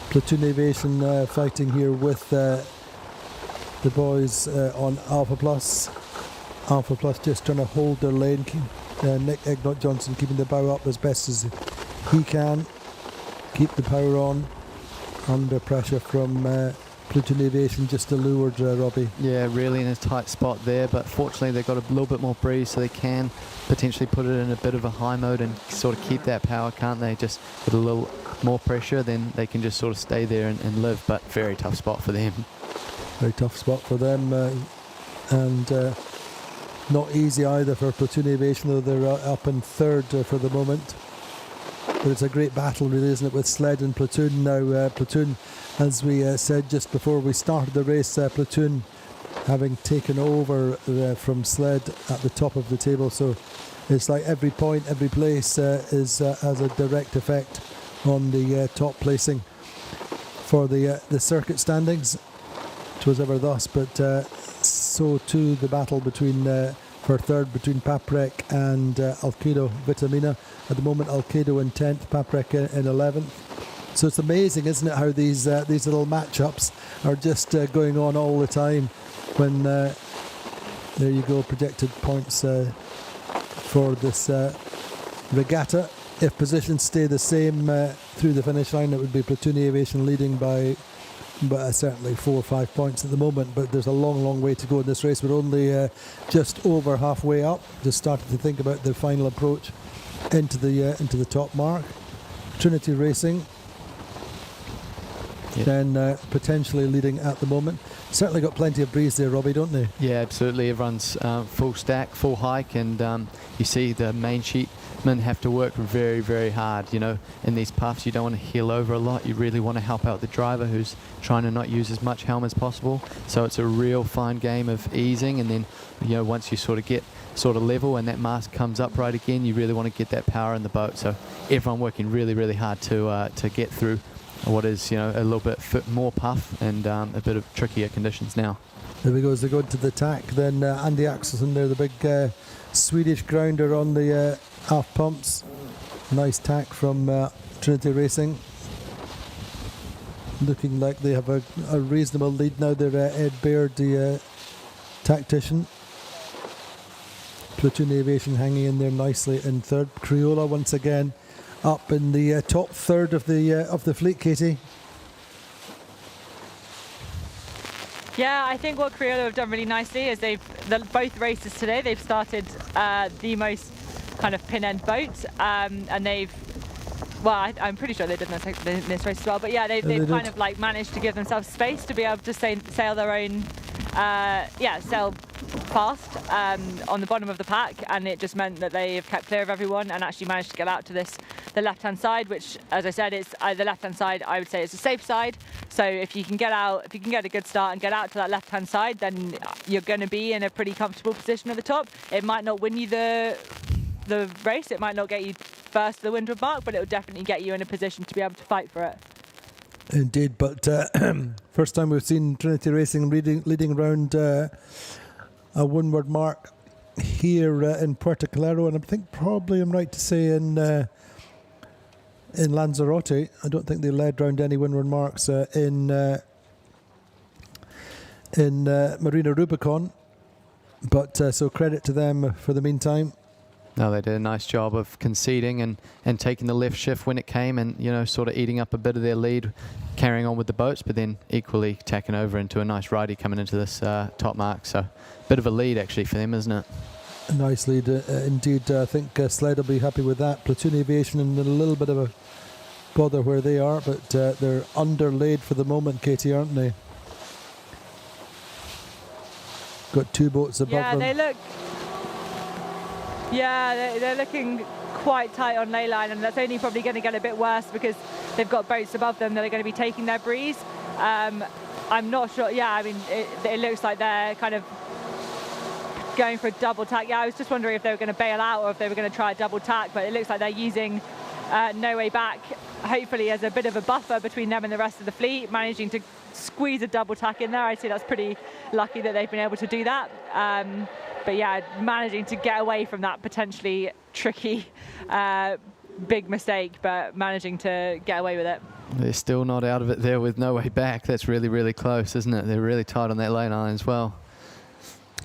Platoon Aviation fighting here with the boys on Alpha Plus. Alpha Plus just trying to hold their lane. Nick Egnott Johnson keeping the bow up as best as he can. Keep the power on. Under pressure from Platoon Aviation, just allured Robbie. Yeah, really in a tight spot there, but fortunately they've got a little bit more breeze, so they can potentially put it in a bit of a high mode and sort of keep that power, can't they? Just with a little more pressure, then they can just sort of stay there and live, but very tough spot for them. Very tough spot for them, and not easy either for Platoon Aviation, though they're up in third for the moment. But it's a great battle, really, isn't it, with Sled and Platoon now. Platoon, as we said just before we started the race, Platoon having taken over from Sled at the top of the table. So it's like every point, every place has a direct effect on the top placing for the circuit standings. It was ever thus, but so too the battle between for third between Paprec and Alkedo Vitamina. At the moment, Alkedo in 10th, Paprec in 11th. So it's amazing, isn't it, how these little matchups are just going on all the time. When there you go, projected points for this regatta. If positions stay the same through the finish line, it would be Platoon Aviation leading by certainly 4 or 5 points at the moment, but there's a long way to go in this race. We're only just over halfway up, just started to think about the final approach into the top mark. Trinity Racing then potentially leading at the moment. Certainly got plenty of breeze there, Robbie, don't they? Yeah, absolutely. Everyone's full stack, full hike, and you see the main sheetmen have to work very hard. You know, in these puffs, you don't want to heel over a lot. You really want to help out the driver who's trying to not use as much helm as possible. So it's a real fine game of easing, and then, you know, once you sort of get level and that mast comes up right again, you really want to get that power in the boat. So everyone working really hard to get through what is, you know, a little bit more puff and a bit of trickier conditions now. There we go, as they go into the tack. Then Andy Axelsson there, the big Swedish grounder on the aft pumps. Nice tack from Trinity Racing. Looking like they have a reasonable lead now. They're Ed Baird, the tactician. Platoon Aviation hanging in there nicely in third. Crioula once again up in the top third of the fleet, Katie. Yeah, I think what Crioula have done really nicely is both races today, they've started the most kind of pin-end boat, and I'm pretty sure they did in this race as well, but yeah, they've kind of like managed to give themselves space to be able to sail their own, sail fast on the bottom of the pack, and it just meant that they have kept clear of everyone and actually managed to get out to the left-hand side, which, as I said, it's the left-hand side. I would say it's a safe side. So if you can get a good start and get out to that left-hand side, then you're going to be in a pretty comfortable position at the top. It might not win you the race. It might not get you first to the windward mark, but it will definitely get you in a position to be able to fight for it. Indeed, but first time we've seen Trinity Racing leading around a windward mark here in Puerto CALERO, and I think probably I'm right to say in Lanzarote. I don't think they led round any windward marks in Marina Rubicon, but so credit to them for the meantime. No, they did a nice job of conceding and taking the left shift when it came, and, you know, sort of eating up a bit of their lead, carrying on with the boats, but then equally tacking over into a nice righty coming into this top mark. So bit of a lead actually for them, isn't it? A nice lead indeed. I think Sled will be happy with that. Platoon Aviation in a little bit of bother where they are, but they're underlaid for the moment, Katie, aren't they? Got 2 boats above Yeah, them. they look. Yeah, they're looking quite tight on ley line, and that's only probably going to get a bit worse because they've got boats above them that are going to be taking their breeze. I'm not sure. Yeah, I mean, it looks like they're kind of going for a double tack. Yeah, I was just wondering if they were going to bail out or if they were going to try a double tack, but it looks like they're using No Way Back, hopefully as a bit of a buffer between them and the rest of the fleet, managing to squeeze a double tack in there. I'd say that's pretty lucky that they've been able to do that. But yeah, managing to get away from that potentially tricky big mistake, but managing to get away with it. They're still not out of it there with No Way Back. That's really, really close, isn't it? They're really tight on that lane line as well.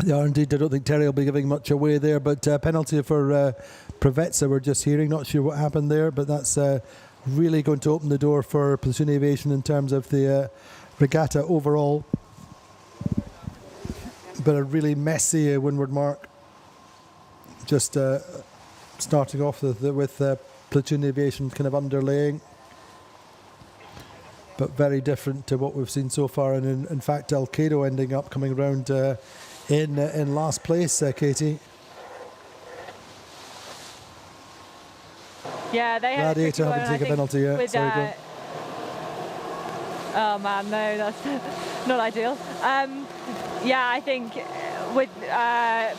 They are indeed. I don't think Terry will be giving much away there, but penalty for Preveza we're just hearing. Not sure what happened there, but that's really going to open the door for Platoon Aviation in terms of the regatta overall. But a really messy windward mark. Just starting off with Platoon Aviation kind of underlaying. But very different to what we've seen so far. And in fact, Alkedo ending up coming around in last place, Katie. Yeah, they had Gladiator a having to take a penalty, yeah. with, Sorry, go on. oh man, no, that's not ideal. Yeah, I think with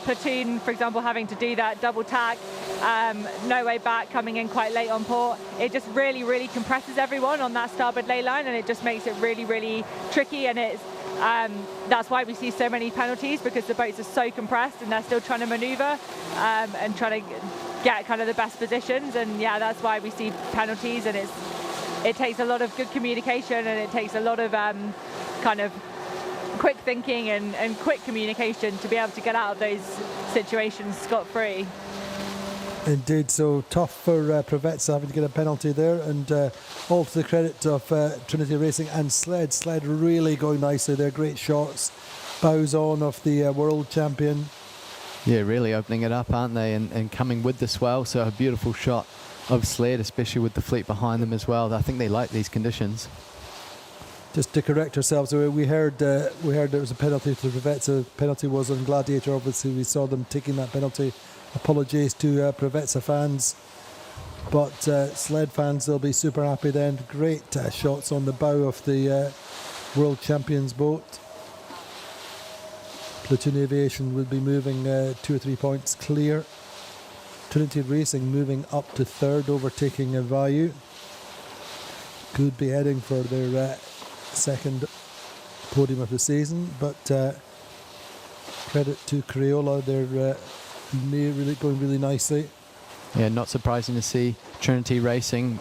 Platoon, for example, having to do that double tack, No Way Back coming in quite late on port, it just really, really compresses everyone on that starboard ley line, and it just makes it really, really tricky. And it's that's why we see so many penalties, because the boats are so compressed and they're still trying to maneuver and trying to get kind of the best positions. And yeah, that's why we see penalties, and it takes a lot of good communication, and it takes a lot of kind of quick thinking and quick communication to be able to get out of those situations scot-free. Indeed, so tough for Preveza having to get a penalty there, and all to the credit of Trinity Racing and Sled. Sled really going nicely there, great shots, bows on of the world champion. Yeah, really opening it up, aren't they, and coming with the swell, so a beautiful shot of Sled, especially with the fleet behind them as well. I think they like these conditions. Just to correct ourselves, we heard there was a penalty to Preveza. Penalty was on Gladiator. Obviously, we saw them taking that penalty. Apologies to Preveza fans, but Sled fans, they'll be super happy then. Great shots on the bow of the world champions boat. Platoon Aviation will be moving 2 or 3 points clear. Trinity Racing moving up to third, overtaking Vayu. Could be heading for their second podium of the season, but credit to Crioula, they're really going really nicely. Yeah, not surprising to see Trinity Racing,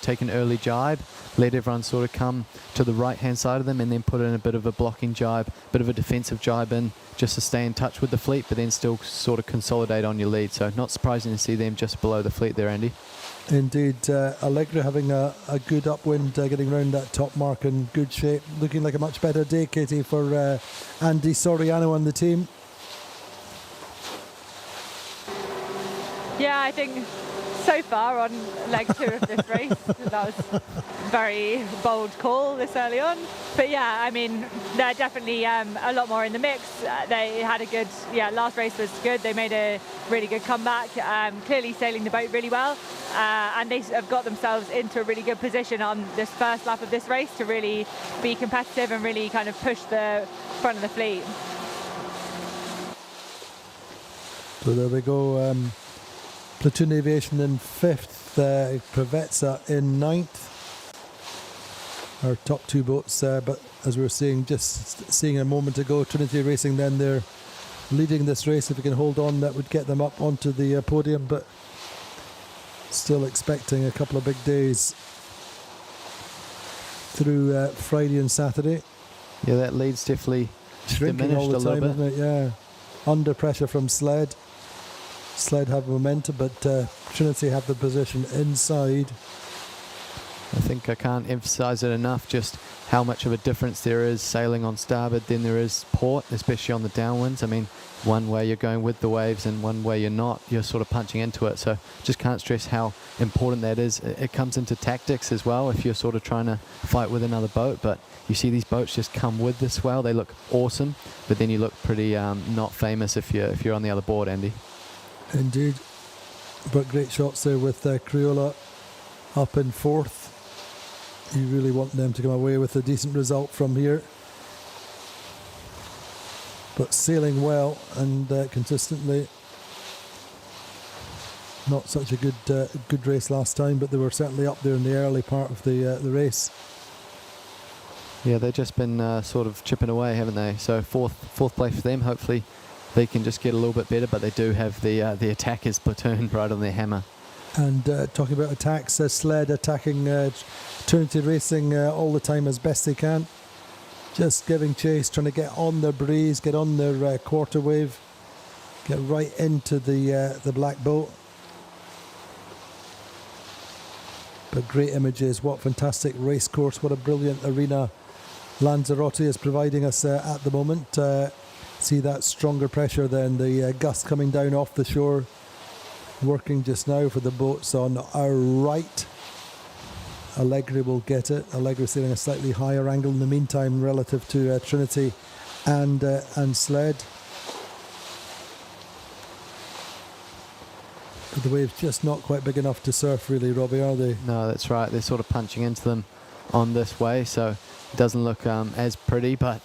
take an early jibe, let everyone sort of come to the right-hand side of them, and then put in a bit of a blocking jibe, bit of a defensive jibe in, just to stay in touch with the fleet, but then still sort of consolidate on your lead. So not surprising to see them just below the fleet there, Andy. Indeed, Allegra having a good upwind, getting around that top mark in good shape. Looking like a much better day, Katie, for Andy Soriano and the team. Yeah, I think so far on leg 2 of this race, that was a very bold call this early on. But yeah, I mean, they're definitely a lot more in the mix. They had a good, last race was good. They made a really good comeback, clearly sailing the boat really well. And they have got themselves into a really good position on this first lap of this race to really be competitive and really kind of push the front of the fleet. So there we go. Platoon Aviation in 5th, Preveza in 9th. Our top 2 boats, but as we were just seeing a moment ago, Trinity Racing then they're leading this race. If we can hold on, that would get them up onto the podium, but still expecting a couple of big days through Friday and Saturday. Yeah, that lead's definitely shrinking all the time, isn't it? Yeah, under pressure from Sled. Sled have momentum, but Trinity have the position inside. I think I can't emphasize it enough just how much of a difference there is sailing on starboard than there is port, especially on the downwinds. I mean, one way you're going with the waves and one way you're not, you're sort of punching into it. So just can't stress how important that is. It comes into tactics as well if you're sort of trying to fight with another boat, but you see these boats just come with the swell. They look awesome, but then you look pretty not famous if you're on the other board, Andy. Indeed. But great shots there with Crioula up in fourth. You really want them to come away with a decent result from here. But sailing well and consistently. Not such a good race last time, but they were certainly up there in the early part of the race. Yeah, they've just been sort of chipping away, haven't they? So fourth place for them. Hopefully they can just get a little bit better, but they do have the attackers platoon right on their hammer. And talking about attacks, Sled attacking Trinity Racing all the time as best they can. Just giving chase, trying to get on their breeze, get on their quarter wave, get right into the black boat. But great images, what fantastic race course, what a brilliant arena Lanzarote is providing us at the moment. See that stronger pressure than the gust coming down off the shore. Working just now for the boats on our right. Allegri will get it. Allegri sailing a slightly higher angle in the meantime relative to Trinity and Sled. But the wave's just not quite big enough to surf really, Robbie, are they? No, that's right. They're sort of punching into them on this way, so it doesn't look as pretty, but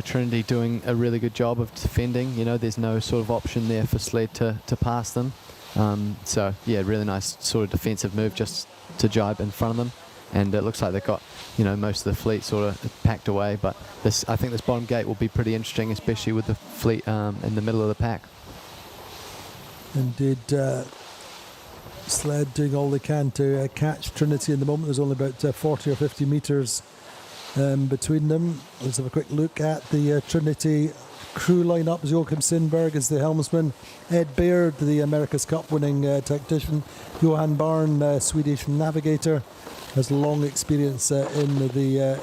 Trinity doing a really good job of defending. There's no sort of option there for Sled to pass them. So yeah, really nice sort of defensive move just to jibe in front of them, and it looks like they've got most of the fleet sort of packed away. But I think this bottom gate will be pretty interesting, especially with the fleet in the middle of the pack. Indeed, Sled doing all they can to catch Trinity in the moment. There's only about 40 or 50 metres between them. Let's have a quick look at the Trinity crew lineup. Joachim Sindberg is the helmsman, Ed Baird, the America's Cup winning tactician, Johan Barn, Swedish navigator, has long experience in the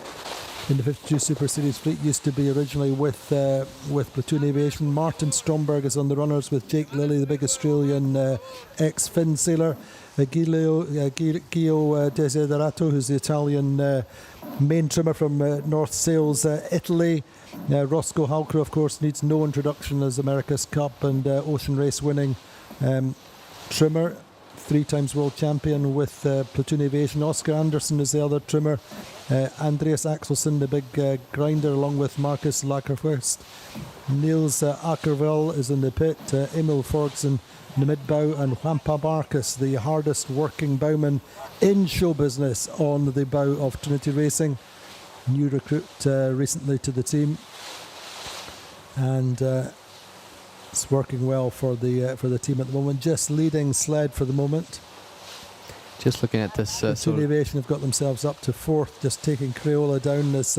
52 Super Series fleet, used to be originally with Platoon Aviation. Martin Stromberg is on the runners with Jake Lilly, the big Australian ex-Finn sailor. Guido Desiderato, who's the Italian main trimmer from North Sails, Italy. Roscoe Halcrow, of course, needs no introduction as America's Cup and Ocean Race winning trimmer. 3 times world champion with Platoon Aviation. Oscar Anderson is the other trimmer. Andreas Axelsson, the big grinder, along with Marcus Lakerhurst. Niels Ackerville is in the pit. Emil Forgsen in the mid-bow, and Juanpa Marcus, the hardest working bowman in show business, on the bow of Trinity Racing. New recruit recently to the team, and it's working well for the team at the moment. Just leading Sled for the moment. Just looking at this, Platoon Aviation have got themselves up to 4th, just taking Crioula down this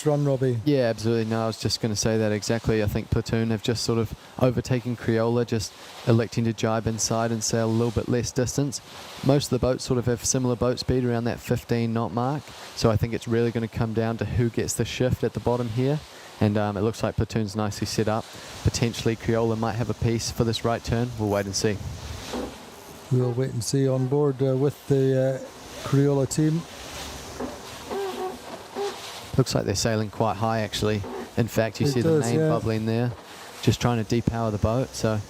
run, Robbie. Yeah, absolutely. No, I was just going to say that exactly. I think Platoon have just sort of overtaken Crioula, just electing to jibe inside and sail a little bit less distance. Most of the boats sort of have similar boat speed around that 15 knot mark, so I think it's really going to come down to who gets the shift at the bottom here. And it looks like Platoon's nicely set up. Potentially Crioula might have a piece for this right turn. We'll wait and see. We'll wait and see on board with the Crioula team. Looks like they're sailing quite high, actually. In fact, you see the name bubbling there, just trying to depower the boat. So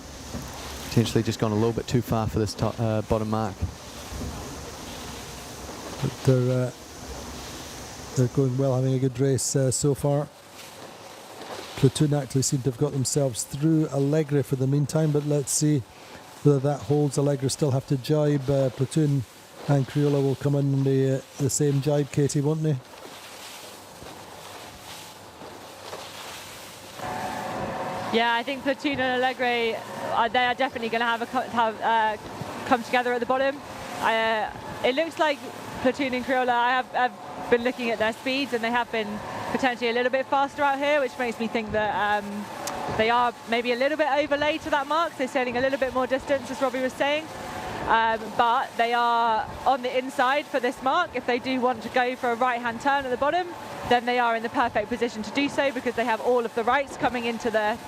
potentially just gone a little bit too far for this top, bottom mark. But they're going well, having a good race so far. Platoon actually seem to have got themselves through Allegri for the meantime, but let's see whether that holds. Allegri still have to jibe. Platoon and Crioula will come in the same jibe, Katie, won't they? Yeah, I think Platoon and Allegri, they are definitely going to have come together at the bottom. It looks like Platoon and Crioula, I have been looking at their speeds, and they have been potentially a little bit faster out here, which makes me think that they are maybe a little bit overlaid to that mark. They're sailing a little bit more distance, as Robbie was saying. but they are on the inside for this mark. If they do want to go for a right-hand turn at the bottom, then they are in the perfect position to do so because they have all of the rights coming into the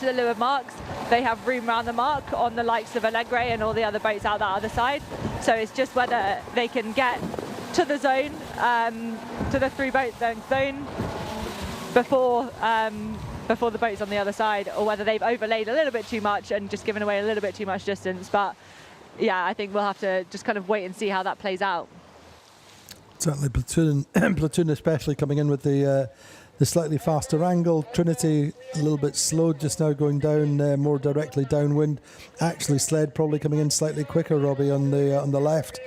leeward marks. They have room around the mark on the likes of Allegre and all the other boats out that other side. So it's just whether they can get to the zone, to the three-boat zone before the boats on the other side, or whether they've overlaid a little bit too much and just given away a little bit too much distance. But yeah, I think we'll have to just kind of wait and see how that plays out. Certainly Platoon especially coming in with the slightly faster angle. Trinity a little bit slowed just now, going down more directly downwind. Actually Sled probably coming in slightly quicker, Robbie, on the left,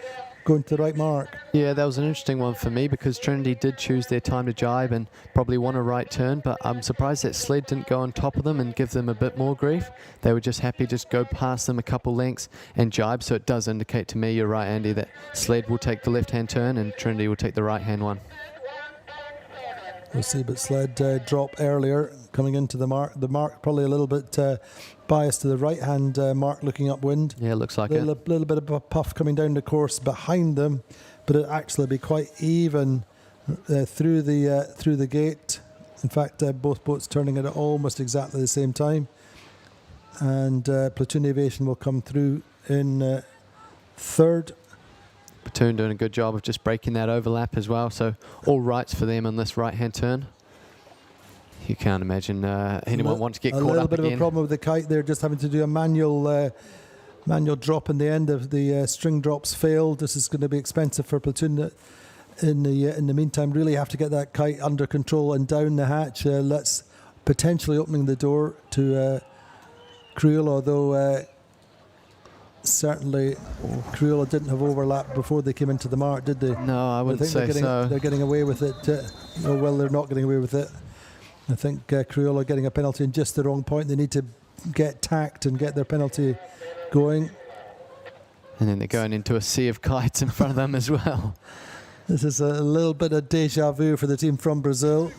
going to the right mark. Yeah, that was an interesting one for me because Trinity did choose their time to jibe and probably want a right turn, but I'm surprised that Sled didn't go on top of them and give them a bit more grief. They were just happy to just go past them a couple lengths and jibe, so it does indicate to me, you're right, Andy, that Sled will take the left-hand turn and Trinity will take the right-hand one. We'll see, but Sled drop earlier, coming into the mark. The mark probably a little bit biased to the right-hand mark, looking upwind. Yeah, looks like a little bit of a puff coming down the course behind them, but it actually be quite even through the gate. In fact, both boats turning at almost exactly the same time, and Platoon Aviation will come through in third. Platoon doing a good job of just breaking that overlap as well, so all rights for them on this right-hand turn. You can't imagine anyone want to get caught up again. A little bit of a problem with the kite there, just having to do a manual drop in the end of the string drops failed. This is going to be expensive for Platoon. In the meantime, really have to get that kite under control and down the hatch. Let's potentially opening the door to Crioula, although certainly Crioula didn't have overlap before they came into the mark, did they? No, I wouldn't say so. They're getting away with it. Well, they're not getting away with it. I think Crioula getting a penalty in just the wrong point. They need to get tacked and get their penalty going. And then they're going into a sea of kites in front of them as well. This is a little bit of deja vu for the team from Brazil.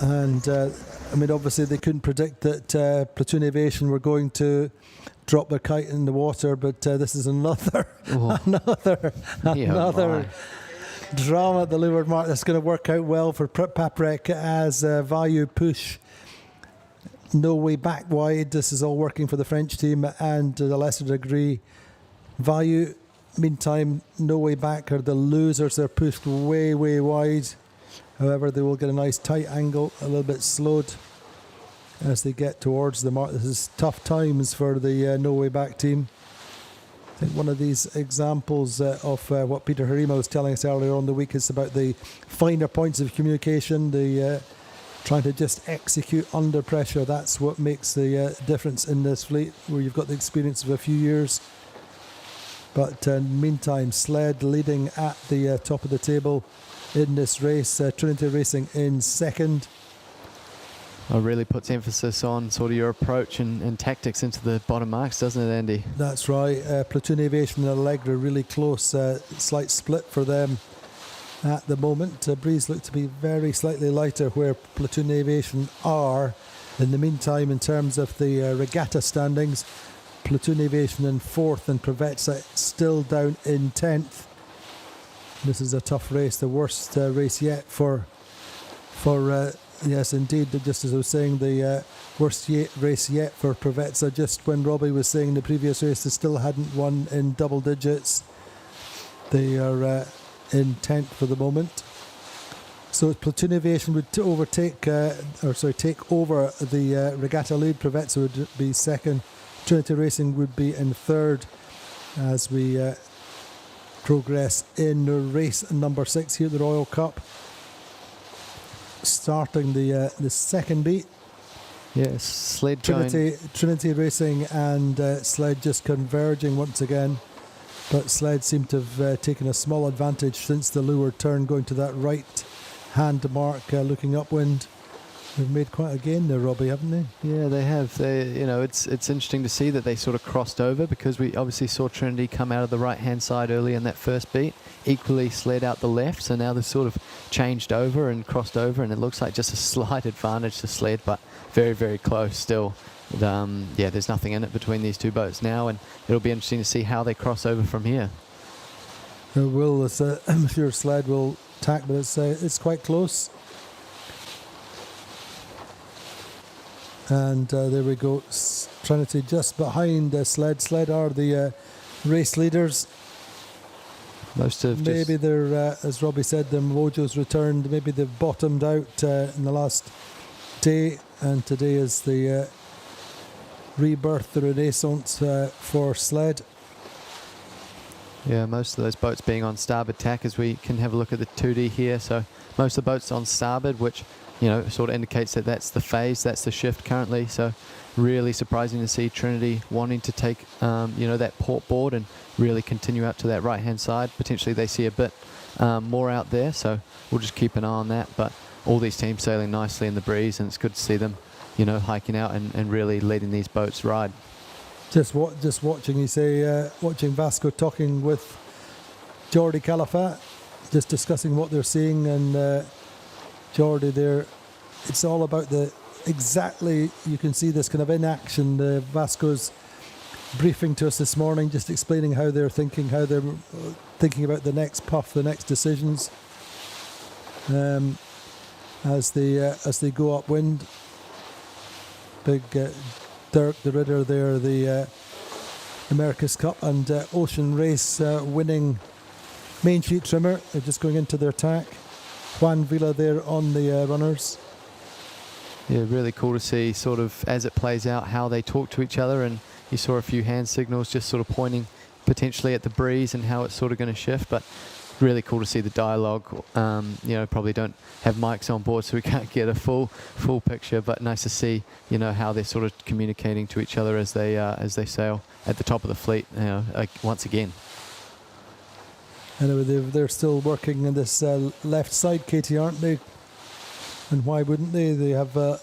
And I mean, obviously they couldn't predict that Platoon Aviation were going to drop their kite in the water, but this is another drama at the leeward mark that's going to work out well for Paprec as Vayu push no way back wide. This is all working for the French team, and to a lesser degree Vayu, meantime, no way back are the losers. They're pushed way wide. However, they will get a nice tight angle, a little bit slowed as they get towards the mark. This is tough times for the no way back team. I think one of these examples of what Peter Harima was telling us earlier on the week is about the finer points of communication, the trying to just execute under pressure. That's what makes the difference in this fleet, where you've got the experience of a few years. But meantime, Sled leading at the top of the table in this race. Trinity Racing in second. It really puts emphasis on sort of your approach and tactics into the bottom marks, doesn't it, Andy? That's right. Platoon Aviation and Allegra really close. Slight split for them at the moment. Breeze look to be very slightly lighter where Platoon Aviation are. In the meantime, in terms of the regatta standings, Platoon Aviation in fourth and Provezza still down in 10th. This is a tough race, the worst race yet for yes, indeed, just as I was saying, the worst race yet for Provezza. Just when Robbie was saying the previous race, they still hadn't won in double digits. They are in 10th for the moment. So Platoon Aviation would take over the regatta lead. Provezza would be second. Trinity Racing would be in third as we progress in race number 6 here at the Royal Cup. Starting the second beat. Yes, Sled Trinity Racing and Sled just converging once again, but Sled seemed to have taken a small advantage since the leeward turn, going to that right hand mark, looking upwind. They've made quite a gain there, Robbie, haven't they? Yeah, they have. It's interesting to see that they sort of crossed over, because we obviously saw Trinity come out of the right-hand side early in that first beat, equally sled out the left, so now they've sort of changed over and crossed over, and it looks like just a slight advantage to sled, but very, very close still. Yeah, there's nothing in it between these two boats now, and it'll be interesting to see how they cross over from here. I'm sure sled will tack, but it's quite close. And there we go. Trinity just behind sled. Sled are the race leaders. Most of maybe they're, as Robbie said, the mojo's returned. Maybe they've bottomed out in the last day, and today is the rebirth, the renaissance for sled. Yeah, most of those boats being on starboard tack, as we can have a look at the 2D here. So most of the boats on starboard, which sort of indicates that that's the phase, that's the shift currently. So really surprising to see Trinity wanting to take, that port board and really continue out to that right-hand side. Potentially they see a bit more out there, so we'll just keep an eye on that. But all these teams sailing nicely in the breeze, and it's good to see them, hiking out and really letting these boats ride. Just watching, you say, watching Vasco talking with Jordi Calafat, just discussing what they're seeing, and Jordi there, it's all about you can see this kind of in action. Vasco's briefing to us this morning, just explaining how they're thinking about the next puff, the next decisions, as they go upwind. Big Dirk the Ritter there, the America's Cup and Ocean Race winning main sheet trimmer. They're just going into their tack. Juan Villa there on the runners. Yeah, really cool to see sort of as it plays out how they talk to each other, and you saw a few hand signals just sort of pointing potentially at the breeze and how it's sort of going to shift, but really cool to see the dialogue. Probably don't have mics on board, so we can't get a full picture, but nice to see how they're sort of communicating to each other as they sail at the top of the fleet once again. Anyway, they're still working on this left side, Katie, aren't they? And why wouldn't they? They have a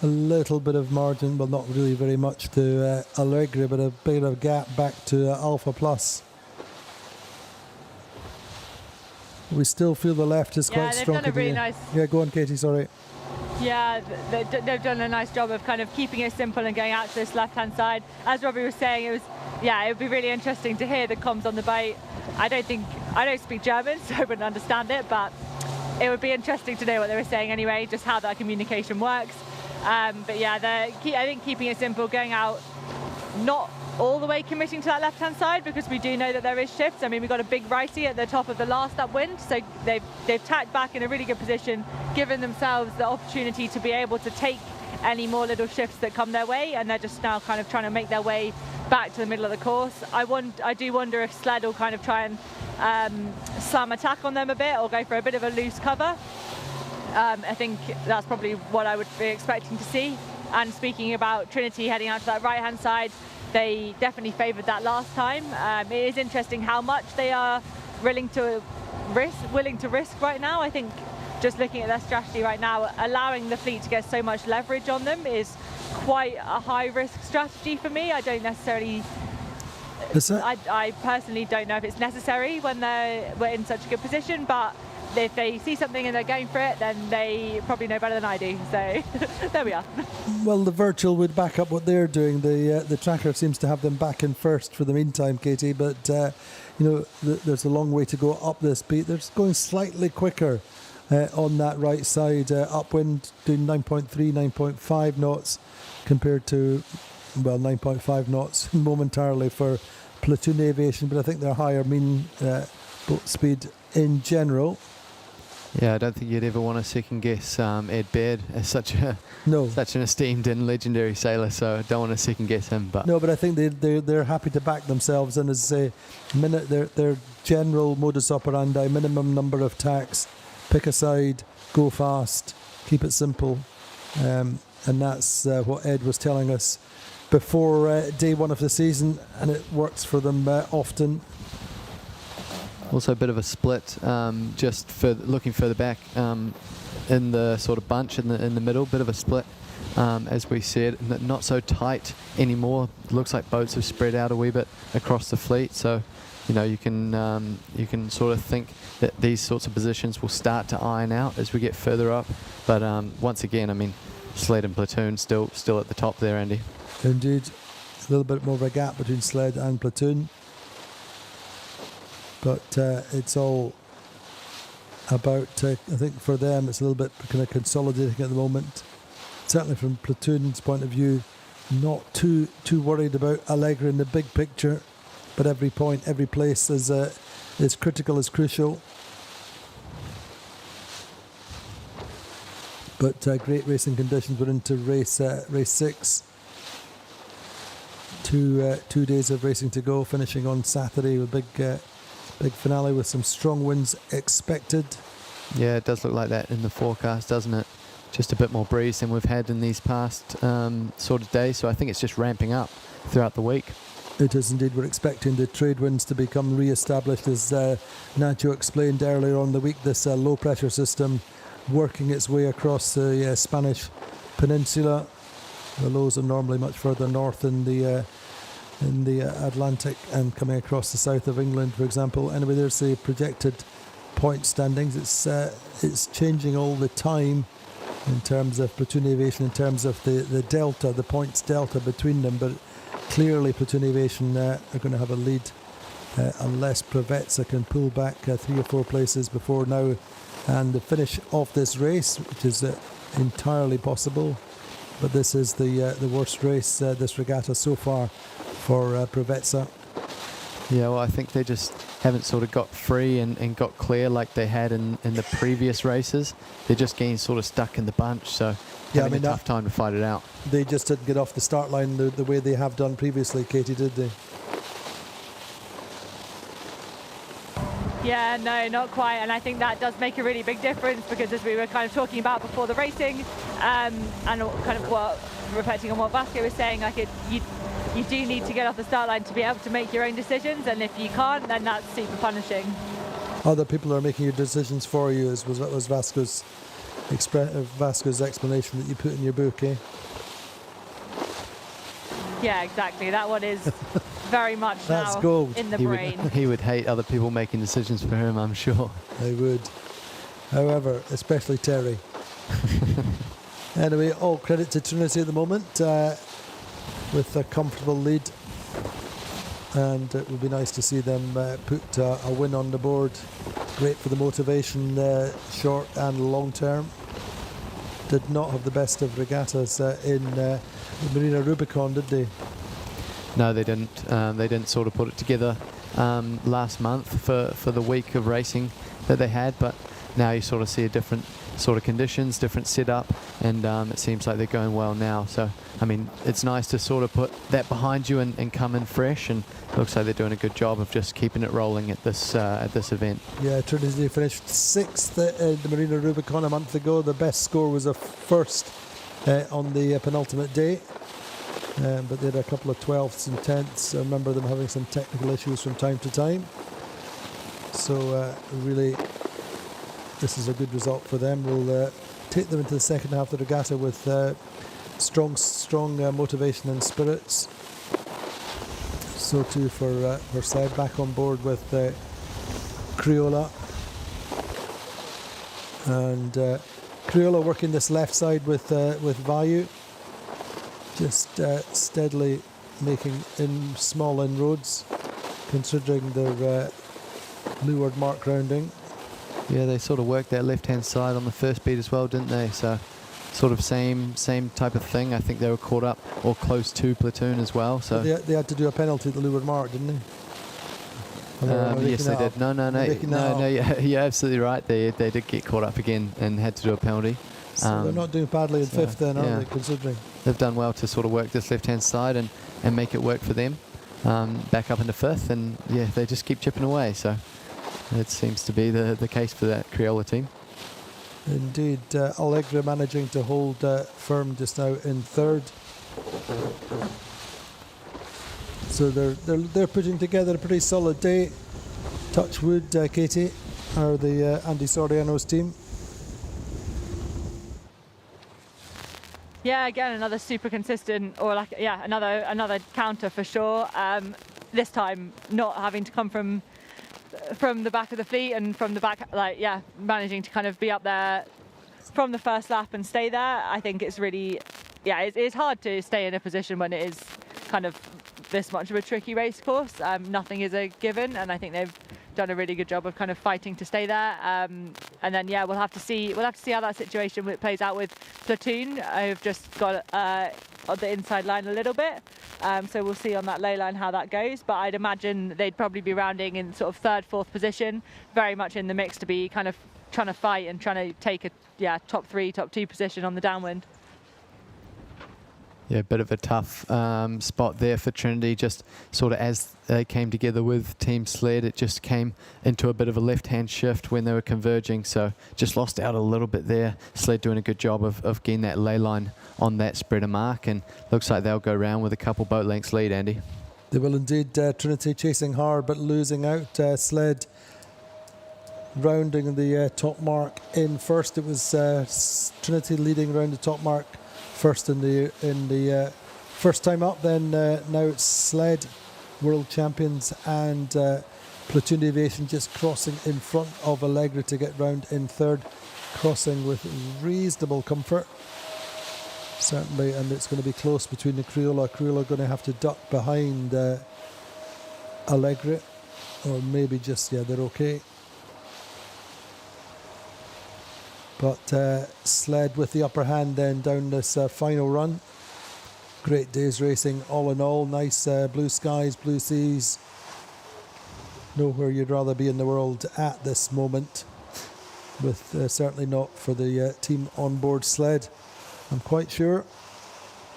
little bit of margin, well, not really very much to Allegri, but a bit of gap back to Alpha Plus. We still feel the left is quite strong. Yeah, they've done a really nice... Yeah, go on, Katie, sorry. Yeah, they've done a nice job of kind of keeping it simple and going out to this left-hand side. As Robbie was saying, it would be really interesting to hear the comms on the boat. I don't speak German, so I wouldn't understand it, but it would be interesting to know what they were saying anyway, just how that communication works. But yeah, I think keeping it simple, going out, not all the way committing to that left-hand side, because we do know that there is shifts. I mean, we've got a big righty at the top of the last upwind, so they've tacked back in a really good position, given themselves the opportunity to be able to take any more little shifts that come their way, and they're just now kind of trying to make their way back to the middle of the course. I do wonder if sled will kind of try and slam attack on them a bit, or go for a bit of a loose cover. I think that's probably what I would be expecting to see. And speaking about Trinity heading out to that right-hand side, they definitely favoured that last time. It is interesting how much they are willing to risk right now. I think just looking at their strategy right now, allowing the fleet to get so much leverage on them is quite a high-risk strategy for me. I don't necessarily... I personally don't know if it's necessary when we're in such a good position, but if they see something and they're going for it, then they probably know better than I do. So there we are. Well, the virtual would back up what they're doing. The tracker seems to have them back in first for the meantime, Katie. But there's a long way to go up this beat. They're going slightly quicker on that right side, upwind, doing 9.3, 9.5 knots compared to 9.5 knots momentarily for platoon aviation. But I think they're higher mean boat speed in general. Yeah, I don't think you'd ever want to second guess Ed Baird as such an esteemed and legendary sailor, so I don't want to second guess him. But no, but I think they're happy to back themselves, and as I say, their general modus operandi, minimum number of tacks, pick a side, go fast, keep it simple, and that's what Ed was telling us before day one of the season, and it works for them often. Also a bit of a split, just looking further back in the sort of bunch in the middle, bit of a split. As we said, not so tight anymore. Looks like boats have spread out a wee bit across the fleet, so you know you can sort of think that these sorts of positions will start to iron out as we get further up. But once again, I mean, sled and platoon still at the top there, Andy. Indeed, a little bit more of a gap between sled and platoon, but it's all about. I think for them, it's a little bit kind of consolidating at the moment. Certainly from platoon's point of view, not too worried about Allegra in the big picture, but every point, every place is critical, is crucial. But great racing conditions. We're into race 6. 2 days of racing to go, finishing on Saturday with big finale with some strong winds expected. Yeah, it does look like that in the forecast, doesn't it? Just a bit more breeze than we've had in these past sort of days, so I think it's just ramping up throughout the week. It is indeed. We're expecting the trade winds to become re-established, as Nacho explained earlier on the week. This low pressure system working its way across the Spanish peninsula. The lows are normally much further north in the Atlantic and coming across the south of England, for example. Anyway, there's the projected point standings. It's changing all the time in terms of platoon aviation, in terms of the delta, the points delta between them, but clearly platoon aviation are going to have a lead unless Preveza can pull back 3 or 4 places before now and the finish of this race, which is entirely possible. But this is the worst race, this regatta so far for Preveza. Yeah, well, I think they just haven't sort of got free and got clear like they had in the previous races. They're just getting sort of stuck in the bunch, so having a tough time to fight it out. They just didn't get off the start line the way they have done previously, Katie, did they? Yeah, no, not quite, and I think that does make a really big difference, because as we were kind of talking about before the racing, and kind of reflecting on what Vasco was saying, like you do need to get off the start line to be able to make your own decisions, and if you can't, then that's super punishing. Other people are making your decisions for you, was Vasco's explanation that you put in your book, eh? Yeah, exactly. That one is very much That's now gold. in the brain. He would hate other people making decisions for him, I'm sure. They would. However, especially Terry. Anyway, all credit to Trinity at the moment with a comfortable lead. And it would be nice to see them put a win on the board. Great for the motivation, short and long term. Did not have the best of regattas in the Marina Rubicon, did they? No, they didn't. They didn't sort of put it together last month for the week of racing that they had, but now you sort of see a different sort of conditions, different setup, and it seems like they're going well now. So, I mean, it's nice to sort of put that behind you and come in fresh, and it looks like they're doing a good job of just keeping it rolling at this event. Yeah, Trinity finished 6th at the Marina Rubicon a month ago. The best score was a first on the penultimate day. But they had a couple of 12ths and 10ths. I remember them having some technical issues from time to time. So really, this is a good result for them. We'll take them into the second half of the regatta with strong motivation and spirits. So too for Seb, back on board with Crioula. And Crioula working this left side with Vayu. Just steadily making small inroads, considering their leeward mark rounding. Yeah, they sort of worked that left-hand side on the first beat as well, didn't they? So, sort of same type of thing. I think they were caught up or close to platoon as well. So they had to do a penalty at the leeward mark, didn't they? Yes, they did. No. You're absolutely right. They did get caught up again and had to do a penalty. So they're not doing badly in 5th then, are they, considering? They've done well to sort of work this left-hand side and make it work for them. Back up into 5th, and yeah, they just keep chipping away. So it seems to be the case for that Crioula team. Indeed. Allegra managing to hold firm just now in 3rd. So they're putting together a pretty solid day. Touch wood, Katie, or the Andy Soriano's team. Yeah, again, another super consistent, or like, yeah, another counter for sure. This time not having to come from the back of the fleet and from the back, like, yeah, managing to kind of be up there from the first lap and stay there. I think it's really, yeah, it's hard to stay in a position when it is kind of this much of a tricky race course. Nothing is a given, and I think they've done a really good job of kind of fighting to stay there. And then, yeah, we'll have to see how that situation plays out with Platoon. I've just got on the inside line a little bit, so we'll see on that lay line how that goes. But I'd imagine they'd probably be rounding in sort of third, fourth position, very much in the mix to be kind of trying to fight and trying to take a top 3, top 2 position on the downwind. Yeah, a bit of a tough spot there for Trinity. Just sort of as they came together with Team Sled, it just came into a bit of a left-hand shift when they were converging. So just lost out a little bit there. Sled doing a good job of getting that lay line on that spreader mark, and looks like they'll go round with a couple boat lengths lead, Andy. They will indeed. Trinity chasing hard but losing out. Sled rounding the top mark in first. It was Trinity leading around the top mark first in the first time up. Then now it's Sled, world champions, and Platoon Aviation just crossing in front of Allegra to get round in third, crossing with reasonable comfort. Certainly, and it's going to be close between the Crioula. Crioula going to have to duck behind Allegra, or maybe just, yeah, they're okay. But Sled with the upper hand then down this final run. Great day's racing all in all. Nice blue skies, blue seas. Nowhere you'd rather be in the world at this moment. With certainly not for the team on board Sled, I'm quite sure.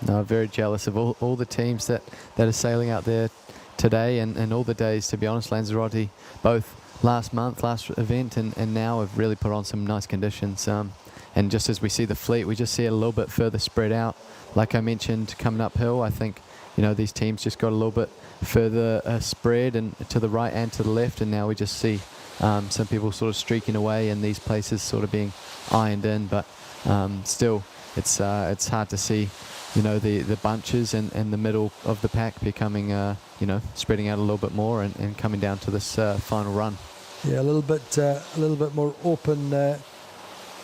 No, very jealous of all the teams that are sailing out there today and all the days, to be honest. Lanzarote, both last event and now have really put on some nice conditions. And just as we see the fleet, we just see it a little bit further spread out. Like I mentioned, coming uphill, I think, you know, these teams just got a little bit further spread and to the right and to the left, and now we just see some people sort of streaking away and these places sort of being ironed in. But still, it's hard to see, you know, the bunches and the middle of the pack becoming, you know, spreading out a little bit more and coming down to this final run. Yeah, a little bit more open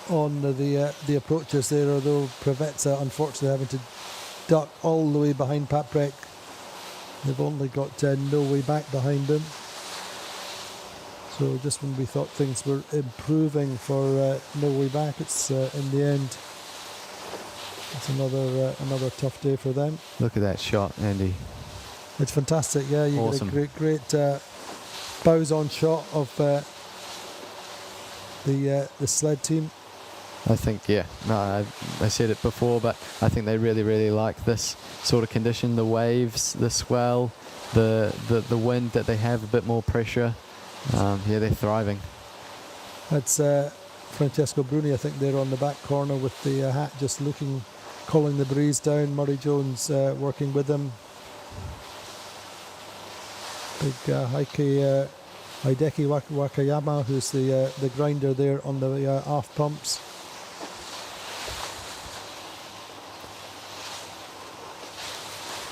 on the approaches there, although Pravetsa unfortunately having to duck all the way behind Paprec. They've only got no way back behind them. So just when we thought things were improving for no way back, it's in the end, it's another tough day for them. Look at that shot, Andy. It's fantastic, yeah. You awesome. Get a great bows on shot of the Sled team. I think, yeah, no, I said it before, but I think they really, really like this sort of condition, the waves, the swell, the wind that they have, a bit more pressure. Yeah, they're thriving. That's Francesco Bruni, I think they're on the back corner with the hat just looking, calling the breeze down. Murray Jones working with them. Big Hideki Wakayama, who's the grinder there on the aft pumps.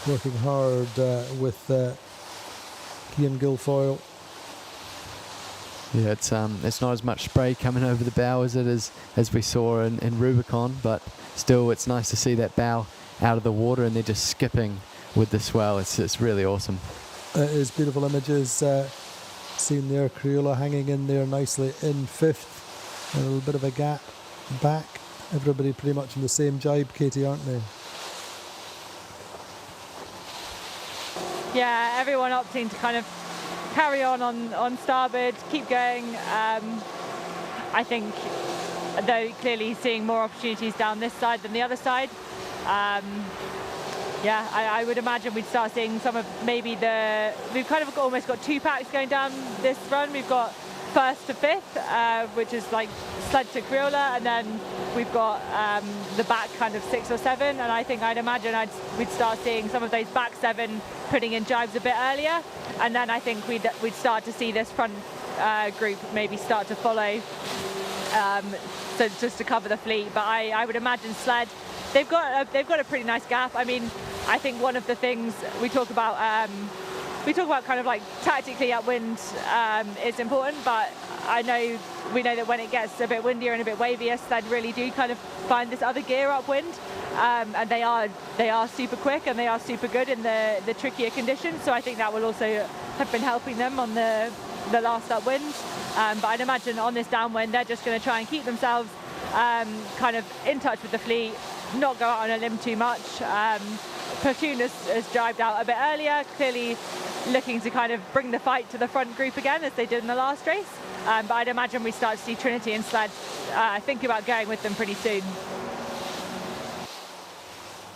Working hard with Cian Guilfoyle. Yeah, it's not as much spray coming over the bow as it is as we saw in Rubicon, but still it's nice to see that bow out of the water and they're just skipping with the swell. It's really awesome. It is beautiful images. Seen there, Crioula hanging in there nicely in fifth. A little bit of a gap back. Everybody pretty much in the same jibe, Katie, aren't they? Yeah, everyone opting to kind of carry on starboard, keep going. I think though clearly seeing more opportunities down this side than the other side. Yeah, I would imagine we'd start seeing some of maybe we've kind of almost got two packs going down this run. We've got first to fifth, which is like Sled to Crioula, and then we've got the back kind of 6 or 7, and I think I'd imagine we'd start seeing some of those back 7 putting in jibes a bit earlier, and then I think we'd start to see this front group maybe start to follow, so just to cover the fleet. But I would imagine sled, they've got a pretty nice gap. I mean, I think one of the things we talk about kind of like tactically upwind is important, but we know that when it gets a bit windier and a bit wavier, sled really do kind of find this other gear upwind, and they are super quick and they are super good in the trickier conditions. So I think that will also have been helping them on the last upwind. But I'd imagine on this downwind, they're just going to try and keep themselves kind of in touch with the fleet, not go out on a limb too much. Platoon has jibed out a bit earlier, clearly looking to kind of bring the fight to the front group again as they did in the last race. But I'd imagine we start to see Trinity and sled think about going with them pretty soon.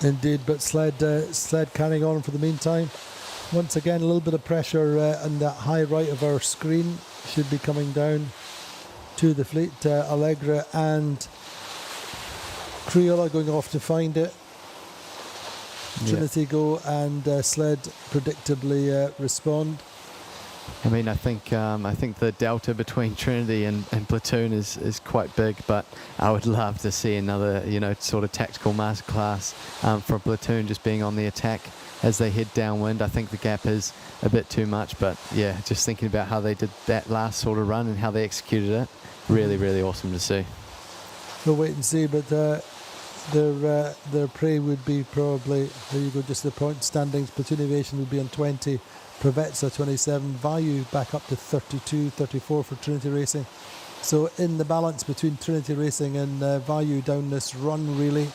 Indeed, but sled carrying on for the meantime. Once again, a little bit of pressure on that high right of our screen should be coming down to the fleet. Allegra and Crioula going off to find it. Trinity go and sled predictably respond. I mean, I think the delta between Trinity and Platoon is quite big, but I would love to see another, sort of tactical masterclass from Platoon just being on the attack as they head downwind. I think the gap is a bit too much, but yeah, just thinking about how they did that last sort of run and how they executed it, really, really awesome to see. We'll wait and see, but their prey would be probably, there you go, just the point standings. Platoon Aviation would be on 20, Preveza 27, Vayu back up to 32, 34 for Trinity Racing. So in the balance between Trinity Racing and Vayu down this run, really.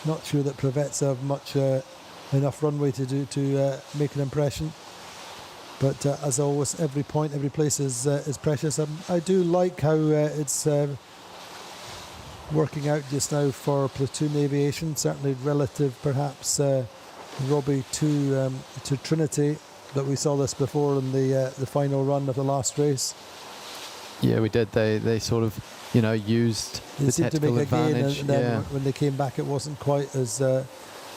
Not sure that Preveza have much enough runway to make an impression. But as always, every point, every place is precious. I do like how it's working out just now for Platoon Aviation, certainly relative perhaps Robbie to Trinity, but we saw this before in the final run of the last race. Yeah, we did. They sort of used they the seemed to tactical make a gain, advantage. and then when they came back it wasn't quite as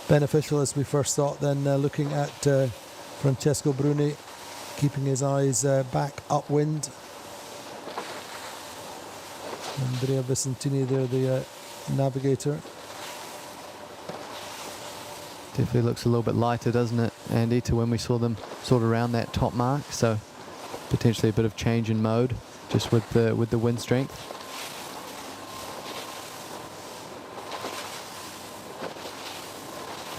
beneficial as we first thought. Then looking at Francesco Bruni keeping his eyes back upwind. Andrea Vicentini there, the navigator. Definitely looks a little bit lighter, doesn't it, Andy, to when we saw them sort of around that top mark. So potentially a bit of change in mode just with the wind strength.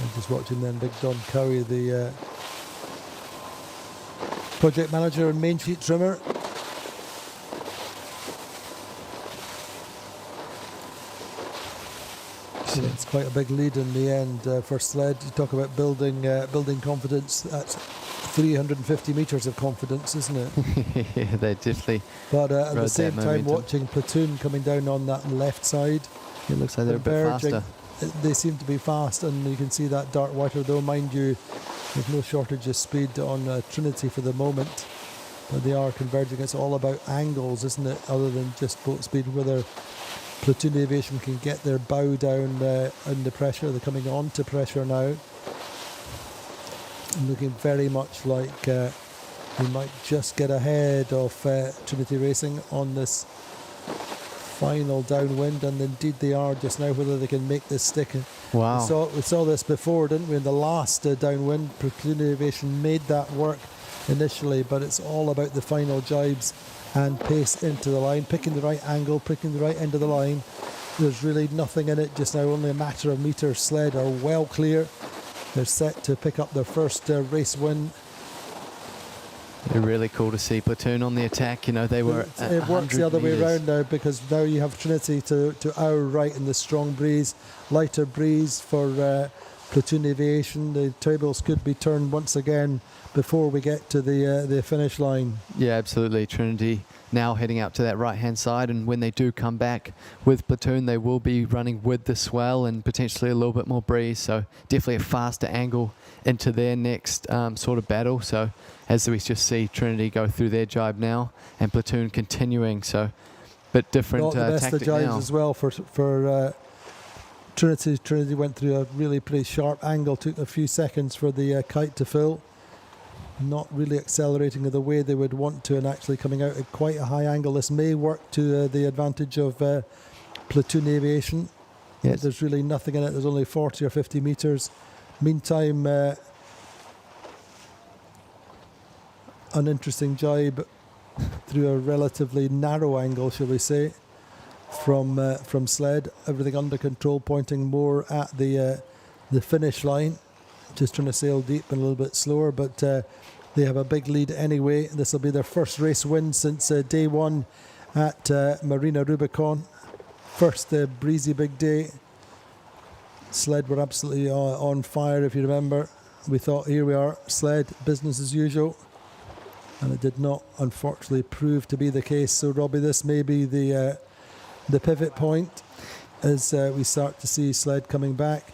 I'm just watching then Big Don Cowie, the project manager and main sheet trimmer. So it's quite a big lead in the end for sled. You talk about building confidence. That's 350 metres of confidence, isn't it? Yeah, they definitely. But at the same time, momentum. watching Platoon coming down on that left side. It looks like they're a bit faster. They seem to be fast, and you can see that dark water, though, mind you, there's no shortage of speed on Trinity for the moment. But they are converging. It's all about angles, isn't it, other than just boat speed, whether Platoon Aviation can get their bow down under pressure. They're coming on to pressure now. Looking very much like they might just get ahead of Trinity Racing on this final downwind, and indeed they are just now, whether they can make this stick. Wow. We saw this before, didn't we, in the last downwind. Platoon Aviation made that work initially, but it's all about the final jibes and pace into the line, picking the right angle, picking the right end of the line. There's really nothing in it just now, only a matter of meters. Sled are well clear. They're set to pick up their first race win. They're really cool to see Platoon on the attack. They were It works the other way around now, because now you have Trinity to our right in the strong breeze, lighter breeze for Platoon Aviation. The tables could be turned once again before we get to the finish line. Yeah, absolutely. Trinity now heading out to that right-hand side, and when they do come back with Platoon, they will be running with the swell and potentially a little bit more breeze, so definitely a faster angle into their next sort of battle. So as we just see Trinity go through their jibe now and Platoon continuing, so bit different Not the best of tactic jibes now. as well for Trinity. Trinity went through a really pretty sharp angle, took a few seconds for the kite to fill. not really accelerating the way they would want to and actually coming out at quite a high angle. This may work to the advantage of Platoon Aviation. Yes. There's really nothing in it. There's only 40 or 50 metres. Meantime, an interesting jibe through a relatively narrow angle, shall we say, from sled. Everything under control, pointing more at the finish line. Just trying to sail deep and a little bit slower, but they have a big lead anyway. This will be their first race win since day one at Marina Rubicon. First breezy big day. Sled were absolutely on fire, if you remember. We thought, here we are, sled, business as usual. And it did not, unfortunately, prove to be the case. So, Robbie, this may be the pivot point as we start to see sled coming back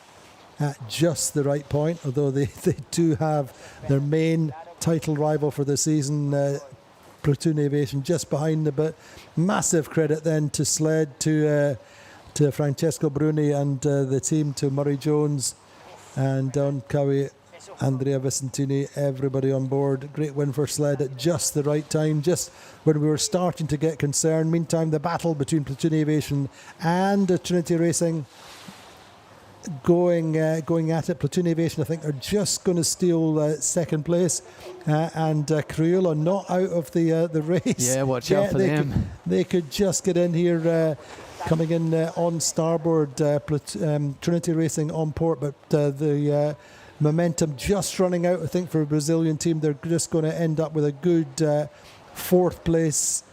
at just the right point, although they do have their main title rival for the season, Platoon Aviation, just behind them. But massive credit then to sled, to Francesco Bruni and the team, to Murray Jones and Don Cowie, Andrea Vicentini, everybody on board. Great win for sled at just the right time, just when we were starting to get concerned. Meantime, the battle between Platoon Aviation and Trinity Racing going at it. Platoon Aviation, I think, are just going to steal second place, and Crioula not out of the race. Yeah, watch out for them. They could just get in here, coming in on starboard. Trinity Racing on port, but the momentum just running out, I think, for a Brazilian team. They're just going to end up with a good fourth place.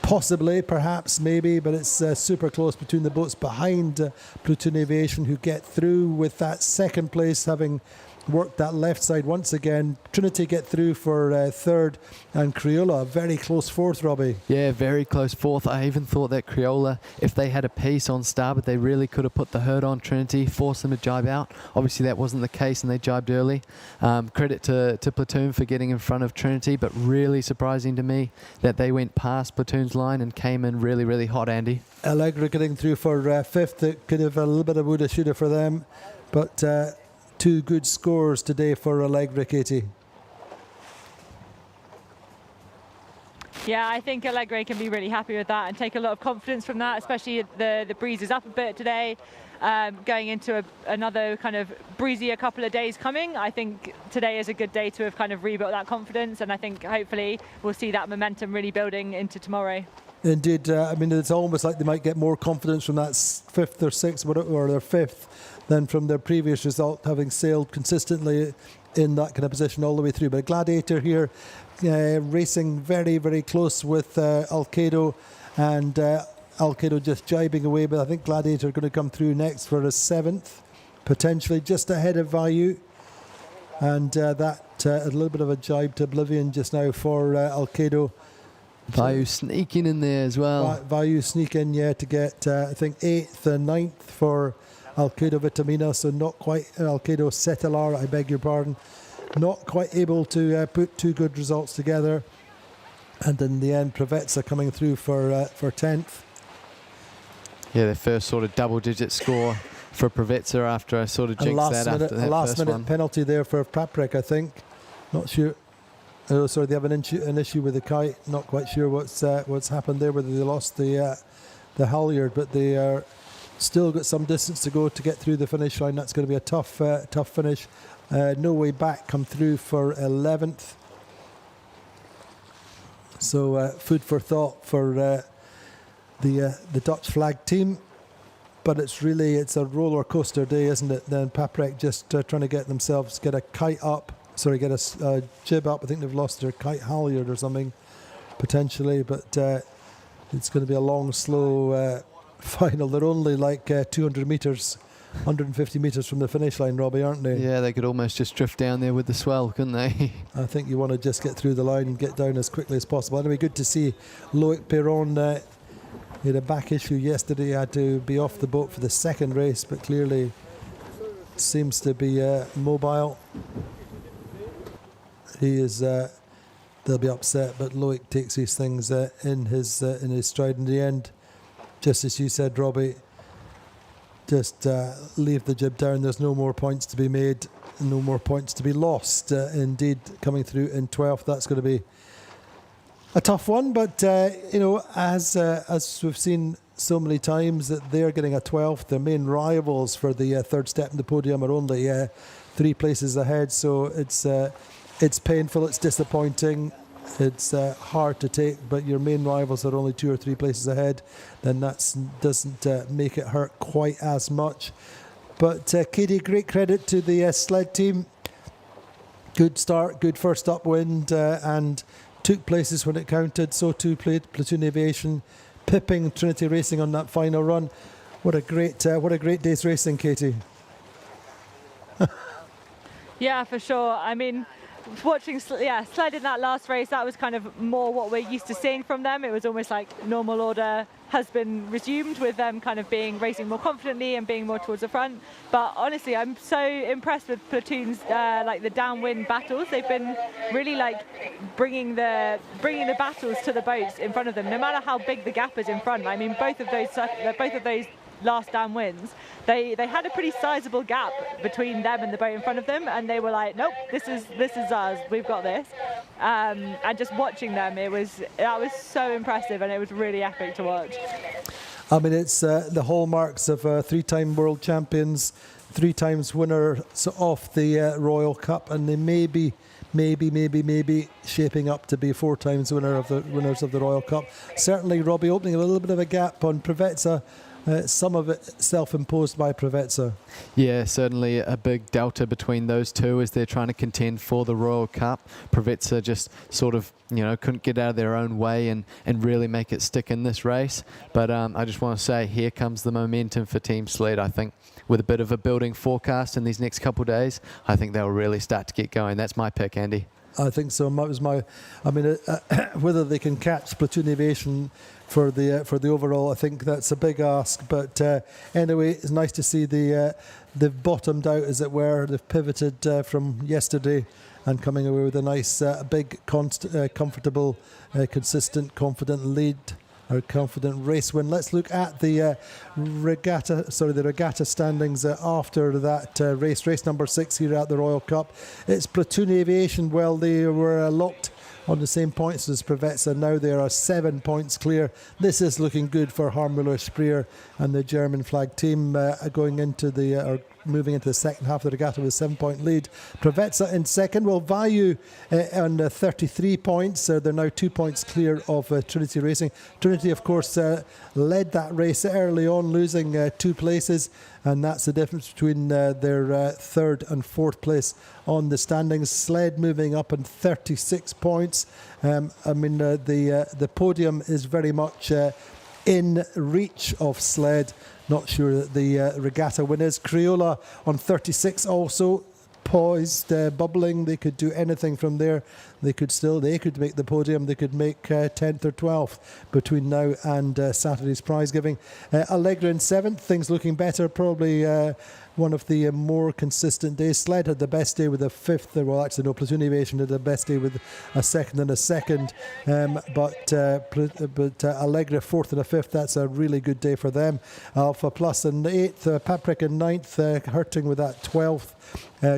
Possibly, perhaps, maybe, but it's super close between the boats behind Platoon Aviation, who get through with that second place, having worked that left side once again. Trinity get through for third, and Crioula a very close fourth, Robbie. Yeah, very close fourth. I even thought that Crioula, if they had a piece on starboard, they really could have put the hurt on Trinity, forced them to jibe out. Obviously that wasn't the case and they jibed early. Credit to Platoon for getting in front of Trinity, but really surprising to me that they went past Platoon's line and came in really, really hot, Andy. Allegra getting through for fifth. It could have a little bit of woulda shoulda for them, but two good scores today for Allegra, Katie. Yeah, I think Allegre can be really happy with that and take a lot of confidence from that, especially the breeze is up a bit today. Going into another kind of breezier couple of days coming, I think today is a good day to have kind of rebuilt that confidence, and I think hopefully we'll see that momentum really building into tomorrow. Indeed, I mean, it's almost like they might get more confidence from that fifth or sixth or their fifth than from their previous result, having sailed consistently in that kind of position all the way through. But Gladiator here racing very, very close with Alkedo, and Alkedo just jibing away, but I think Gladiator are going to come through next for a seventh, potentially just ahead of Vayu. And a little bit of a jibe to oblivion just now for Alkedo. Vayu sneaking in there as well. Vayu sneaking, to get, I think, 8th and 9th for Alkedo Vitamina, so not quite Alkedo Setelar, I beg your pardon. Not quite able to put two good results together. And in the end, Pravetsa coming through for 10th. Yeah, their first sort of double-digit score for Pravetsa after I sort of jinxed that after that first one. A last-minute penalty there for Paprek, I think. Not sure. Oh, sorry, they have an issue with the kite. Not quite sure what's happened there, whether they lost the halyard, but they are still got some distance to go to get through the finish line. That's going to be a tough finish. No way back, come through for 11th. So food for thought for the Dutch flag team. But it's a roller coaster day, isn't it? Then Paprek just trying to get a kite up. Sorry, get a jib up. I think they've lost their kite halyard or something, potentially. But it's going to be a long, slow final. They're only like 200 metres, 150 metres from the finish line, Robbie, aren't they? Yeah, they could almost just drift down there with the swell, couldn't they? I think you want to just get through the line and get down as quickly as possible. Anyway, good to see Loic Perron. He had a back issue yesterday. He had to be off the boat for the second race, but clearly seems to be mobile. He is. They'll be upset, but Loic takes these things in his stride. In the end, just as you said, Robbie, just leave the jib down. There's no more points to be made. no more points to be lost. Indeed, coming through in 12th, that's going to be a tough one. But as we've seen so many times, that they're getting a 12th. Their main rivals for the third step in the podium are only 3 places ahead. So it's painful. It's disappointing. It's hard to take, but your main rivals are only 2 or 3 places ahead. Then that doesn't make it hurt quite as much. But Katie, great credit to the sled team. Good start, good first upwind, and took places when it counted. So too played Platoon Aviation, pipping Trinity Racing on that final run. What a great day's racing, Katie. Yeah, for sure. I mean, watching Sled in that last race, that was kind of more what we're used to seeing from them. It was almost like normal order has been resumed, with them kind of racing more confidently and being more towards the front. But honestly, I'm so impressed with Platoon's like the downwind battles. They've been really like bringing the battles to the boats in front of them, no matter how big the gap is in front. I mean, both of those last downwinds, they had a pretty sizable gap between them and the boat in front of them, and they were like, nope, this is us, we've got this. And just watching them, that was so impressive, and it was really epic to watch. I mean, it's the hallmarks of 3-time world champions, 3 times winners of the Royal Cup, and they may be shaping up to be 4 times winners of the Royal Cup. Certainly, Robbie, opening a little bit of a gap on Preveza. Some of it self-imposed by Preveza. Yeah, certainly a big delta between those two as they're trying to contend for the Royal Cup. Preveza just sort of, couldn't get out of their own way and really make it stick in this race. But I just want to say, here comes the momentum for Team Sled. I think with a bit of a building forecast in these next couple of days, I think they'll really start to get going. That's my pick, Andy. I think so. Whether they can catch Platoon Aviation for the overall, I think that's a big ask. But anyway, it's nice to see they've bottomed out, as it were. They've pivoted from yesterday and coming away with a nice, big, comfortable, consistent, confident lead. Our confident race win. Let's look at the regatta standings after that race number 6 here at the Royal Cup. It's Platoon Aviation. Well, they were locked on the same points as Preveza. Now they are 7 points clear. This is looking good for Harmuller Spreer and the German flag team going into moving into the second half of the regatta with a 7-point lead. Preveza in second. Well, Vayu on 33 points. They're now 2 points clear of Trinity Racing. Trinity, of course, led that race early on, losing 2 places. And that's the difference between their third and fourth place on the standings. Sled moving up on 36 points. The podium is very much in reach of Sled. Not sure that the regatta winners. Crioula on 36 also poised, bubbling. They could do anything from there. They could make the podium. They could make 10th or 12th between now and Saturday's prize giving. Allegra in 7th, things looking better. Probably one of the more consistent days. Sled had the best day with a 5th. Well, actually, no, Platoon Aviation had the best day with a 2nd and a 2nd. But Allegra 4th and a 5th, that's a really good day for them. Alpha Plus in 8th, Paprik in 9th, hurting with that 12th.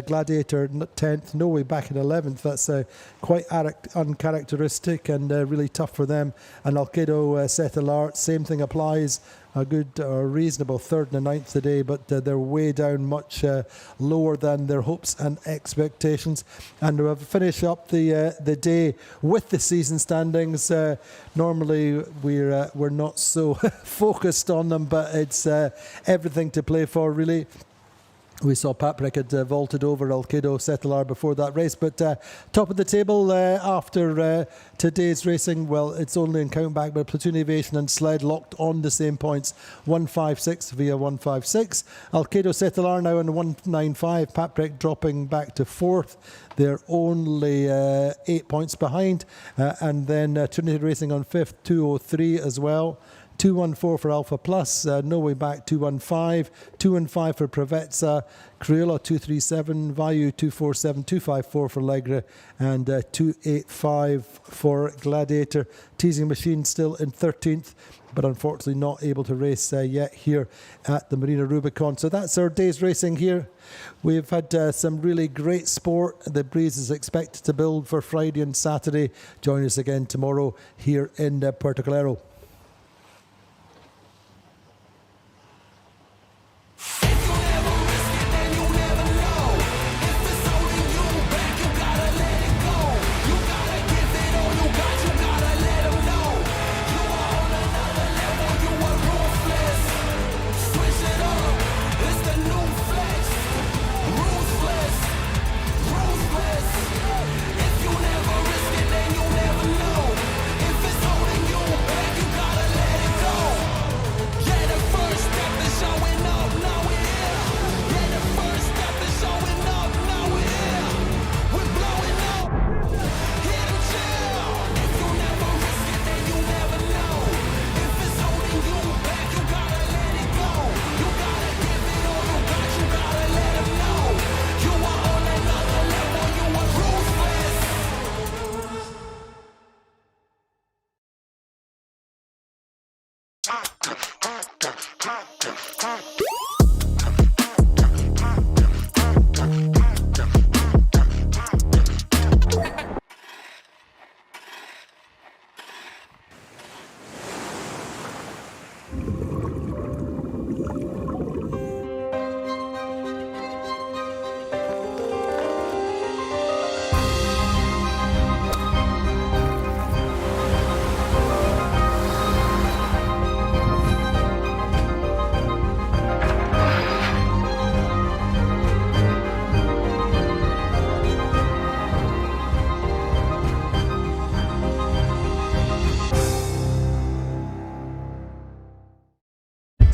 Gladiator 10th, Norway back in 11th. That's quite uncharacteristic and really tough for them. And Alkedo Setelar, same thing applies. A good or reasonable 3rd and a 9th today, but they're way down, much lower than their hopes and expectations. And we'll finish up the day with the season standings. Normally we're not so focused on them, but it's everything to play for, really. We saw Paprik had vaulted over Alkedo Setelar before that race, but top of the table after today's racing, well, it's only in countback, but Platoon Aviation and Sled locked on the same points, 156 via 156. Alkedo Setelar now on 195, Paprik dropping back to 4th. They're only 8 points behind, and then Trinity Racing on 5th, 203 as well. 214 for Alpha Plus, No Way Back 215, 215 for Preveza, Crioula 237, Vayu 247, 254 for Legra, and 285 for Gladiator. Teasing Machine still in 13th, but unfortunately not able to race yet here at the Marina Rubicon. So that's our day's racing here. We've had some really great sport. The breeze is expected to build for Friday and Saturday. Join us again tomorrow here in Puerto CALERO.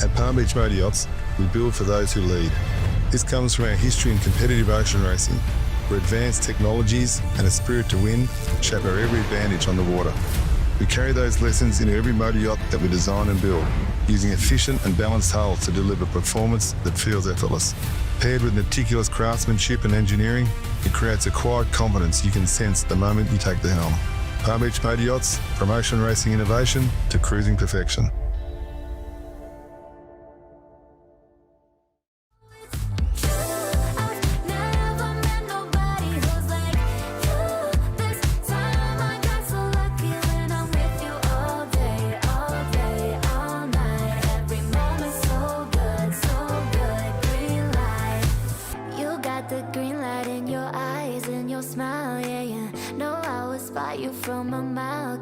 At Palm Beach Motor Yachts, we build for those who lead. This comes from our history in competitive ocean racing, where advanced technologies and a spirit to win shape our every advantage on the water. We carry those lessons into every motor yacht that we design and build, using efficient and balanced hulls to deliver performance that feels effortless. Paired with meticulous craftsmanship and engineering, it creates a quiet confidence you can sense the moment you take the helm. Palm Beach Motor Yachts, from ocean racing innovation to cruising perfection. Smile, yeah, yeah. Know I will spot you from a mile.